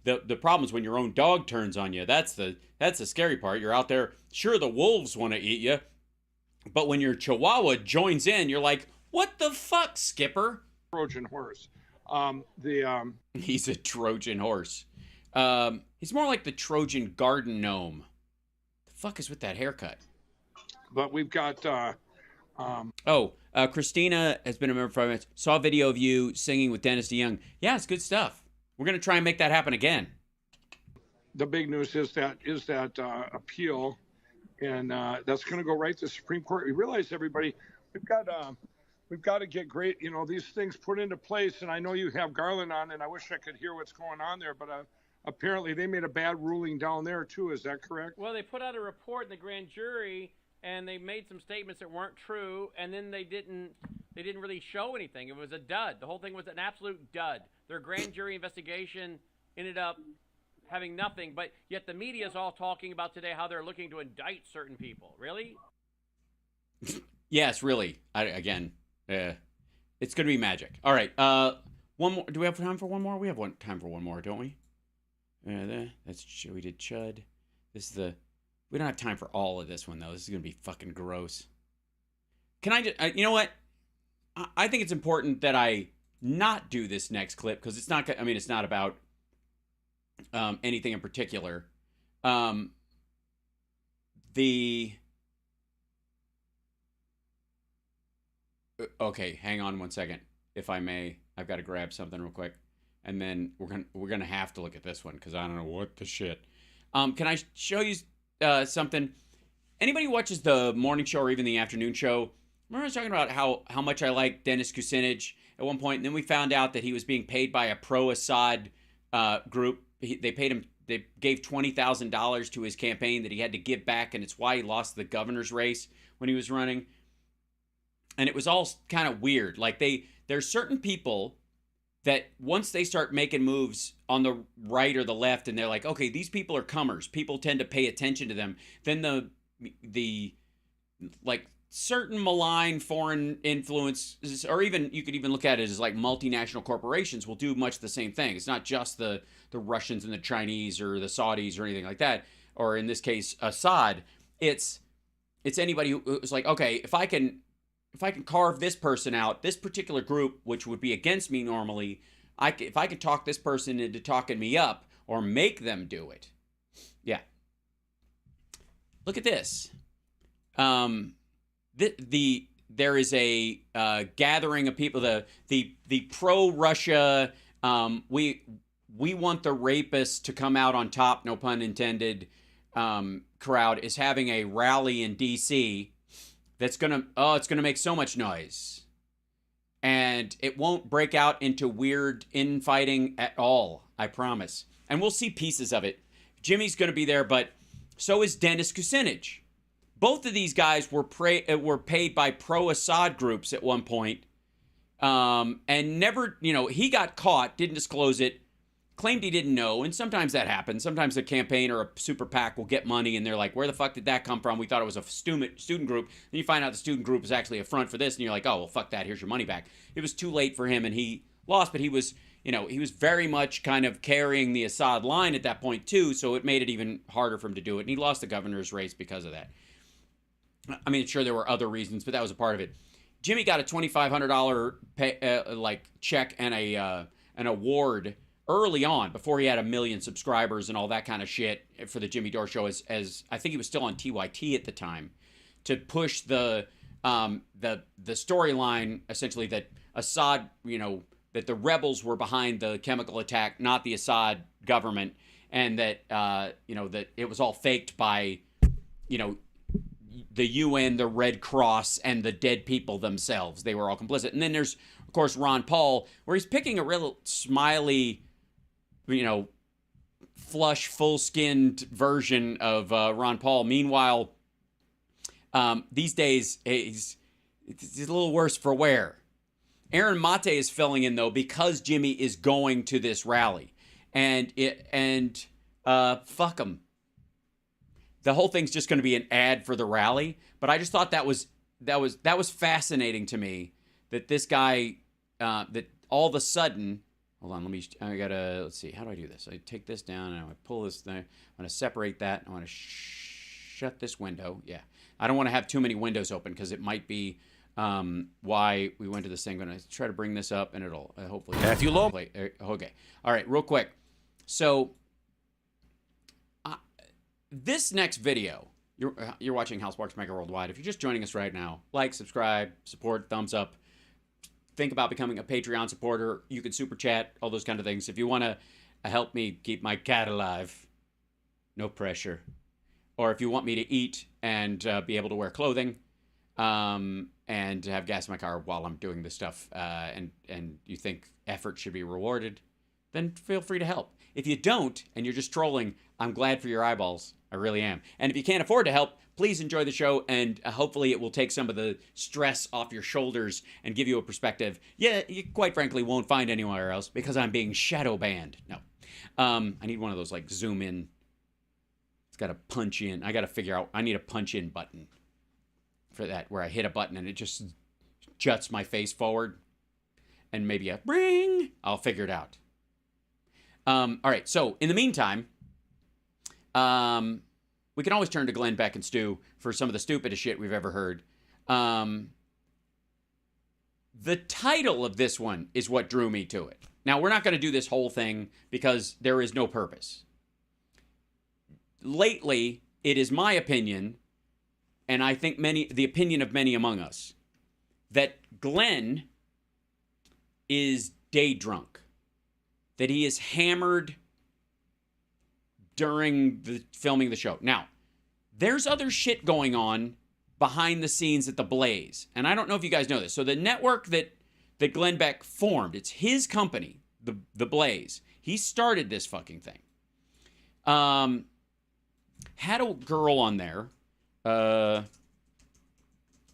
A: The problem is when your own dog turns on you. That's the scary part. You're out there. Sure, the wolves want to eat you, but when your Chihuahua joins in, you're like, what the fuck, Skipper?
N: Trojan horse.
A: He's a Trojan horse. He's more like the Trojan garden gnome. The fuck is with that haircut?
N: But we've got.
A: Christina has been a member for 5 minutes. Saw a video of you singing with Dennis DeYoung. Yeah, it's good stuff. We're gonna try and make that happen again.
N: The big news is that appeal, and that's going to go right to the Supreme Court. We realize, everybody, we've got to get great, these things put into place. And I know you have Garland on, and I wish I could hear what's going on there, but apparently they made a bad ruling down there too. Is that correct?
O: Well, they put out a report in the grand jury, and they made some statements that weren't true, and then they didn't really show anything. It was a dud. The whole thing was an absolute dud. Their grand jury investigation ended up having nothing, but yet the media is all talking about today how they're looking to indict certain people. Really?
A: Yes, really. It's going to be magic. All right. One more. Do we have time for one more? We have time for one more, don't we? We did Chud. This is the. We don't have time for all of this one though. This is gonna be fucking gross. Can I just? You know what? I think it's important that I not do this next clip because it's not. I mean, it's not about anything in particular. Okay, hang on one second, if I may. I've got to grab something real quick, and then we're gonna have to look at this one because I don't know what the shit. Can I show you something? Anybody who watches the morning show or even the afternoon show? Remember I was talking about how much I like Dennis Kucinich at one point, and then we found out that he was being paid by a pro-Assad group. They paid him. They gave $20,000 to his campaign that he had to give back, and it's why he lost the governor's race when he was running. And it was all kind of weird. Like there's certain people that once they start making moves on the right or the left, and they're like, okay, these people are comers. People tend to pay attention to them. Then the like certain malign foreign influences, or even you could even look at it as like multinational corporations will do much the same thing. It's not just the Russians and the Chinese or the Saudis or anything like that, or in this case Assad. It's anybody who's like, okay, if I can carve this person out, this particular group, which would be against me normally, if I could talk this person into talking me up or make them do it. Yeah. Look at this. There is a gathering of people. The pro-Russia, we want the rapists to come out on top, no pun intended, crowd is having a rally in D.C. that's it's gonna make so much noise, and it won't break out into weird infighting at all, I promise. And we'll see pieces of it. Jimmy's gonna be there, but so is Dennis Kucinich. Both of these guys were paid by pro-Assad groups at one point, and never, he got caught, didn't disclose it, claimed he didn't know, and sometimes that happens. Sometimes a campaign or a super PAC will get money, and they're like, where the fuck did that come from? We thought it was a student group. Then you find out the student group is actually a front for this, and you're like, oh, well, fuck that, here's your money back. It was too late for him, and he lost, but he was very much kind of carrying the Assad line at that point, too, so it made it even harder for him to do it, and he lost the governor's race because of that. I mean, sure, there were other reasons, but that was a part of it. Jimmy got a $2,500 check and an award early on, before he had 1 million subscribers and all that kind of shit for the Jimmy Dore Show, as I think he was still on TYT at the time, to push the storyline essentially that Assad, that the rebels were behind the chemical attack, not the Assad government, and that that it was all faked by the UN, the Red Cross, and the dead people themselves. They were all complicit. And then there's, of course, Ron Paul, where he's picking a real smiley, flush, full-skinned version of Ron Paul. Meanwhile, these days, it's a little worse for wear. Aaron Mate is filling in, though, because Jimmy is going to this rally. And fuck him. The whole thing's just going to be an ad for the rally, but I just thought that was fascinating to me, that this guy, that all of a sudden, hold on, let's see, how do I do this? I take this down and I pull this thing, I'm going to separate that, I want to shut this window, yeah. I don't want to have too many windows open because it might be why we went to this thing. I'm going to try to bring this up and it'll hopefully...
P: If you love...
A: Okay, all right, real quick. So... this next video, you're watching Hal Sparks Megaworldwide. If you're just joining us right now, like, subscribe, support, thumbs up. Think about becoming a Patreon supporter. You can super chat, all those kind of things. If you want to help me keep my cat alive, no pressure. Or if you want me to eat and be able to wear clothing and have gas in my car while I'm doing this stuff, and you think effort should be rewarded, then feel free to help. If you don't, and you're just trolling, I'm glad for your eyeballs. I really am. And if you can't afford to help, please enjoy the show, and hopefully it will take some of the stress off your shoulders and give you a perspective. Yeah, you quite frankly won't find anywhere else because I'm being shadow banned. No. I need one of those, like, zoom in. It's got a punch in. I got to figure out, I need a punch in button for that, where I hit a button and it just juts my face forward. and maybe a ring. I'll figure it out. All right. So in the meantime, we can always turn to Glenn Beck and Stu for some of the stupidest shit we've ever heard. The title of this one is what drew me to it. Now, we're not going to do this whole thing because there is no purpose. Lately, it is my opinion, and I think the opinion of many among us, that Glenn is day drunk. That he is hammered during the filming the show. Now, there's other shit going on behind the scenes at the Blaze. And I don't know if you guys know this. So the network that Glenn Beck formed, it's his company, the Blaze. He started this fucking thing. Had a girl on there,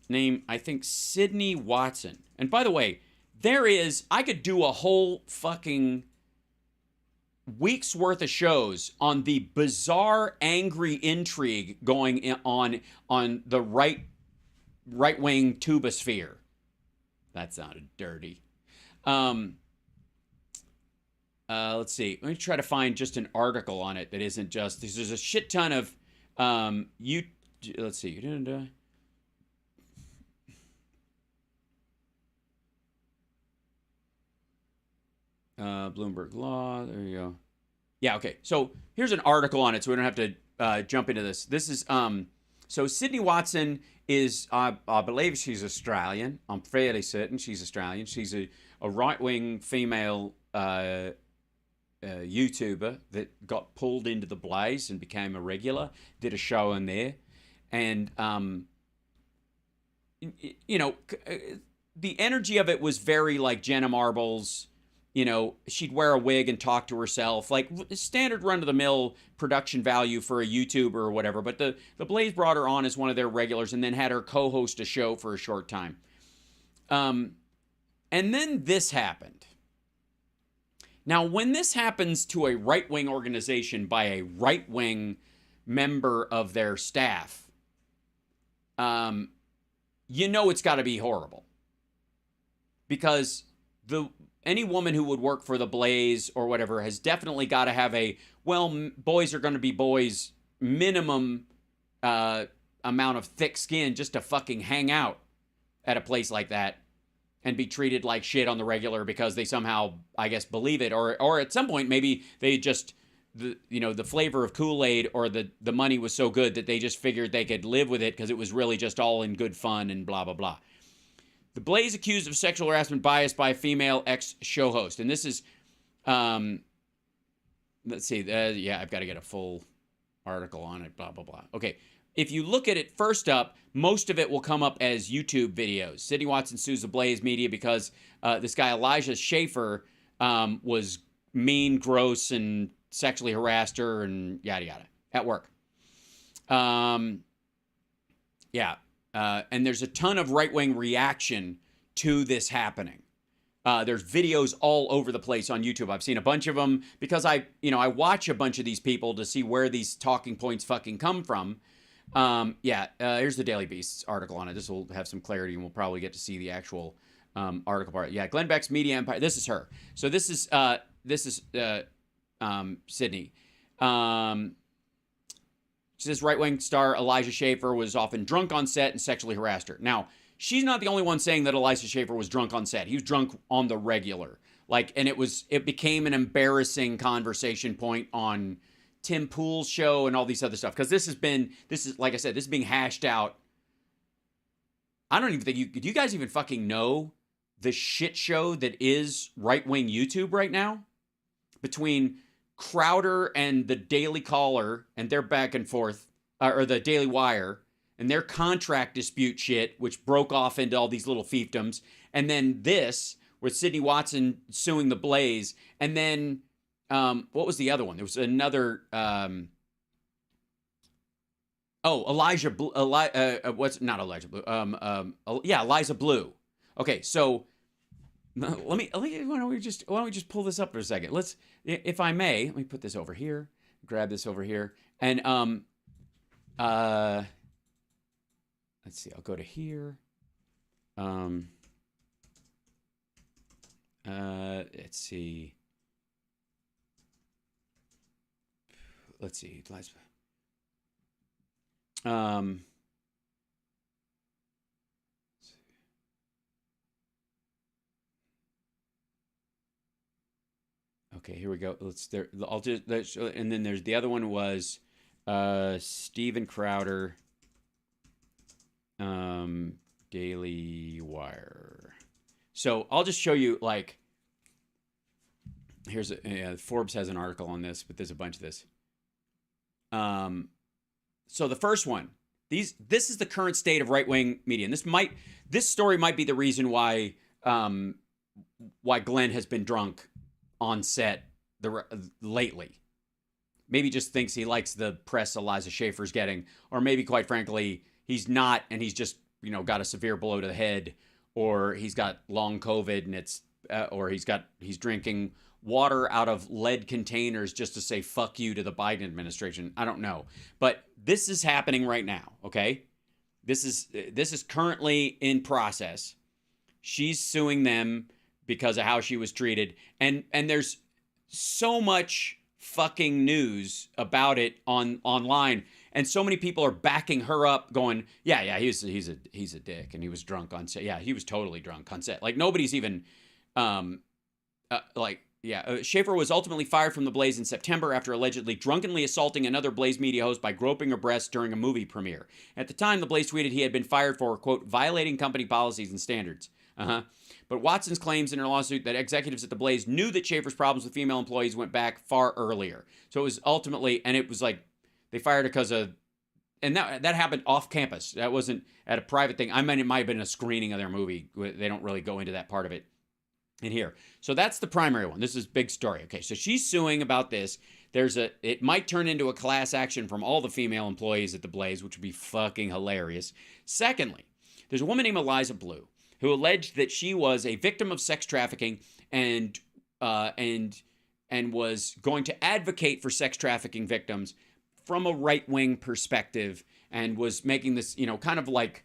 A: named, I think, Sydney Watson. And by the way, I could do a whole fucking week's worth of shows on the bizarre, angry intrigue going on the right-wing tubosphere. That sounded dirty. Let's see. Let me try to find just an article on it that isn't just... There's a shit ton of... let's see. Bloomberg Law. There you go. Yeah, okay. So here's an article on it, so we don't have to jump into this. This is so Sydney Watson is, I believe she's Australian. I'm fairly certain she's Australian. She's a right-wing female YouTuber that got pulled into the Blaze and became a regular. Did a show in there, and you know, the energy of it was very like Jenna Marbles. You know, she'd wear a wig and talk to herself, like standard run-of-the-mill production value for a YouTuber or whatever. But the Blaze brought her on as one of their regulars and then had her co-host a show for a short time. And then this happened. Now, when this happens to a right-wing organization by a right-wing member of their staff, you know it's got to be horrible. Because any woman who would work for the Blaze or whatever has definitely got to have boys are going to be boys, minimum amount of thick skin just to fucking hang out at a place like that and be treated like shit on the regular because they somehow, I guess, believe it. Or at some point, maybe they just, the flavor of Kool-Aid or the money was so good that they just figured they could live with it because it was really just all in good fun and blah, blah, blah. The Blaze accused of sexual harassment bias by a female ex-show host. And this is, let's see, yeah, I've got to get a full article on it, blah, blah, blah. Okay, if you look at it first up, most of it will come up as YouTube videos. Sydney Watson sues the Blaze media because this guy, Elijah Schaefer, was mean, gross, and sexually harassed her and yada, yada, at work. Yeah. And there's a ton of right-wing reaction to this happening. There's videos all over the place on YouTube. I've seen a bunch of them because I watch a bunch of these people to see where these talking points fucking come from. Here's the Daily Beast's article on it. This will have some clarity and we'll probably get to see the actual article part. Yeah, Glenn Beck's media empire. This is her. So this is Sydney. She says right-wing star Elijah Schaefer was often drunk on set and sexually harassed her. Now, she's not the only one saying that Elijah Schaefer was drunk on set. He was drunk on the regular. And it became an embarrassing conversation point on Tim Pool's show and all these other stuff. Because this is, like I said, this is being hashed out. I don't even think do you guys even fucking know the shit show that is right-wing YouTube right now? Between Crowder and the Daily Caller and their back and forth, or the Daily Wire, and their contract dispute shit, which broke off into all these little fiefdoms, and then this, with Sydney Watson suing the Blaze, and then, what was the other one? There was another, Elijah Blue, Eliza Blue. Okay, so, why don't we just pull this up for a second? If I may, let me put this over here, grab this over here, and let's see. I'll go to here. Let's see. Okay, here we go. And then there's the other one was Steven Crowder, Daily Wire. So I'll just show you, like, Forbes has an article on this, but there's a bunch of this. So the first one, this is the current state of right-wing media, and this story might be the reason why Glenn has been drunk on set lately. Maybe just thinks he likes the press Eliza Schaefer's getting, or maybe, quite frankly, he's not, and he's just got a severe blow to the head, or he's got long COVID, and or he's drinking water out of lead containers just to say fuck you to the Biden administration. I don't know, but this is happening right now. Okay, this is currently in process. She's suing them because of how she was treated, and there's so much fucking news about it online, and so many people are backing her up, going, yeah, he's a dick, and he was drunk on set. Yeah, he was totally drunk on set. Like, nobody's even Schaefer was ultimately fired from the Blaze in September after allegedly drunkenly assaulting another Blaze media host by groping her breast during a movie premiere. At the time, the Blaze tweeted he had been fired for, quote, violating company policies and standards. But Watson's claims in her lawsuit that executives at the Blaze knew that Schaefer's problems with female employees went back far earlier. So it was ultimately, and it was like, they fired her because of, and that happened off campus. That wasn't at a private thing. I mean, it might have been a screening of their movie. They don't really go into that part of it in here. So that's the primary one. This is big story. Okay, so she's suing about this. It might turn into a class action from all the female employees at the Blaze, which would be fucking hilarious. Secondly, there's a woman named Eliza Blue who alleged that she was a victim of sex trafficking and was going to advocate for sex trafficking victims from a right-wing perspective, and was making this, kind of like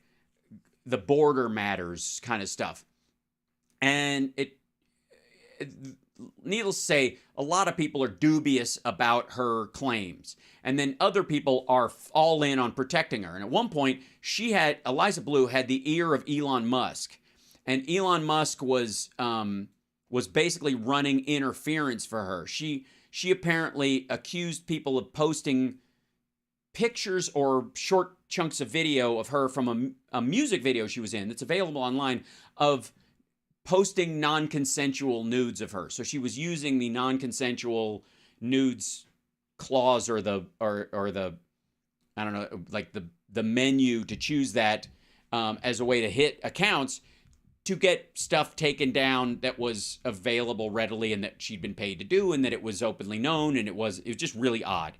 A: the border matters kind of stuff. And needless to say, a lot of people are dubious about her claims. And then other people are all in on protecting her. And at one point, Eliza Blue had the ear of Elon Musk. And Elon Musk was basically running interference for her. She apparently accused people of posting pictures or short chunks of video of her from a music video she was in that's available online, of posting non-consensual nudes of her. So she was using the non-consensual nudes clause or the I don't know, like the menu to choose that as a way to hit accounts to get stuff taken down that was available readily, and that she'd been paid to do, and that it was openly known, and it was just really odd.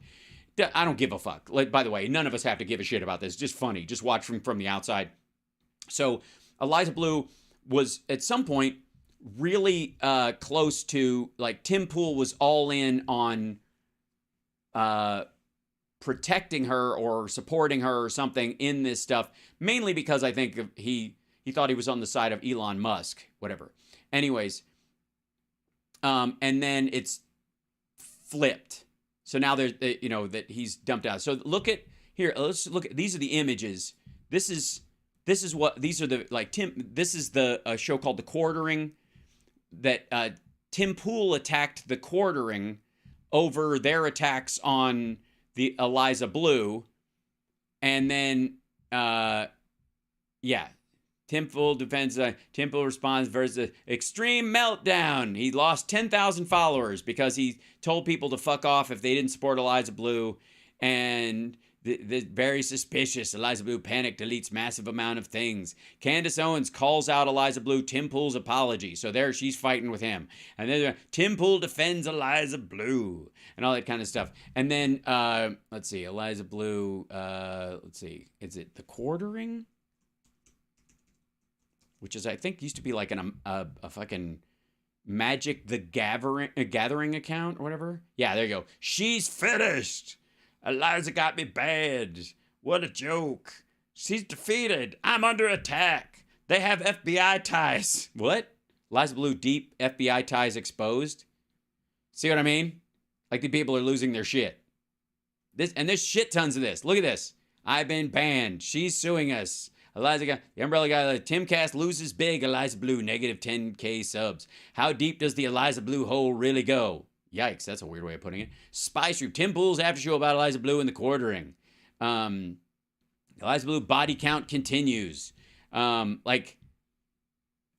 A: I don't give a fuck. By the way, none of us have to give a shit about this. It's just funny. Just watch from the outside. So Eliza Blue was at some point really close to, like, Tim Pool was all in on protecting her or supporting her or something in this stuff, mainly because I think he thought he was on the side of Elon Musk, whatever. Anyways, and then it's flipped. So now there's, that he's dumped out. So look at here. Let's look at, these are the images. This is what, these are the, like, this is the show called The Quartering, that Tim Pool attacked The Quartering over their attacks on the Eliza Blue. And then, Tim Pool defends, Tim Pool responds versus extreme meltdown. He lost 10,000 followers because he told people to fuck off if they didn't support Eliza Blue. And the very suspicious. Eliza Blue panic deletes massive amount of things. Candace Owens calls out Eliza Blue Tim Pool's apology. So there she's fighting with him. And then Tim Pool defends Eliza Blue and all that kind of stuff. And then, let's see, Eliza Blue, let's see, is it The Quartering? Which is, I think, used to be like a fucking Magic the Gathering account or whatever. Yeah, there you go. She's finished. Eliza got me bad. What a joke. She's defeated. I'm under attack. They have FBI ties. What? Eliza Blue deep FBI ties exposed. See what I mean? Like the people are losing their shit. There's shit tons of this. Look at this. I've been banned. She's suing us. The Umbrella guy, Timcast loses big. Eliza Blue, negative 10K subs. How deep does the Eliza Blue hole really go? Yikes, that's a weird way of putting it. Spy Stream, Tim Pool's after show about Eliza Blue and the quartering. Eliza Blue body count continues. Tim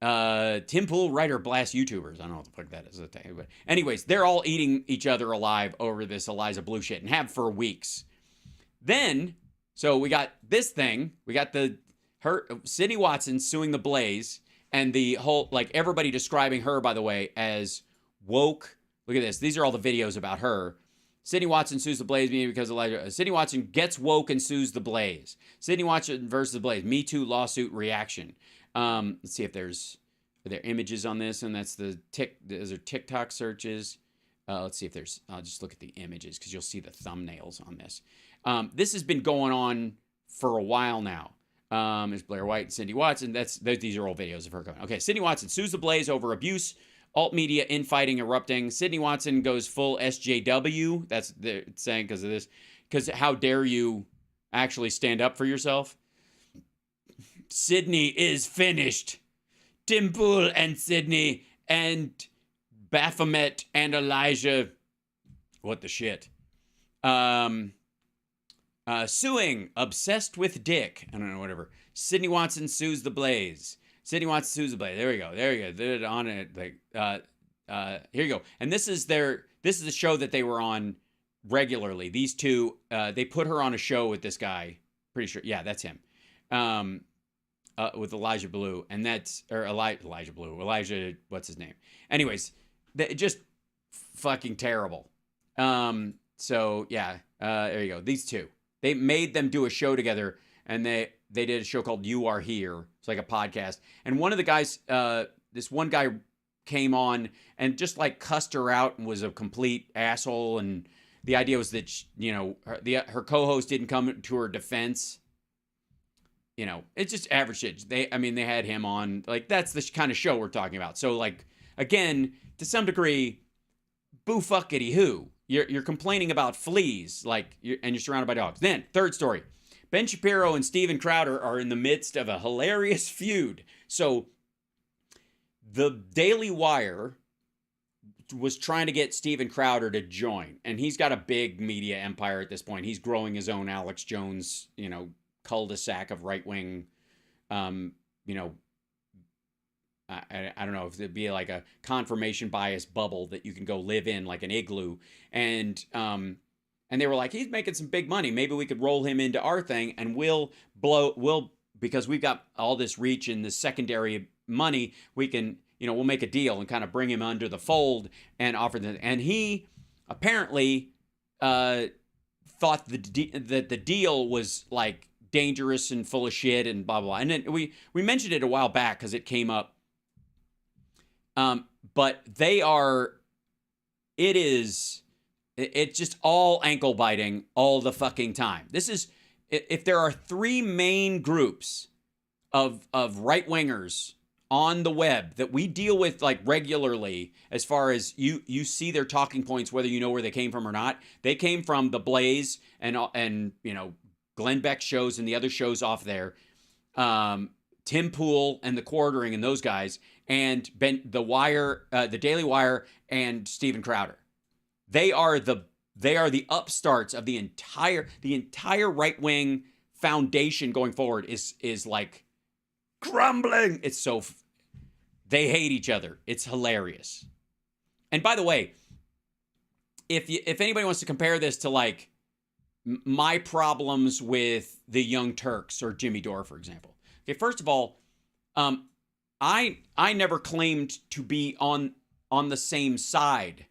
A: Pool writer blast YouTubers. I don't know what the fuck that is. But anyways, they're all eating each other alive over this Eliza Blue shit and have for weeks. Then, so we got this thing. We got Sydney Watson suing the Blaze, and the whole, like, everybody describing her, by the way, as woke. Look at this. These are all the videos about her. Sydney Watson sues the Blaze because Sydney Watson gets woke and sues the Blaze. Sydney Watson versus the Blaze. Me Too lawsuit reaction. Let's see if are there images on this, and that's those are TikTok searches. Let's see if I'll just look at the images because you'll see the thumbnails on this. This has been going on for a while now. It's Blair White and Cindy Watson. These are all videos of her going. Okay, Sydney Watson sues the Blaze over abuse, alt media infighting erupting. Sydney Watson goes full SJW. That's the saying because of this. Because how dare you actually stand up for yourself? Sydney is finished. Tim Pool and Sydney and Baphomet and Elijah. What the shit? Suing, obsessed with dick. I don't know, whatever. Sydney Watson sues the Blaze. Sydney Watson sues the Blaze. There we go. They're on it. Here you go. And this is a show that they were on regularly. These two, they put her on a show with this guy. Pretty sure. Yeah, that's him. With Elijah Blue. And that's, or Elijah Blue. Elijah, what's his name? Anyways, just fucking terrible. So yeah, there you go. These two. They made them do a show together, and they did a show called You Are Here. It's like a podcast. And one of the guys, this one guy came on and just like cussed her out and was a complete asshole. And the idea was that, her co-host didn't come to her defense. It's just average shit. They had him on. Like, that's the kind of show we're talking about. So, like, again, to some degree, boo fuckity who. You're complaining about fleas, and you're surrounded by dogs. Then, third story. Ben Shapiro and Steven Crowder are in the midst of a hilarious feud. So, the Daily Wire was trying to get Steven Crowder to join. And he's got a big media empire at this point. He's growing his own Alex Jones, cul-de-sac of right-wing, I don't know if it'd be like a confirmation bias bubble that you can go live in, like an igloo. And they were like, he's making some big money. Maybe we could roll him into our thing, and we'll because we've got all this reach and this secondary money, we can, we'll make a deal and kind of bring him under the fold and offer them. And he apparently thought that the deal was like dangerous and full of shit and blah, blah, blah. And then we mentioned it a while back because it came up. But it's just all ankle biting all the fucking time. This is, if there are three main groups of right-wingers on the web that we deal with like regularly, as far as you see their talking points, whether you know where they came from or not, they came from the Blaze and Glenn Beck shows and the other shows off there. Tim Pool and the Quartering and those guys, and the Wire, the Daily Wire, and Steven Crowder. They are the upstarts of the entire right wing foundation going forward is like crumbling. It's so they hate each other. It's hilarious. And by the way, if anybody wants to compare this to like my problems with the Young Turks or Jimmy Dore, for example. Okay, first of all, I never claimed to be on the same side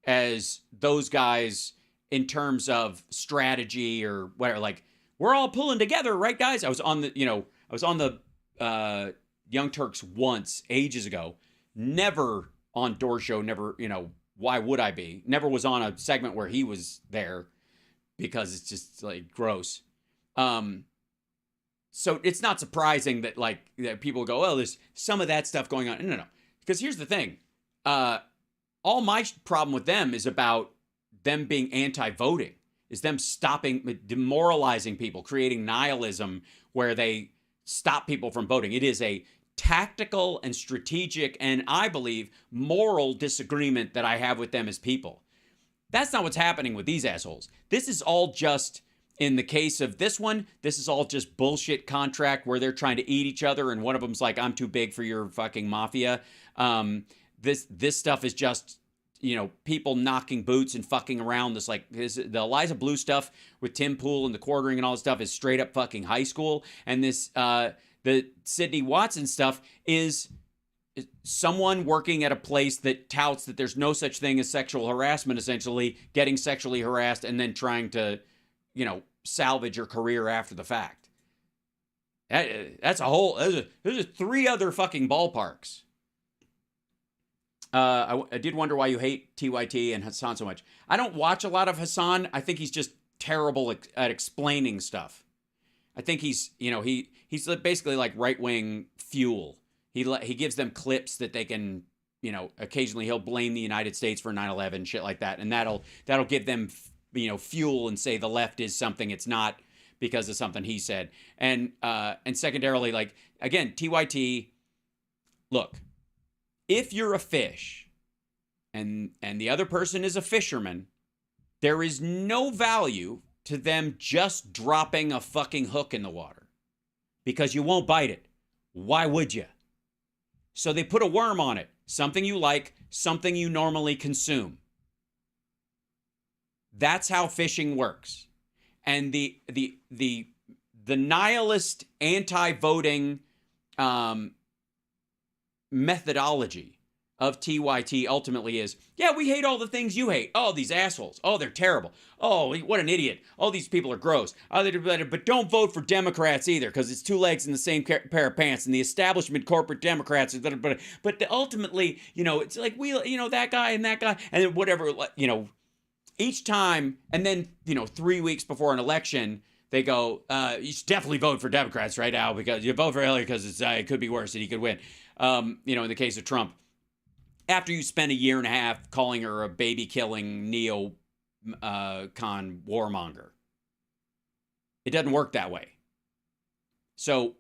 A: as those guys in terms of strategy or whatever. Like, we're all pulling together, right, guys? I was on the Young Turks once, ages ago. Never on Dore Show, never, why would I be? Never was on a segment where he was there because it's just like gross. So it's not surprising that that people go, oh, there's some of that stuff going on. No. Because here's the thing. All my problem with them is about them being anti-voting, is them stopping, demoralizing people, creating nihilism where they stop people from voting. It is a tactical and strategic and, I believe, moral disagreement that I have with them as people. That's not what's happening with these assholes. This is all just, in the case of this one, this is all just bullshit contract where they're trying to eat each other, and one of them's like, I'm too big for your fucking mafia. This stuff is just, people knocking boots and fucking around. The Eliza Blue stuff with Tim Pool and the quartering and all this stuff is straight up fucking high school. And this, the Sidney Watson stuff is someone working at a place that touts that there's no such thing as sexual harassment, essentially getting sexually harassed and then trying to, salvage your career after the fact. That's a whole, there's 3 other fucking ballparks. I did wonder why you hate TYT and Hassan so much. I don't watch a lot of Hassan. I think he's just terrible at explaining stuff. I think he's basically like right-wing fuel. He gives them clips that they can, occasionally he'll blame the United States for 9/11, shit like that, and that'll give them, fuel and say the left is something it's not because of something he said. And secondarily, like, again, TYT, look, if you're a fish and the other person is a fisherman, there is no value to them just dropping a fucking hook in the water because you won't bite it. Why would you? So they put a worm on it, something you like, something you normally consume. That's how fishing works. And the nihilist anti-voting methodology of TYT ultimately is, yeah, we hate all the things you hate. Oh, these assholes. Oh, they're terrible. Oh, what an idiot. Oh, these people are gross. Oh, but don't vote for Democrats either because it's 2 legs in the same pair of pants, and the establishment corporate Democrats. But ultimately, it's like that guy and that guy and then whatever, each time. And then, 3 weeks before an election, they go, you should definitely vote for Democrats right now because you vote for Hillary because it could be worse and he could win. In the case of Trump, after you spend a year and a half calling her a baby-killing neo-con warmonger. It doesn't work that way. So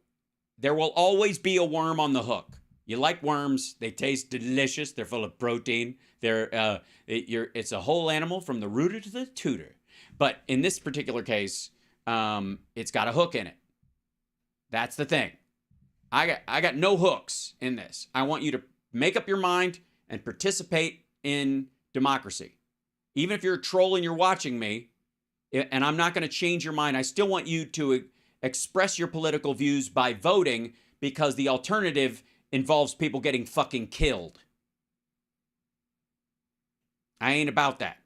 A: there will always be a worm on the hook. You like worms. They taste delicious. They're full of protein. It's a whole animal from the rooter to the tutor. But in this particular case, it's got a hook in it. That's the thing. I got no hooks in this. I want you to make up your mind and participate in democracy. Even if you're a troll and you're watching me, and I'm not going to change your mind, I still want you to express your political views by voting because the alternative involves people getting fucking killed. I ain't about that.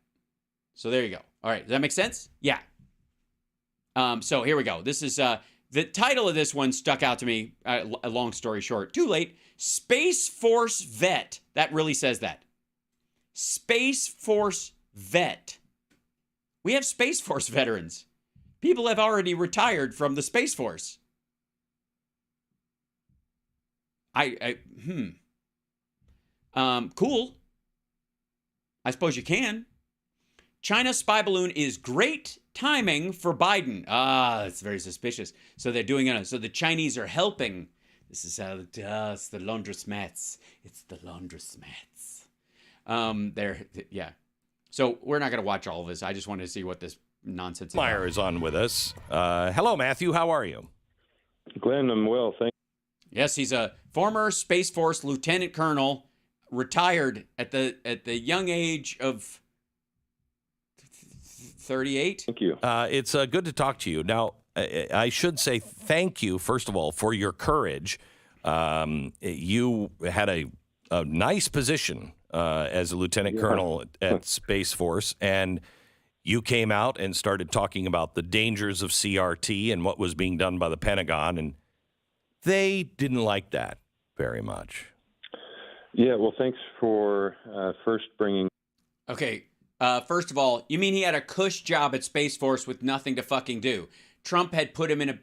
A: So there you go. All right. Does that make sense? Yeah. So here we go. This is the title of this one stuck out to me. A long story short. Too late. Space Force vet. That really says that. Space Force vet. We have Space Force veterans. People have already retired from the Space Force. Cool. I suppose you can. China spy balloon is great timing for Biden. That's very suspicious. So they're doing it. So the Chinese are helping. This is how it's the laundromats. It's the laundromats. Yeah. So we're not going to watch all of this. I just wanted to see what this nonsense is.
P: Meyer is on with us. Hello, Matthew. How are you?
Q: Glenn, I'm well, thank you.
A: Yes, he's a former Space Force lieutenant colonel, retired at the young age of 38.
Q: Thank you.
P: It's good to talk to you. Now, I should say thank you, first of all, for your courage. You had a nice position as a lieutenant colonel at Space Force, and you came out and started talking about the dangers of CRT and what was being done by the Pentagon, and they didn't like that very much.
Q: Yeah, well, thanks for first bringing...
A: Okay, first of all, you mean he had a cush job at Space Force with nothing to fucking do? Trump had put him in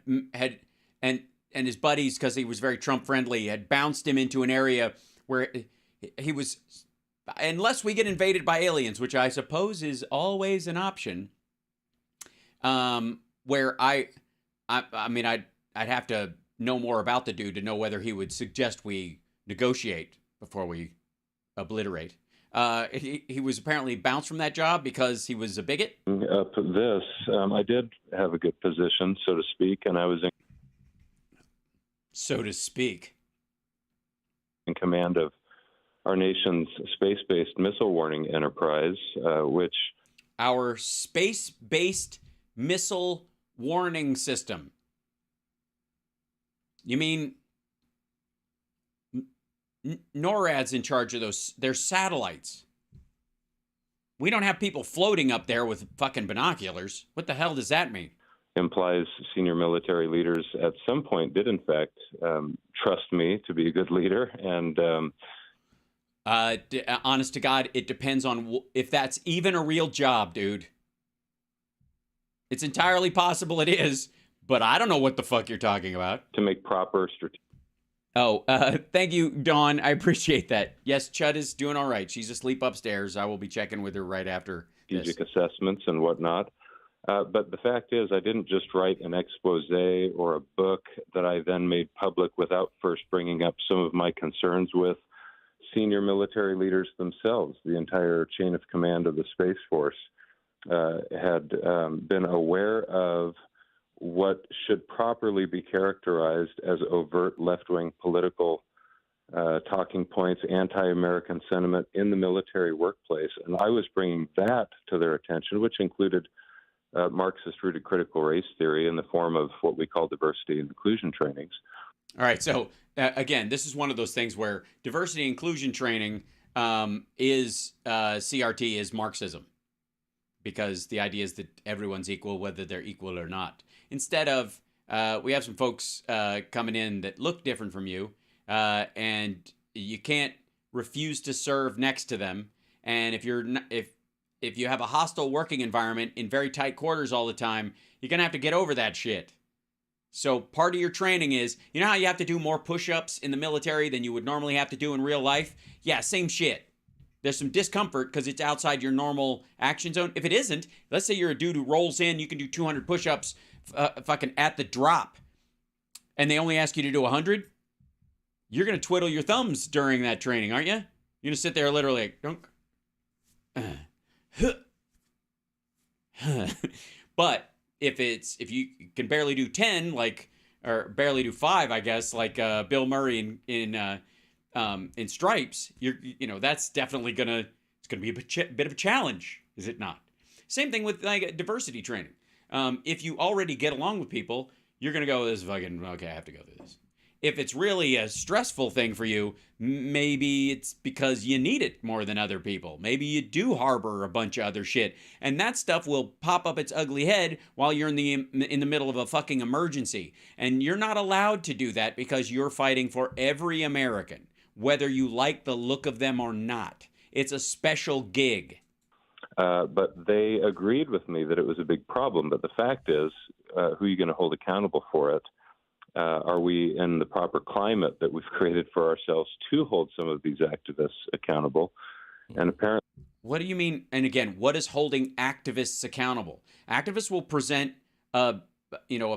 A: and his buddies, because he was very Trump friendly, had bounced him into an area where he was, unless we get invaded by aliens, which I suppose is always an option. Where I mean, I'd have to know more about the dude to know whether he would suggest we negotiate before we obliterate. He was apparently bounced from that job because he was a bigot.
Q: I did have a good position, so to speak, and I was
A: so to speak,
Q: in command of our nation's space-based missile warning enterprise, which
A: our space-based missile warning system. You mean NORAD's in charge of those? They're satellites. We don't have people floating up there with fucking binoculars. What the hell does that mean?
Q: Implies senior military leaders at some point did, in fact, trust me to be a good leader. And
A: honest to God, it depends on if that's even a real job, dude. It's entirely possible it is, but I don't know what the fuck you're talking about.
Q: To make proper strategic.
A: Oh, thank you, Dawn. I appreciate that. Yes, Chud is doing all right. She's asleep upstairs. I will be checking with her right after
Q: strategic assessments and whatnot. But the fact is, I didn't just write an expose or a book that I then made public without first bringing up some of my concerns with senior military leaders themselves. The entire chain of command of the Space Force had been aware of what should properly be characterized as overt left-wing political talking points, anti-American sentiment in the military workplace. And I was bringing that to their attention, which included Marxist-rooted critical race theory in the form of what we call diversity and inclusion trainings.
A: All right, so again, this is one of those things where diversity and inclusion training is CRT is Marxism, because the idea is that everyone's equal, whether they're equal or not. Instead of, we have some folks coming in that look different from you, and you can't refuse to serve next to them. And if you're if you have a hostile working environment in very tight quarters all the time, you're gonna have to get over that shit. So part of your training is, you know how you have to do more push-ups in the military than you would normally have to do in real life? Yeah, same shit. There's some discomfort because it's outside your normal action zone. If it isn't, let's say you're a dude who rolls in, you can do 200 push-ups fucking at the drop, and they only ask you to do 100, you're going to twiddle your thumbs during that training, aren't you? You're going to sit there literally like, dunk. But if you can barely do 10, like, or barely do 5, I guess, like Bill Murray in Stripes, you know, that's definitely it's gonna be a bit of a challenge, is it not? Same thing with like diversity training. If you already get along with people, you're gonna go, this is fucking okay, I have to go through this. If it's really a stressful thing for you, maybe it's because you need it more than other people. Maybe you do harbor a bunch of other shit, and that stuff will pop up its ugly head while you're in the middle of a fucking emergency. And you're not allowed to do that because you're fighting for every American, whether you like the look of them or not. It's a special gig.
Q: But they agreed with me that it was a big problem. But the fact is, who are you going to hold accountable for it? Are we in the proper climate that we've created for ourselves to hold some of these activists accountable? And apparently,
A: what do you mean? And again, what is holding activists accountable? Activists will present a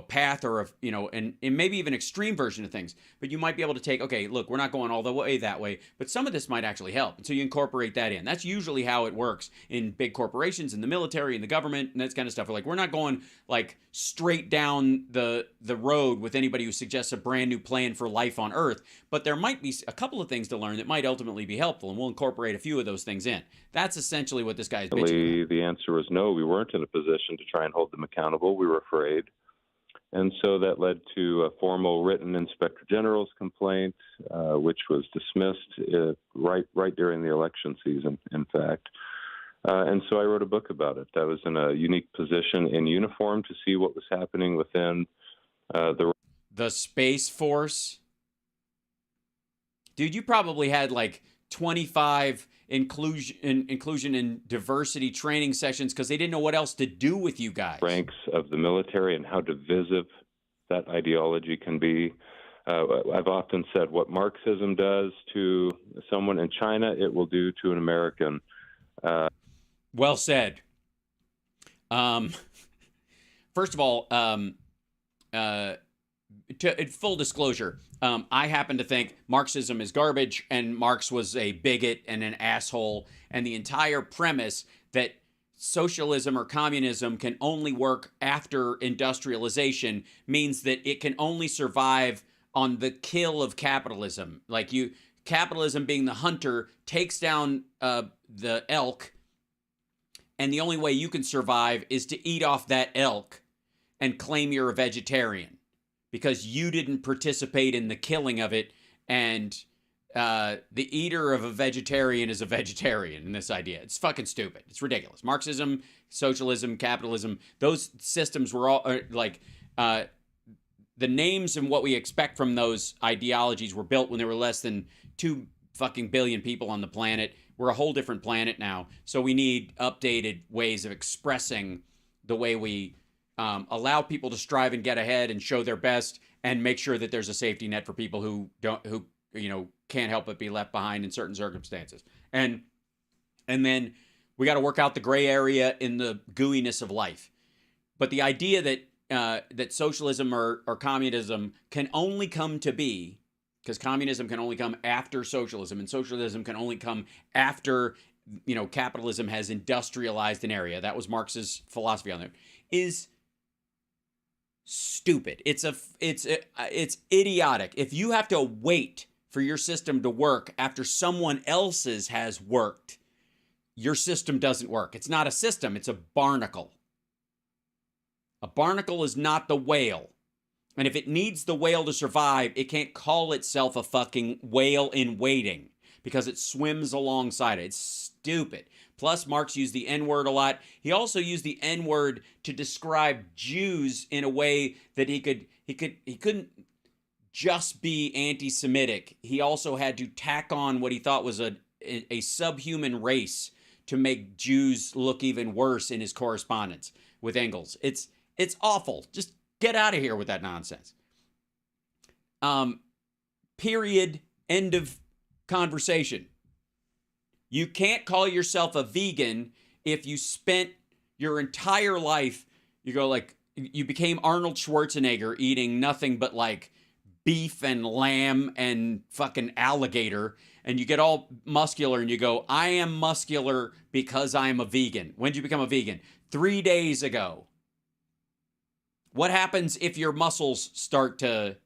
A: path or and maybe even extreme version of things, but you might be able to take, okay, look, we're not going all the way that way, but some of this might actually help. And so you incorporate that in. That's usually how it works in big corporations, in the military, in the government, and that kind of stuff. We're not going like straight down the road with anybody who suggests a brand new plan for life on Earth, but there might be a couple of things to learn that might ultimately be helpful, and we'll incorporate a few of those things in. That's essentially what this guy is bitching about.
Q: The answer was no, we weren't in a position to try and hold them accountable. We were afraid. And so that led to a formal written Inspector General's complaint, which was dismissed right during the election season, in fact. And so I wrote a book about it. I was in a unique position in uniform to see what was happening within
A: the Space Force. Dude, you probably had like 25 inclusion and diversity training sessions because they didn't know what else to do with you guys.
Q: Ranks of the military and how divisive that ideology can be. I've often said what Marxism does to someone in China, it will do to an American.
A: Well said. First of all, full disclosure, I happen to think Marxism is garbage, and Marx was a bigot and an asshole, and the entire premise that socialism or communism can only work after industrialization means that it can only survive on the kill of capitalism. Like capitalism being the hunter takes down the elk, and the only way you can survive is to eat off that elk and claim you're a vegetarian because you didn't participate in the killing of it. And the eater of a vegetarian is a vegetarian in this idea. It's fucking stupid. It's ridiculous. Marxism, socialism, capitalism, those systems were all the names and what we expect from those ideologies were built when there were less than 2 fucking billion people on the planet. We're a whole different planet now. So we need updated ways of expressing the way we allow people to strive and get ahead and show their best, and make sure that there's a safety net for people who can't help but be left behind in certain circumstances. And then we got to work out the gray area in the gooiness of life. But the idea that socialism or communism can only come to be, because communism can only come after socialism, and socialism can only come after capitalism has industrialized an area. That was Marx's philosophy on there. Is stupid. It's idiotic. If you have to wait for your system to work after someone else's has worked, your system doesn't work. It's not a system. It's a barnacle. A barnacle is not the whale. And if it needs the whale to survive, it can't call itself a fucking whale in waiting because it swims alongside it. It's stupid. Plus, Marx used the N-word a lot. He also used the N-word to describe Jews in a way that he couldn't just be anti-Semitic. He also had to tack on what he thought was a subhuman race to make Jews look even worse in his correspondence with Engels. It's awful. Just get out of here with that nonsense. Period. End of conversation. You can't call yourself a vegan if you spent your entire life, you became Arnold Schwarzenegger eating nothing but like beef and lamb and fucking alligator, and you get all muscular and you go, I am muscular because I am a vegan. When did you become a vegan? 3 days ago. What happens if your muscles start to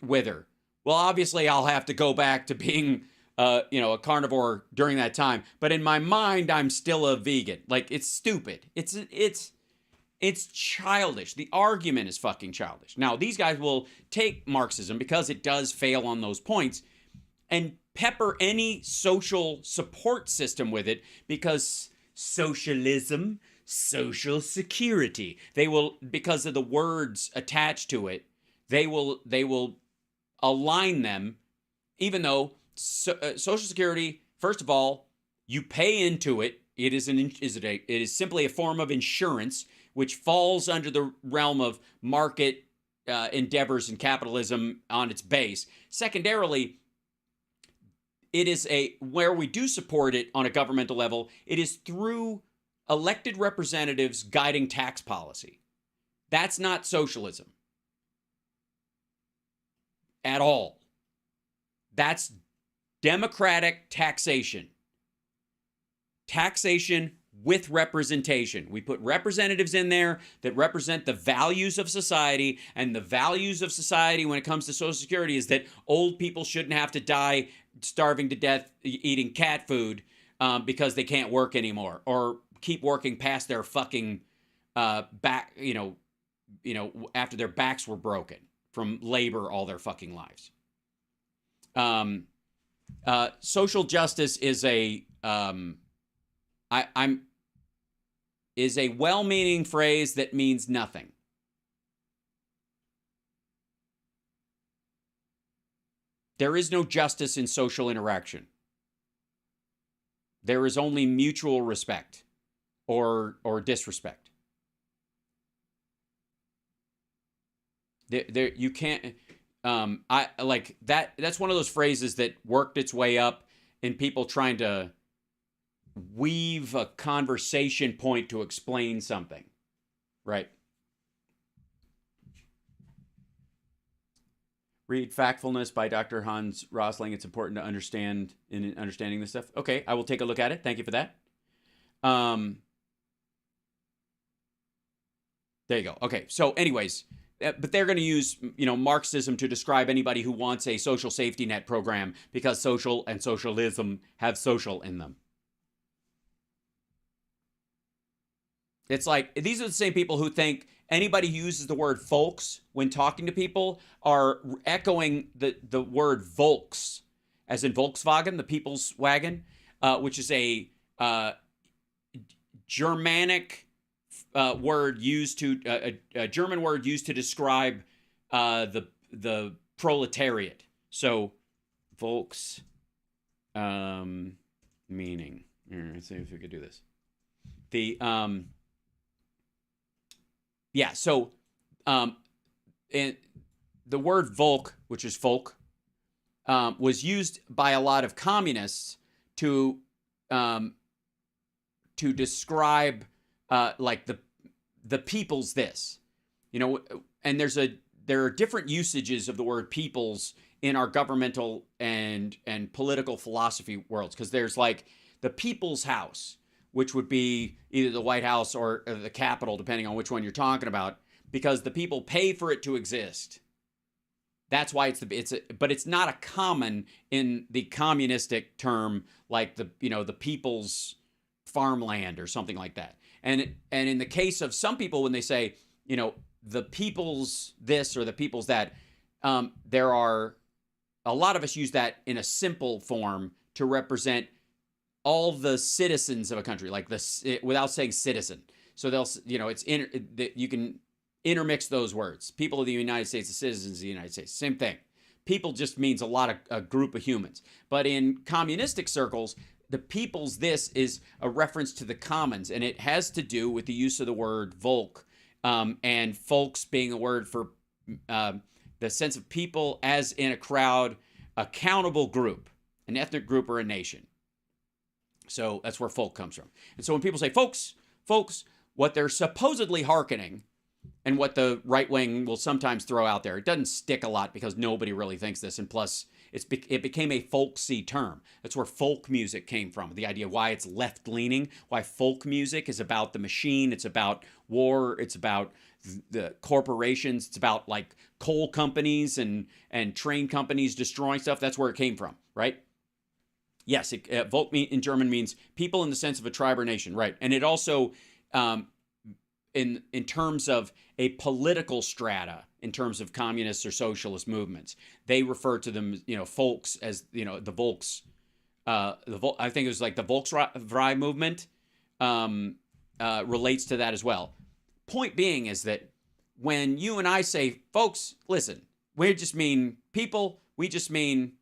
A: wither? Well, obviously I'll have to go back to being a carnivore during that time. But in my mind, I'm still a vegan. Like, it's stupid. It's childish. The argument is fucking childish. Now, these guys will take Marxism, because it does fail on those points, and pepper any social support system with it, because socialism, social security, they will, because of the words attached to it, they will align them, even though Social Security, first of all, you pay into it. It is simply a form of insurance, which falls under the realm of market endeavors and capitalism on its base. Secondarily, it is where we do support it on a governmental level, it is through elected representatives guiding tax policy. That's not socialism at all. That's democratic taxation. Taxation with representation. We put representatives in there that represent the values of society, and the values of society when it comes to Social Security is that old people shouldn't have to die starving to death eating cat food because they can't work anymore, or keep working past their fucking back, after their backs were broken from labor all their fucking lives. Social justice is a well-meaning phrase that means nothing. There is no justice in social interaction. There is only mutual respect or disrespect. You can't. I like that. That's one of those phrases that worked its way up in people trying to weave a conversation point to explain something, right? Read Factfulness by Dr. Hans Rosling. It's important to understand in understanding this stuff. Okay, I will take a look at it. Thank you for that. There you go. Okay, so anyways, but they're going to use, Marxism to describe anybody who wants a social safety net program because social and socialism have social in them. It's like, these are the same people who think anybody who uses the word folks when talking to people are echoing the word Volks, as in Volkswagen, the people's wagon, which is a Germanic word used to a German word used to describe the proletariat. So Volks meaning. Here, let's see if we could do this. So and the word Volk, which is folk, was used by a lot of communists to describe like the people's this, and there are different usages of the word people's in our governmental and political philosophy worlds, because there's like the people's house, which would be either the White House or the Capitol, depending on which one you're talking about, because the people pay for it to exist. That's why but it's not a common in the communistic term, like the people's farmland or something like that. And in the case of some people, when they say, the people's this or the people's that, there are a lot of us use that in a simple form to represent all the citizens of a country, like without saying citizen. So you can intermix those words. People of the United States, the citizens of the United States, same thing. People just means a group of humans. But in communistic circles, the people's this is a reference to the commons, and it has to do with the use of the word Volk, and folks being a word for the sense of people as in a crowd, a countable group, an ethnic group, or a nation. So that's where folk comes from. And so when people say folks, what they're supposedly hearkening, and what the right wing will sometimes throw out there, it doesn't stick a lot because nobody really thinks this. And plus, it became a folksy term. That's where folk music came from. The idea why it's left leaning, why folk music is about the machine. It's about war. It's about the corporations. It's about like coal companies and train companies destroying stuff. That's where it came from, right? Yes, Volk in German means people in the sense of a tribe or nation, right? And it also, in terms of a political strata, in terms of communist or socialist movements, they refer to them, folks, as the Volks. I think it was like the Volkswagen movement relates to that as well. Point being is that when you and I say, folks, listen, we just mean people. We just mean,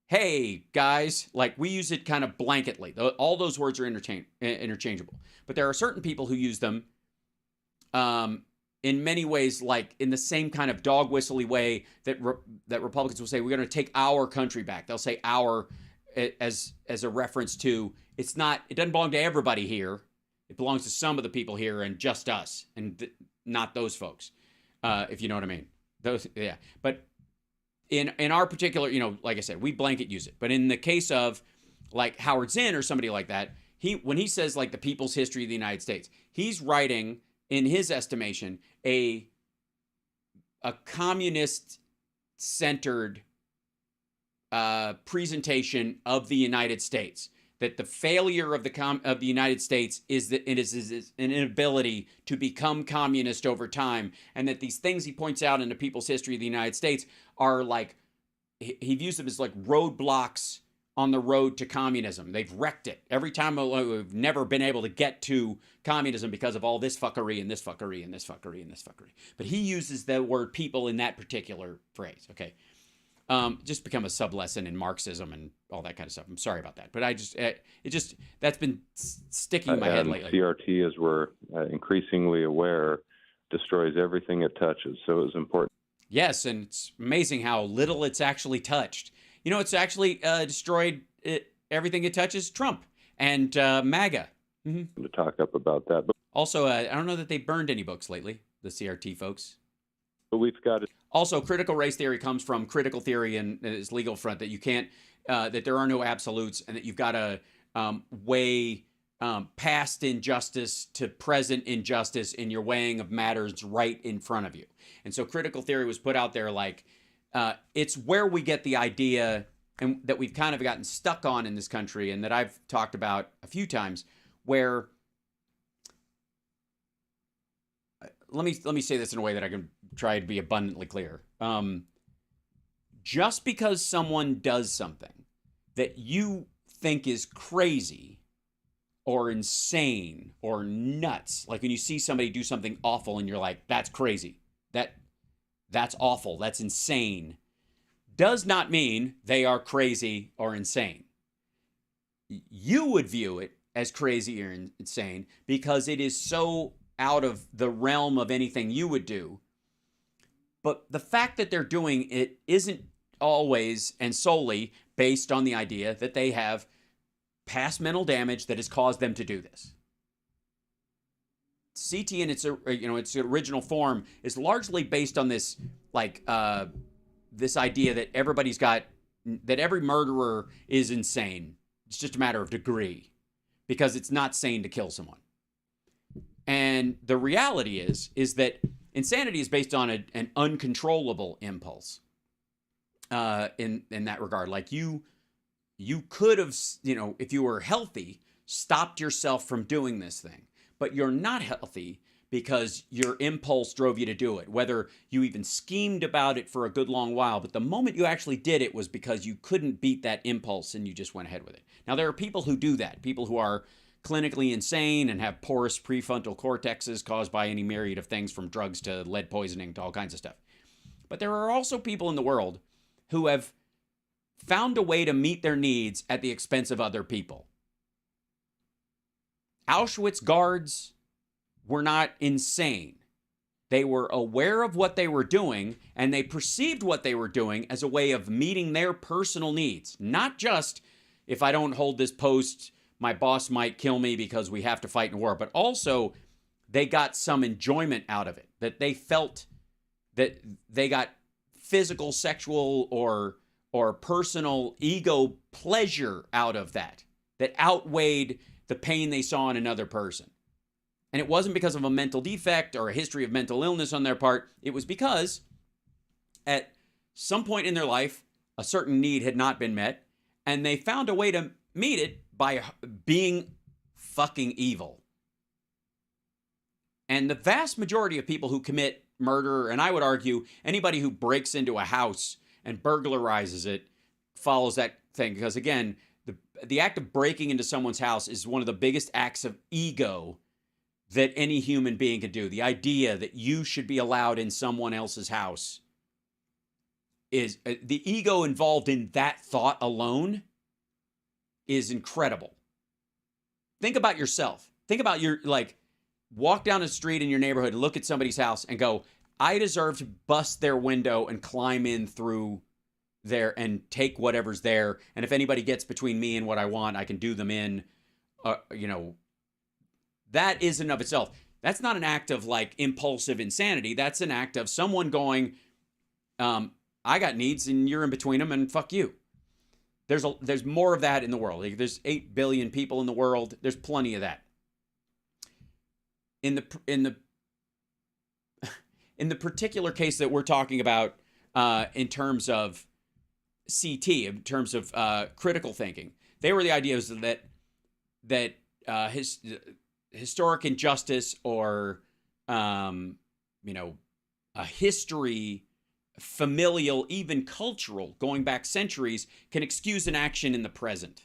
A: hey, guys, like we use it kind of blanketly. All those words are interchangeable. But there are certain people who use them in many ways, like in the same kind of dog whistly way that Republicans will say, we're going to take our country back. They'll say our as a reference to, it doesn't belong to everybody here. It belongs to some of the people here and just us, and not those folks, if you know what I mean. But in our particular, like I said, we blanket use it. But in the case of like Howard Zinn or somebody like that, when he says like the people's history of the United States, he's writing, in his estimation, a communist-centered presentation of the United States. That the failure of the United States is an inability to become communist over time, and that these things he points out in the people's history of the United States are like, he views them as like roadblocks on the road to communism. They've wrecked it. Every time we've never been able to get to communism because of all this fuckery and this fuckery and this fuckery and this fuckery. But he uses the word people in that particular phrase, okay? Just become a sub-lesson in Marxism and all that kind of stuff. I'm sorry about that. But that's been sticking in my head lately.
Q: CRT, as we're increasingly aware, destroys everything it touches. So it was important.
A: Yes, and it's amazing how little it's actually touched. You know, it's actually destroyed everything it touches. Trump and MAGA.
Q: To talk up about that. But
A: Also, I don't know that they burned any books lately, the CRT folks.
Q: we've got it.
A: Also, critical race theory comes from critical theory and its legal front, that you can't, that there are no absolutes, and that you've got to weigh past injustice to present injustice in your weighing of matters right in front of you. And so critical theory was put out there like, it's where we get the idea, and that we've kind of gotten stuck on in this country, and that I've talked about a few times, where let me say this in a way that I can try to be abundantly clear. Just because someone does something that you think is crazy or insane or nuts, like when you see somebody do something awful and you're like, that's crazy, that's awful, that's insane, does not mean they are crazy or insane. You would view it as crazy or insane because it is so out of the realm of anything you would do. But the fact that they're doing it isn't always and solely based on the idea that they have past mental damage that has caused them to do this. CT in its original form is largely based on this this idea that that every murderer is insane. It's just a matter of degree, because it's not sane to kill someone. And the reality is that insanity is based on an uncontrollable impulse. In that regard, like you could have, if you were healthy, stopped yourself from doing this thing, but you're not healthy because your impulse drove you to do it, whether you even schemed about it for a good long while, but the moment you actually did it was because you couldn't beat that impulse and you just went ahead with it. Now, there are people who do that, people who are clinically insane and have porous prefrontal cortexes caused by any myriad of things, from drugs to lead poisoning to all kinds of stuff. But there are also people in the world who have found a way to meet their needs at the expense of other people. Auschwitz guards were not insane. They were aware of what they were doing, and they perceived what they were doing as a way of meeting their personal needs. Not just, if I don't hold this post, my boss might kill me because we have to fight in a war, but also they got some enjoyment out of it, that they felt that they got physical, sexual, or personal ego pleasure out of that outweighed the pain they saw in another person. And it wasn't because of a mental defect or a history of mental illness on their part. It was because at some point in their life, a certain need had not been met, and they found a way to meet it by being fucking evil. And the vast majority of people who commit murder, and I would argue anybody who breaks into a house and burglarizes it, follows that thing. Because again, the act of breaking into someone's house is one of the biggest acts of ego that any human being could do. The idea that you should be allowed in someone else's house is the ego involved in that thought alone is incredible. Think about yourself. Think about walk down the street in your neighborhood, look at somebody's house and go, I deserve to bust their window and climb in through there and take whatever's there. And if anybody gets between me and what I want, I can do them in, that is in of itself. That's not an act of impulsive insanity. That's an act of someone going, I got needs and you're in between them and fuck you. There's more of that in the world. There's 8 billion people in the world. There's plenty of that. In the particular case that we're talking about, in terms of CT, in terms of critical thinking, they were the ideas that historic injustice or a history, familial, even cultural, going back centuries, can excuse an action in the present.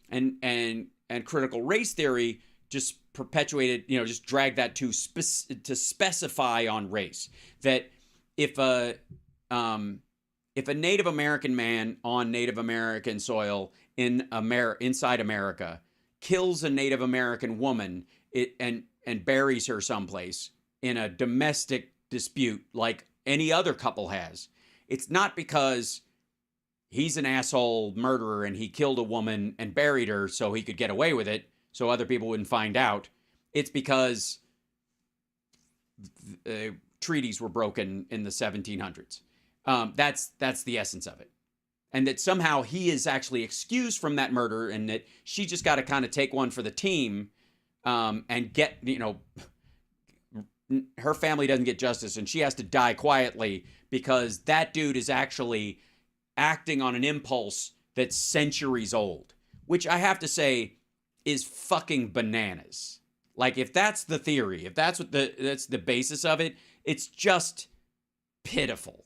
A: And critical race theory just perpetuated, just dragged that to specify on race. That if a Native American man on Native American soil inside America kills a Native American woman and buries her someplace in a domestic dispute, like any other couple has. It's not because he's an asshole murderer and he killed a woman and buried her so he could get away with it so other people wouldn't find out. It's because treaties were broken in the 1700s. That's the essence of it. And that somehow he is actually excused from that murder, and that she just got to kind of take one for the team and get, her family doesn't get justice and she has to die quietly because that dude is actually acting on an impulse that's centuries old, which I have to say is fucking bananas. Like, if that's the theory, if that's that's the basis of it, it's just pitiful.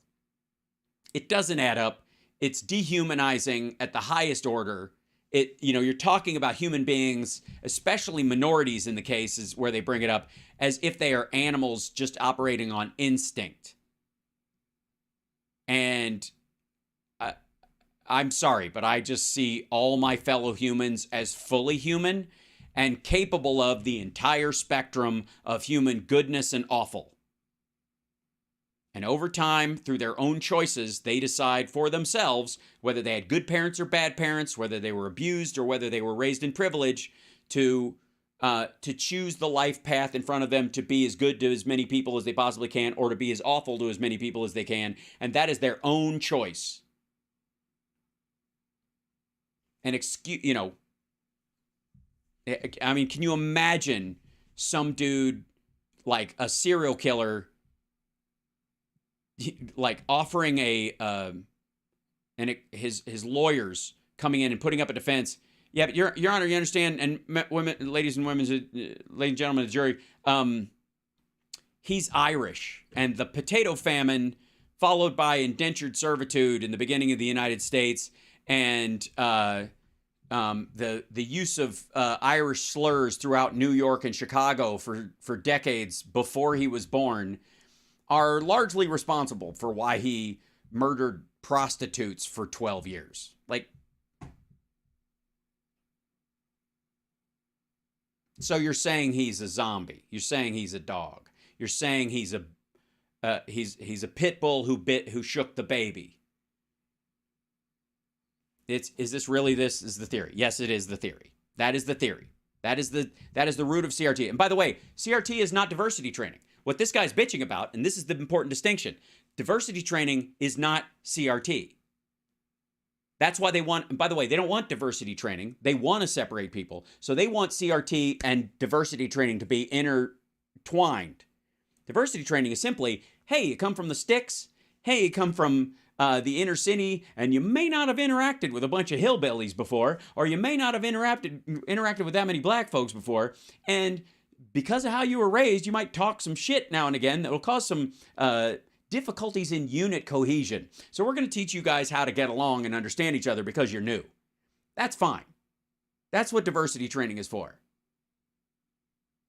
A: It doesn't add up. It's dehumanizing at the highest order. You're talking about human beings, especially minorities in the cases where they bring it up, as if they are animals just operating on instinct. And I'm sorry, but I just see all my fellow humans as fully human and capable of the entire spectrum of human goodness and awful. And over time, through their own choices, they decide for themselves whether they had good parents or bad parents, whether they were abused or whether they were raised in privilege, to choose the life path in front of them to be as good to as many people as they possibly can, or to be as awful to as many people as they can. And that is their own choice. And I mean, can you imagine some dude like a serial killer like offering his lawyers coming in and putting up a defense? Yeah, but Your Honor, you understand, and ladies and gentlemen of the jury, he's Irish, and the potato famine followed by indentured servitude in the beginning of the United States, and the use of Irish slurs throughout New York and Chicago for decades before he was born are largely responsible for why he murdered prostitutes for 12 years. Like, so you're saying he's a zombie. You're saying he's a dog. You're saying he's a pit bull who shook the baby. Is this really the theory? Yes, it is the theory. That is the theory. That is the root of CRT. And by the way, CRT is not diversity training. What this guy's bitching about, and this is the important distinction, diversity training is not CRT. That's why they want, and by the way, they don't want diversity training. They want to separate people. So they want CRT and diversity training to be intertwined. Diversity training is simply, hey, you come from the sticks. Hey, you come from the inner city, and you may not have interacted with a bunch of hillbillies before, or you may not have interacted with that many black folks before, and because of how you were raised, you might talk some shit now and again that will cause some difficulties in unit cohesion. So we're going to teach you guys how to get along and understand each other because you're new. That's fine. That's what diversity training is for.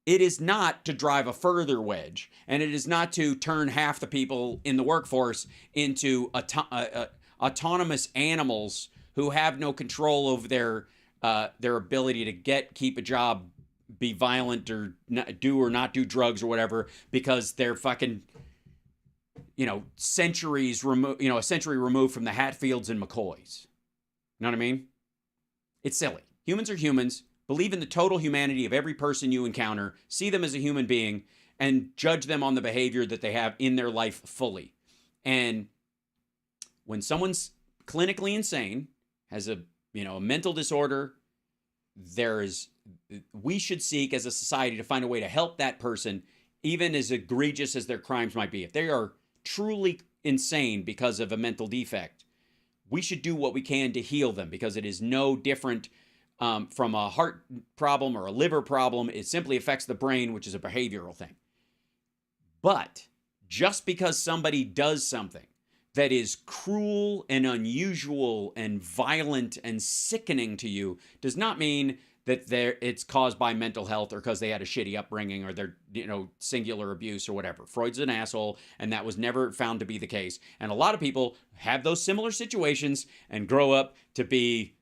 A: It is not to drive a further wedge, and it is not to turn half the people in the workforce into autonomous animals who have no control over their ability to keep a job, be violent, or not do drugs or whatever, because they're fucking, a century removed from the Hatfields and McCoys. You know what I mean? It's silly. Humans are humans. Believe in the total humanity of every person you encounter. See them as a human being and judge them on the behavior that they have in their life fully. And when someone's clinically insane, has a mental disorder, we should seek as a society to find a way to help that person, even as egregious as their crimes might be. If they are truly insane because of a mental defect, we should do what we can to heal them, because it is no different from a heart problem or a liver problem. It simply affects the brain, which is a behavioral thing. But just because somebody does something that is cruel and unusual and violent and sickening to you does not mean that it's caused by mental health or because they had a shitty upbringing or their singular abuse or whatever. Freud's an asshole, and that was never found to be the case. And a lot of people have those similar situations and grow up to be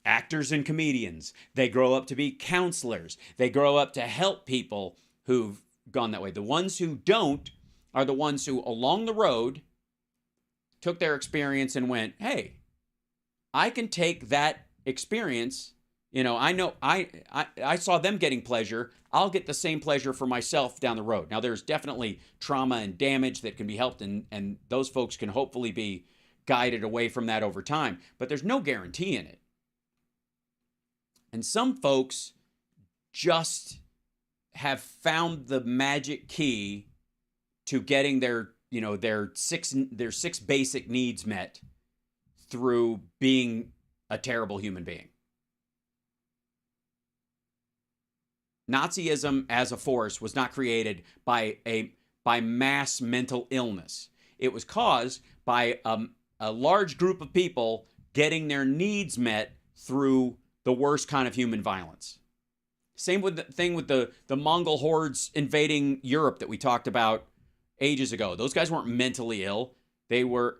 A: actors and comedians. They grow up to be counselors. They grow up to help people who've gone that way. The ones who don't are the ones who, along the road, took their experience and went, hey, I can take that experience. You know I saw them getting pleasure. I'll get the same pleasure for myself down the road. Now, there's definitely trauma and damage that can be helped, and those folks can hopefully be guided away from that over time. But there's no guarantee in it. And some folks just have found the magic key to getting their six basic needs met through being a terrible human being. Nazism as a force was not created by mass mental illness. It was caused by a large group of people getting their needs met through the worst kind of human violence. Same with the thing with the Mongol hordes invading Europe that we talked about ages ago. Those guys weren't mentally ill. They were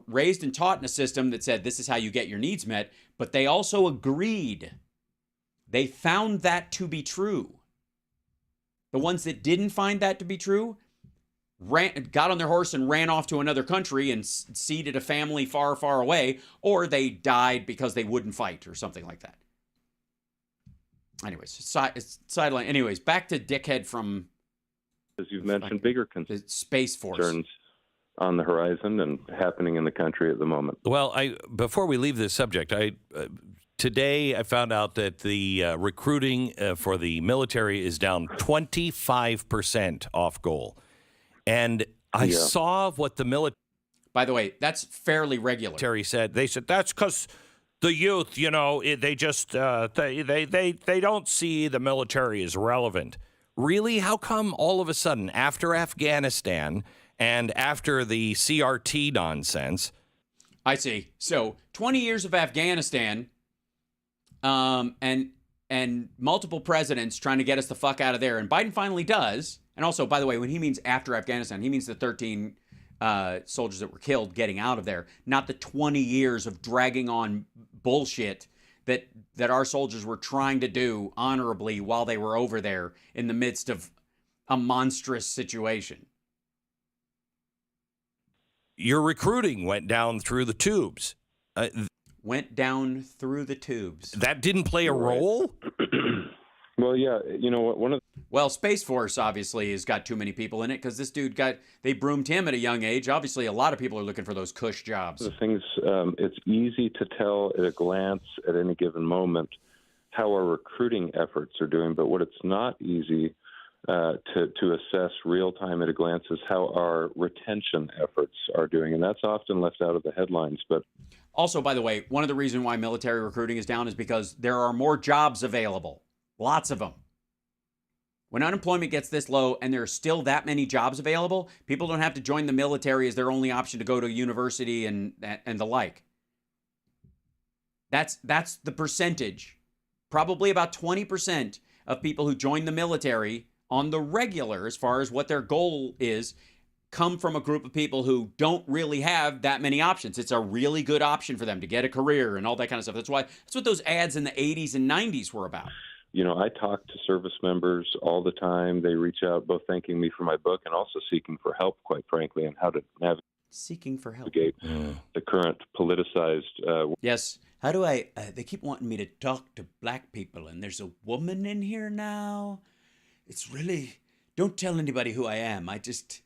A: raised and taught in a system that said this is how you get your needs met, but they also agreed. They found that to be true. The ones that didn't find that to be true got on their horse and ran off to another country and seeded a family far, far away, or they died because they wouldn't fight or something like that. Anyways, sideline. Anyways, back to dickhead from,
Q: as you've mentioned, bigger
A: Space Force
Q: concerns on the horizon and happening in the country at the moment.
P: Well, before we leave this subject, today I found out that the recruiting for the military is down 25% off goal. And I saw what the military...
A: By the way, that's fairly regular.
P: Military said. They said, that's because the youth, they just, they don't see the military as relevant. Really? How come all of a sudden, after Afghanistan and after the CRT nonsense...
A: I see. So 20 years of Afghanistan... and multiple presidents trying to get us the fuck out of there. And Biden finally does. And also, by the way, when he means after Afghanistan, he means the 13 soldiers that were killed getting out of there, not the 20 years of dragging on bullshit that our soldiers were trying to do honorably while they were over there in the midst of a monstrous situation.
P: Your recruiting went down through the tubes.
A: Went down through the tubes.
P: That didn't play a role?
Q: Well, yeah, one of
A: Well, Space Force obviously has got too many people in it because this dude they broomed him at a young age. Obviously, a lot of people are looking for those cush jobs.
Q: the things, it's easy to tell at a glance at any given moment how our recruiting efforts are doing, but what it's not easy to assess real time at a glance is how our retention efforts are doing, and that's often left out of the headlines. But
A: also, by the way, one of the reasons why military recruiting is down is because there are more jobs available. Lots of them. When unemployment gets this low and there are still that many jobs available, people don't have to join the military as their only option to go to university and the like. That's the percentage. Probably about 20% of people who join the military on the regular, as far as what their goal is, come from a group of people who don't really have that many options. It's a really good option for them to get a career and all that kind of stuff. That's what those ads in the 80s and 90s were about.
Q: I talk to service members all the time. They reach out both thanking me for my book and also seeking for help, quite frankly, on how to navigate the current politicized...
A: Yes. How do I... they keep wanting me to talk to black people, and there's a woman in here now. It's really... Don't tell anybody who I am. I just...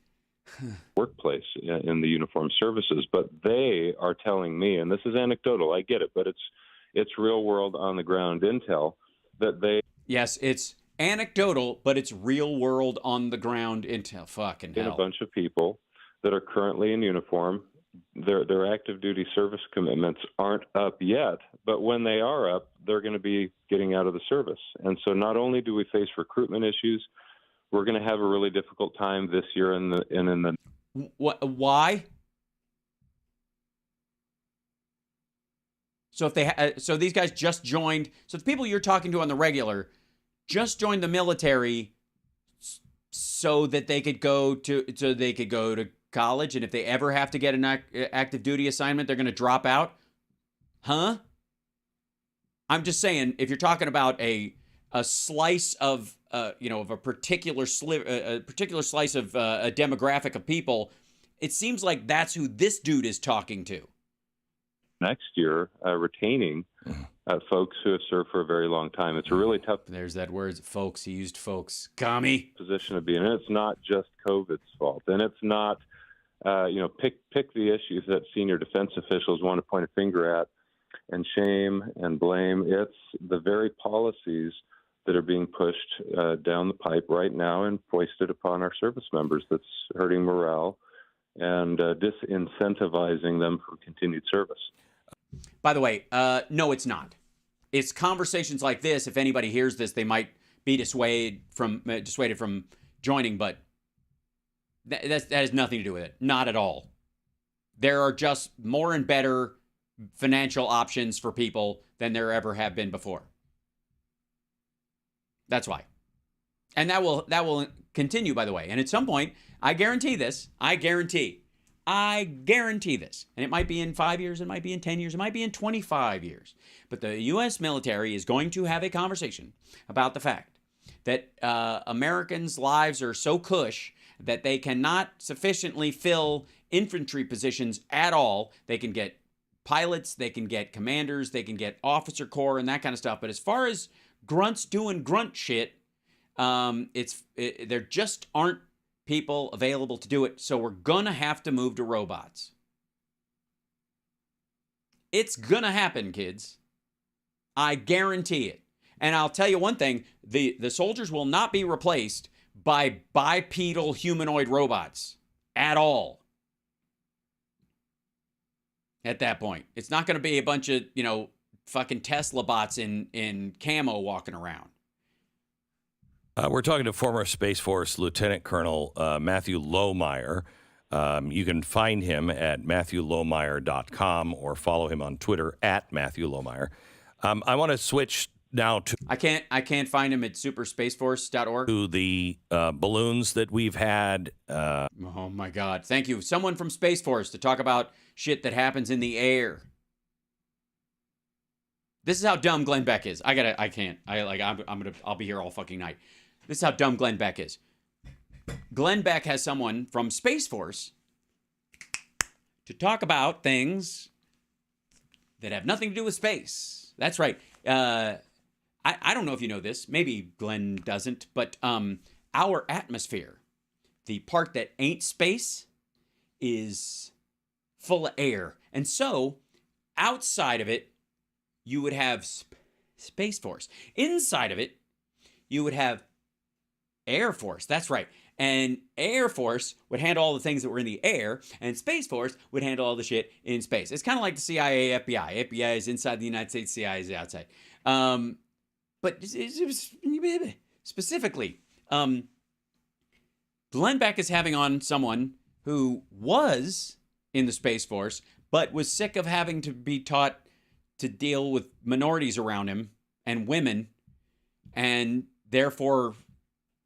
Q: workplace in the uniformed services, but they are telling me, and this is anecdotal, I get it, but it's real world on the ground intel, that they...
A: Yes, it's anecdotal, but it's real world on the ground intel. Fucking hell.
Q: A bunch of people that are currently in uniform, their active duty service commitments aren't up yet, but when they are up, they're going to be getting out of the service. And so not only do we face recruitment issues, we're going to have a really difficult time this year in the
A: Why? So if so these guys just joined. So the people you're talking to on the regular just joined the military so that they could go to college, and if they ever have to get an active duty assignment, they're going to drop out. Huh? I'm just saying, if you're talking about a slice of of a particular a particular slice of a demographic of people, it seems like that's who this dude is talking to.
Q: Next year, retaining folks who have served for a very long time. It's a really tough.
A: There's that word, folks. He used folks. Commie.
Q: Position to be in. And it's not just COVID's fault, and it's not. Pick the issues that senior defense officials want to point a finger at and shame and blame. It's the very policies that are being pushed down the pipe right now and foisted upon our service members that's hurting morale and disincentivizing them from continued service.
A: By the way, no, it's not. It's conversations like this. If anybody hears this, they might be dissuaded from joining, but that has nothing to do with it. Not at all. There are just more and better financial options for people than there ever have been before. That's why. And that will continue, by the way. And at some point, I guarantee this. I guarantee this. And it might be in 5 years, it might be in 10 years, it might be in 25 years. But the U.S. military is going to have a conversation about the fact that Americans' lives are so cush that they cannot sufficiently fill infantry positions at all. They can get pilots, they can get commanders, they can get officer corps and that kind of stuff. But as far as grunts doing grunt shit, there just aren't people available to do it. So we're going to have to move to robots. It's going to happen, kids. I guarantee it. And I'll tell you one thing, the soldiers will not be replaced by bipedal humanoid robots at all. At that point, it's not going to be a bunch of, fucking Tesla bots in camo walking around.
P: We're talking to former Space Force Lieutenant Colonel Matthew Lohmeyer. You can find him at MatthewLohmeyer.com or follow him on Twitter at Matthew Lohmeyer. I want to switch now to...
A: I can't find him at superspaceforce.org.
P: To the balloons that we've had.
A: Oh, my God. Thank you. Someone from Space Force to talk about shit that happens in the air. This is how dumb Glenn Beck is. I'll be here all fucking night. This is how dumb Glenn Beck is. Glenn Beck has someone from Space Force to talk about things that have nothing to do with space. That's right. I don't know if you know this. Maybe Glenn doesn't. But our atmosphere, the part that ain't space, is full of air. And so, outside of it, you would have Space Force. Inside of it, you would have Air Force. That's right. And Air Force would handle all the things that were in the air, and Space Force would handle all the shit in space. It's kind of like the CIA, FBI. FBI is inside the United States, CIA is outside. But specifically, Glenn Beck is having on someone who was in the Space Force, but was sick of having to be taught to deal with minorities around him and women, and therefore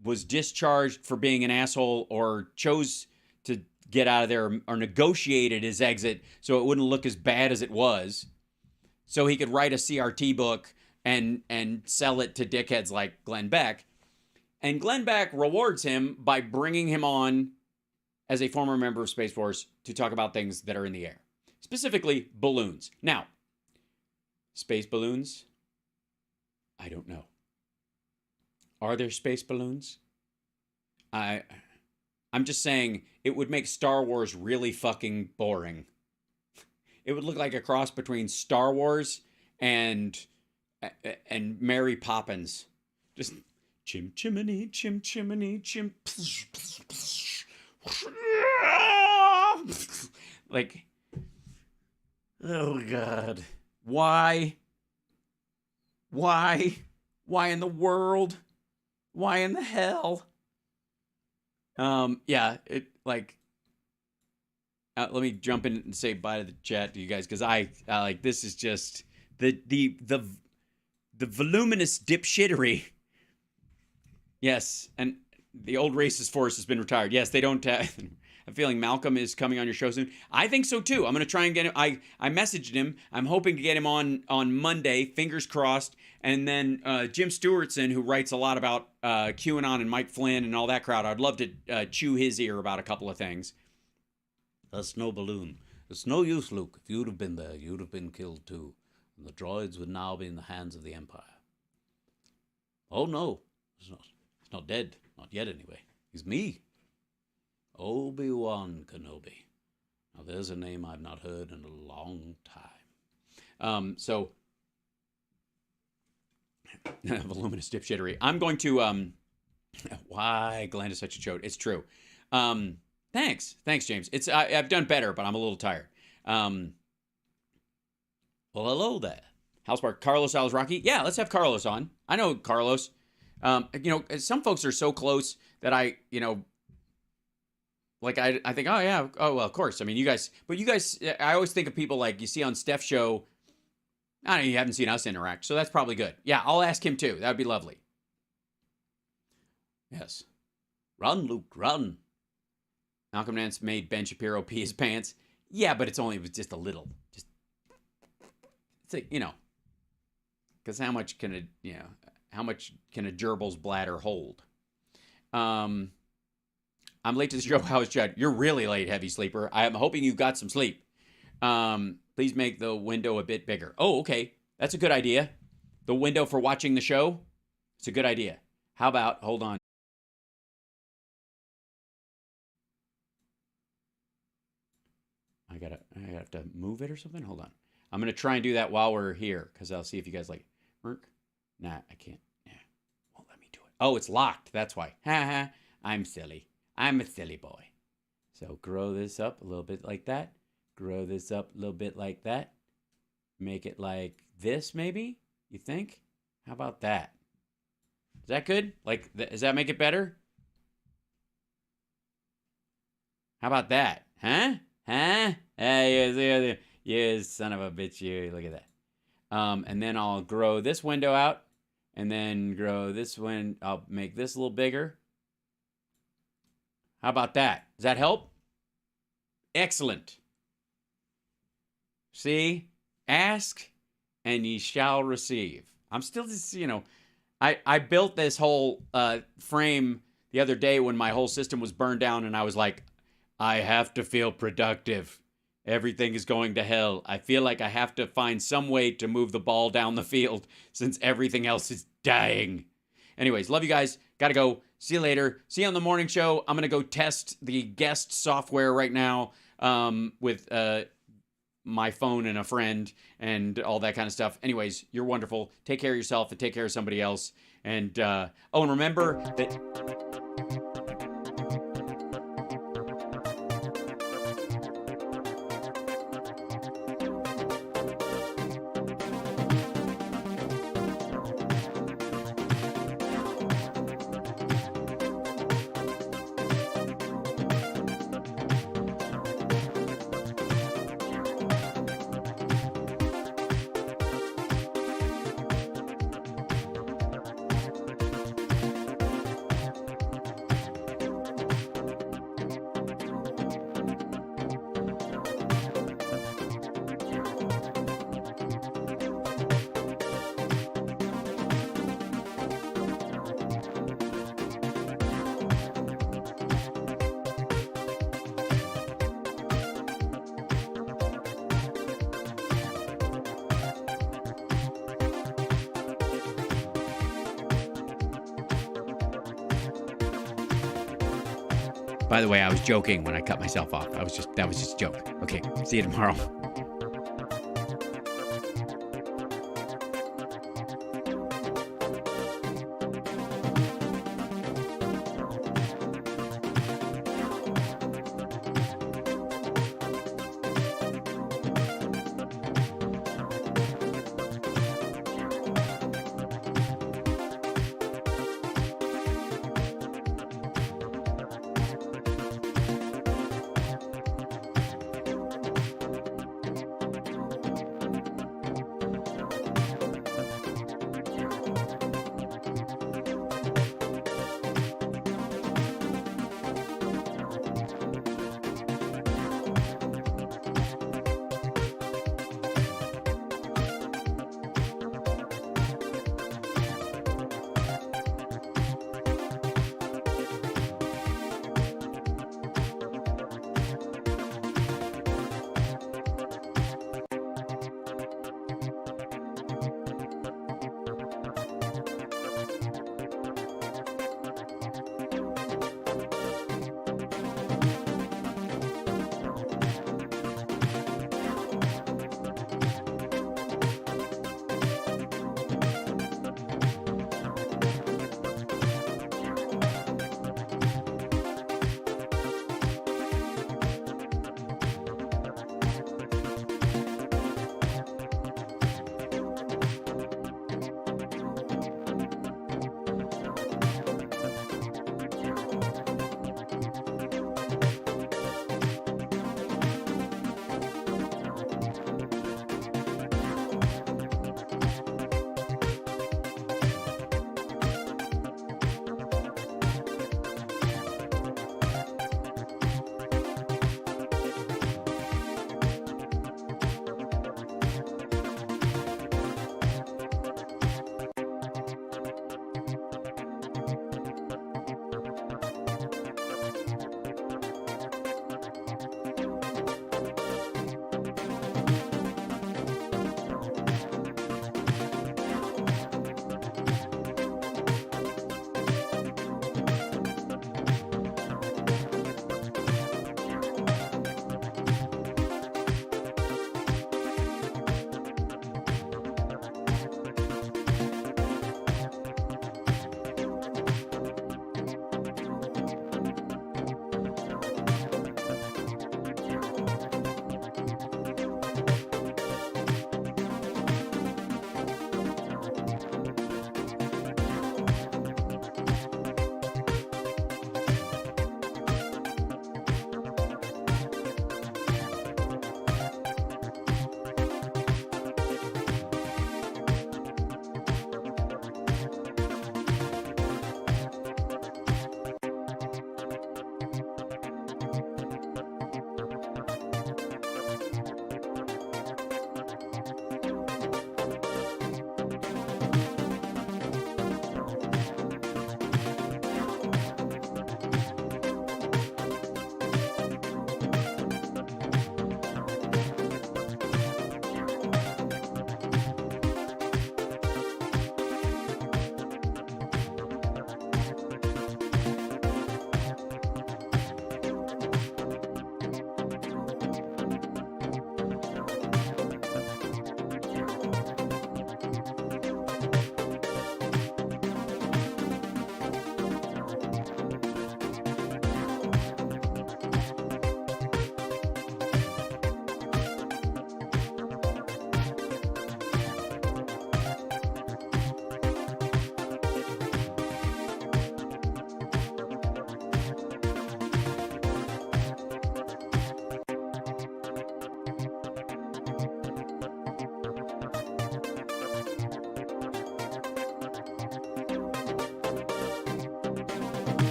A: was discharged for being an asshole or chose to get out of there or negotiated his exit so it wouldn't look as bad as it was, so he could write a CRT book and sell it to dickheads like Glenn Beck. And Glenn Beck rewards him by bringing him on as a former member of Space Force to talk about things that are in the air, specifically balloons. Now, space balloons? I don't know. Are there space balloons? I'm just saying it would make Star Wars really fucking boring. It would look like a cross between Star Wars and Mary Poppins. Just chim chimney, chim chimney, chim. Like, oh God. Why? Why in the world? Why in the hell? Yeah, let me jump in and say bye to the chat to you guys, because I this is just the voluminous dipshittery. Yes, and the old racist force has been retired. Yes, they don't. I'm feeling Malcolm is coming on your show soon. I think so too. I'm going to try and get him. I messaged him. I'm hoping to get him on Monday, fingers crossed. And then Jim Stewartson, who writes a lot about QAnon and Mike Flynn and all that crowd. I'd love to chew his ear about a couple of things.
R: A snow balloon. It's no use, Luke. If you'd have been there, you'd have been killed too. And the droids would now be in the hands of the Empire. Oh no, he's not dead. Not yet, anyway. He's me. Obi-Wan Kenobi. Now there's a name I've not heard in a long time. So, voluminous dipshittery. I'm going to, why Glenn is such a joke. It's true. Thanks, James. I've done better, but I'm a little tired. Well, hello there. Housepark, Carlos Alazraki. Yeah, let's have Carlos on. I know Carlos. Some folks are so close that I think, oh yeah, oh well, of course. I mean, you guys, I always think of people like you see on Steph's show. I don't know, you haven't seen us interact, so that's probably good. Yeah, I'll ask him too. That would be lovely. Yes. Run, Luke, run. Malcolm Nance made Ben Shapiro pee his pants. Yeah, but it was just a little. It's like, because how much can a gerbil's bladder hold? I'm late to the show. How is Judd? You're really late, heavy sleeper. I'm hoping you got some sleep. Please make the window a bit bigger. Oh, okay. That's a good idea. The window for watching the show? It's a good idea. How about, hold on. I have to move it or something? Hold on. I'm going to try and do that while we're here, because I'll see if you guys like it. Nah, I can't. Yeah, won't let me do it. Oh, it's locked. That's why. Ha ha. I'm silly. I'm a silly boy. So grow this up a little bit like that. Grow this up a little bit like that. Make it like this, maybe? You think? How about that? Is that good? Does that make it better? How about that? Huh? Huh? Hey, you son of a bitch, you. Look at that. And then I'll grow this window out. And then grow this one. I'll make this a little bigger. How about that? Does that help? Excellent. See? Ask and ye shall receive. I'm still just, I built this whole frame the other day when my whole system was burned down, and I was like, I have to feel productive. Everything is going to hell. I feel like I have to find some way to move the ball down the field since everything else is dying. Anyways, love you guys. Gotta go. See you later. See you on the morning show. I'm gonna go test the guest software right now with my phone and a friend and all that kind of stuff. Anyways, you're wonderful. Take care of yourself and take care of somebody else. And and remember that. By the way, I was joking when I cut myself off. That was just a joke. Okay, see you tomorrow.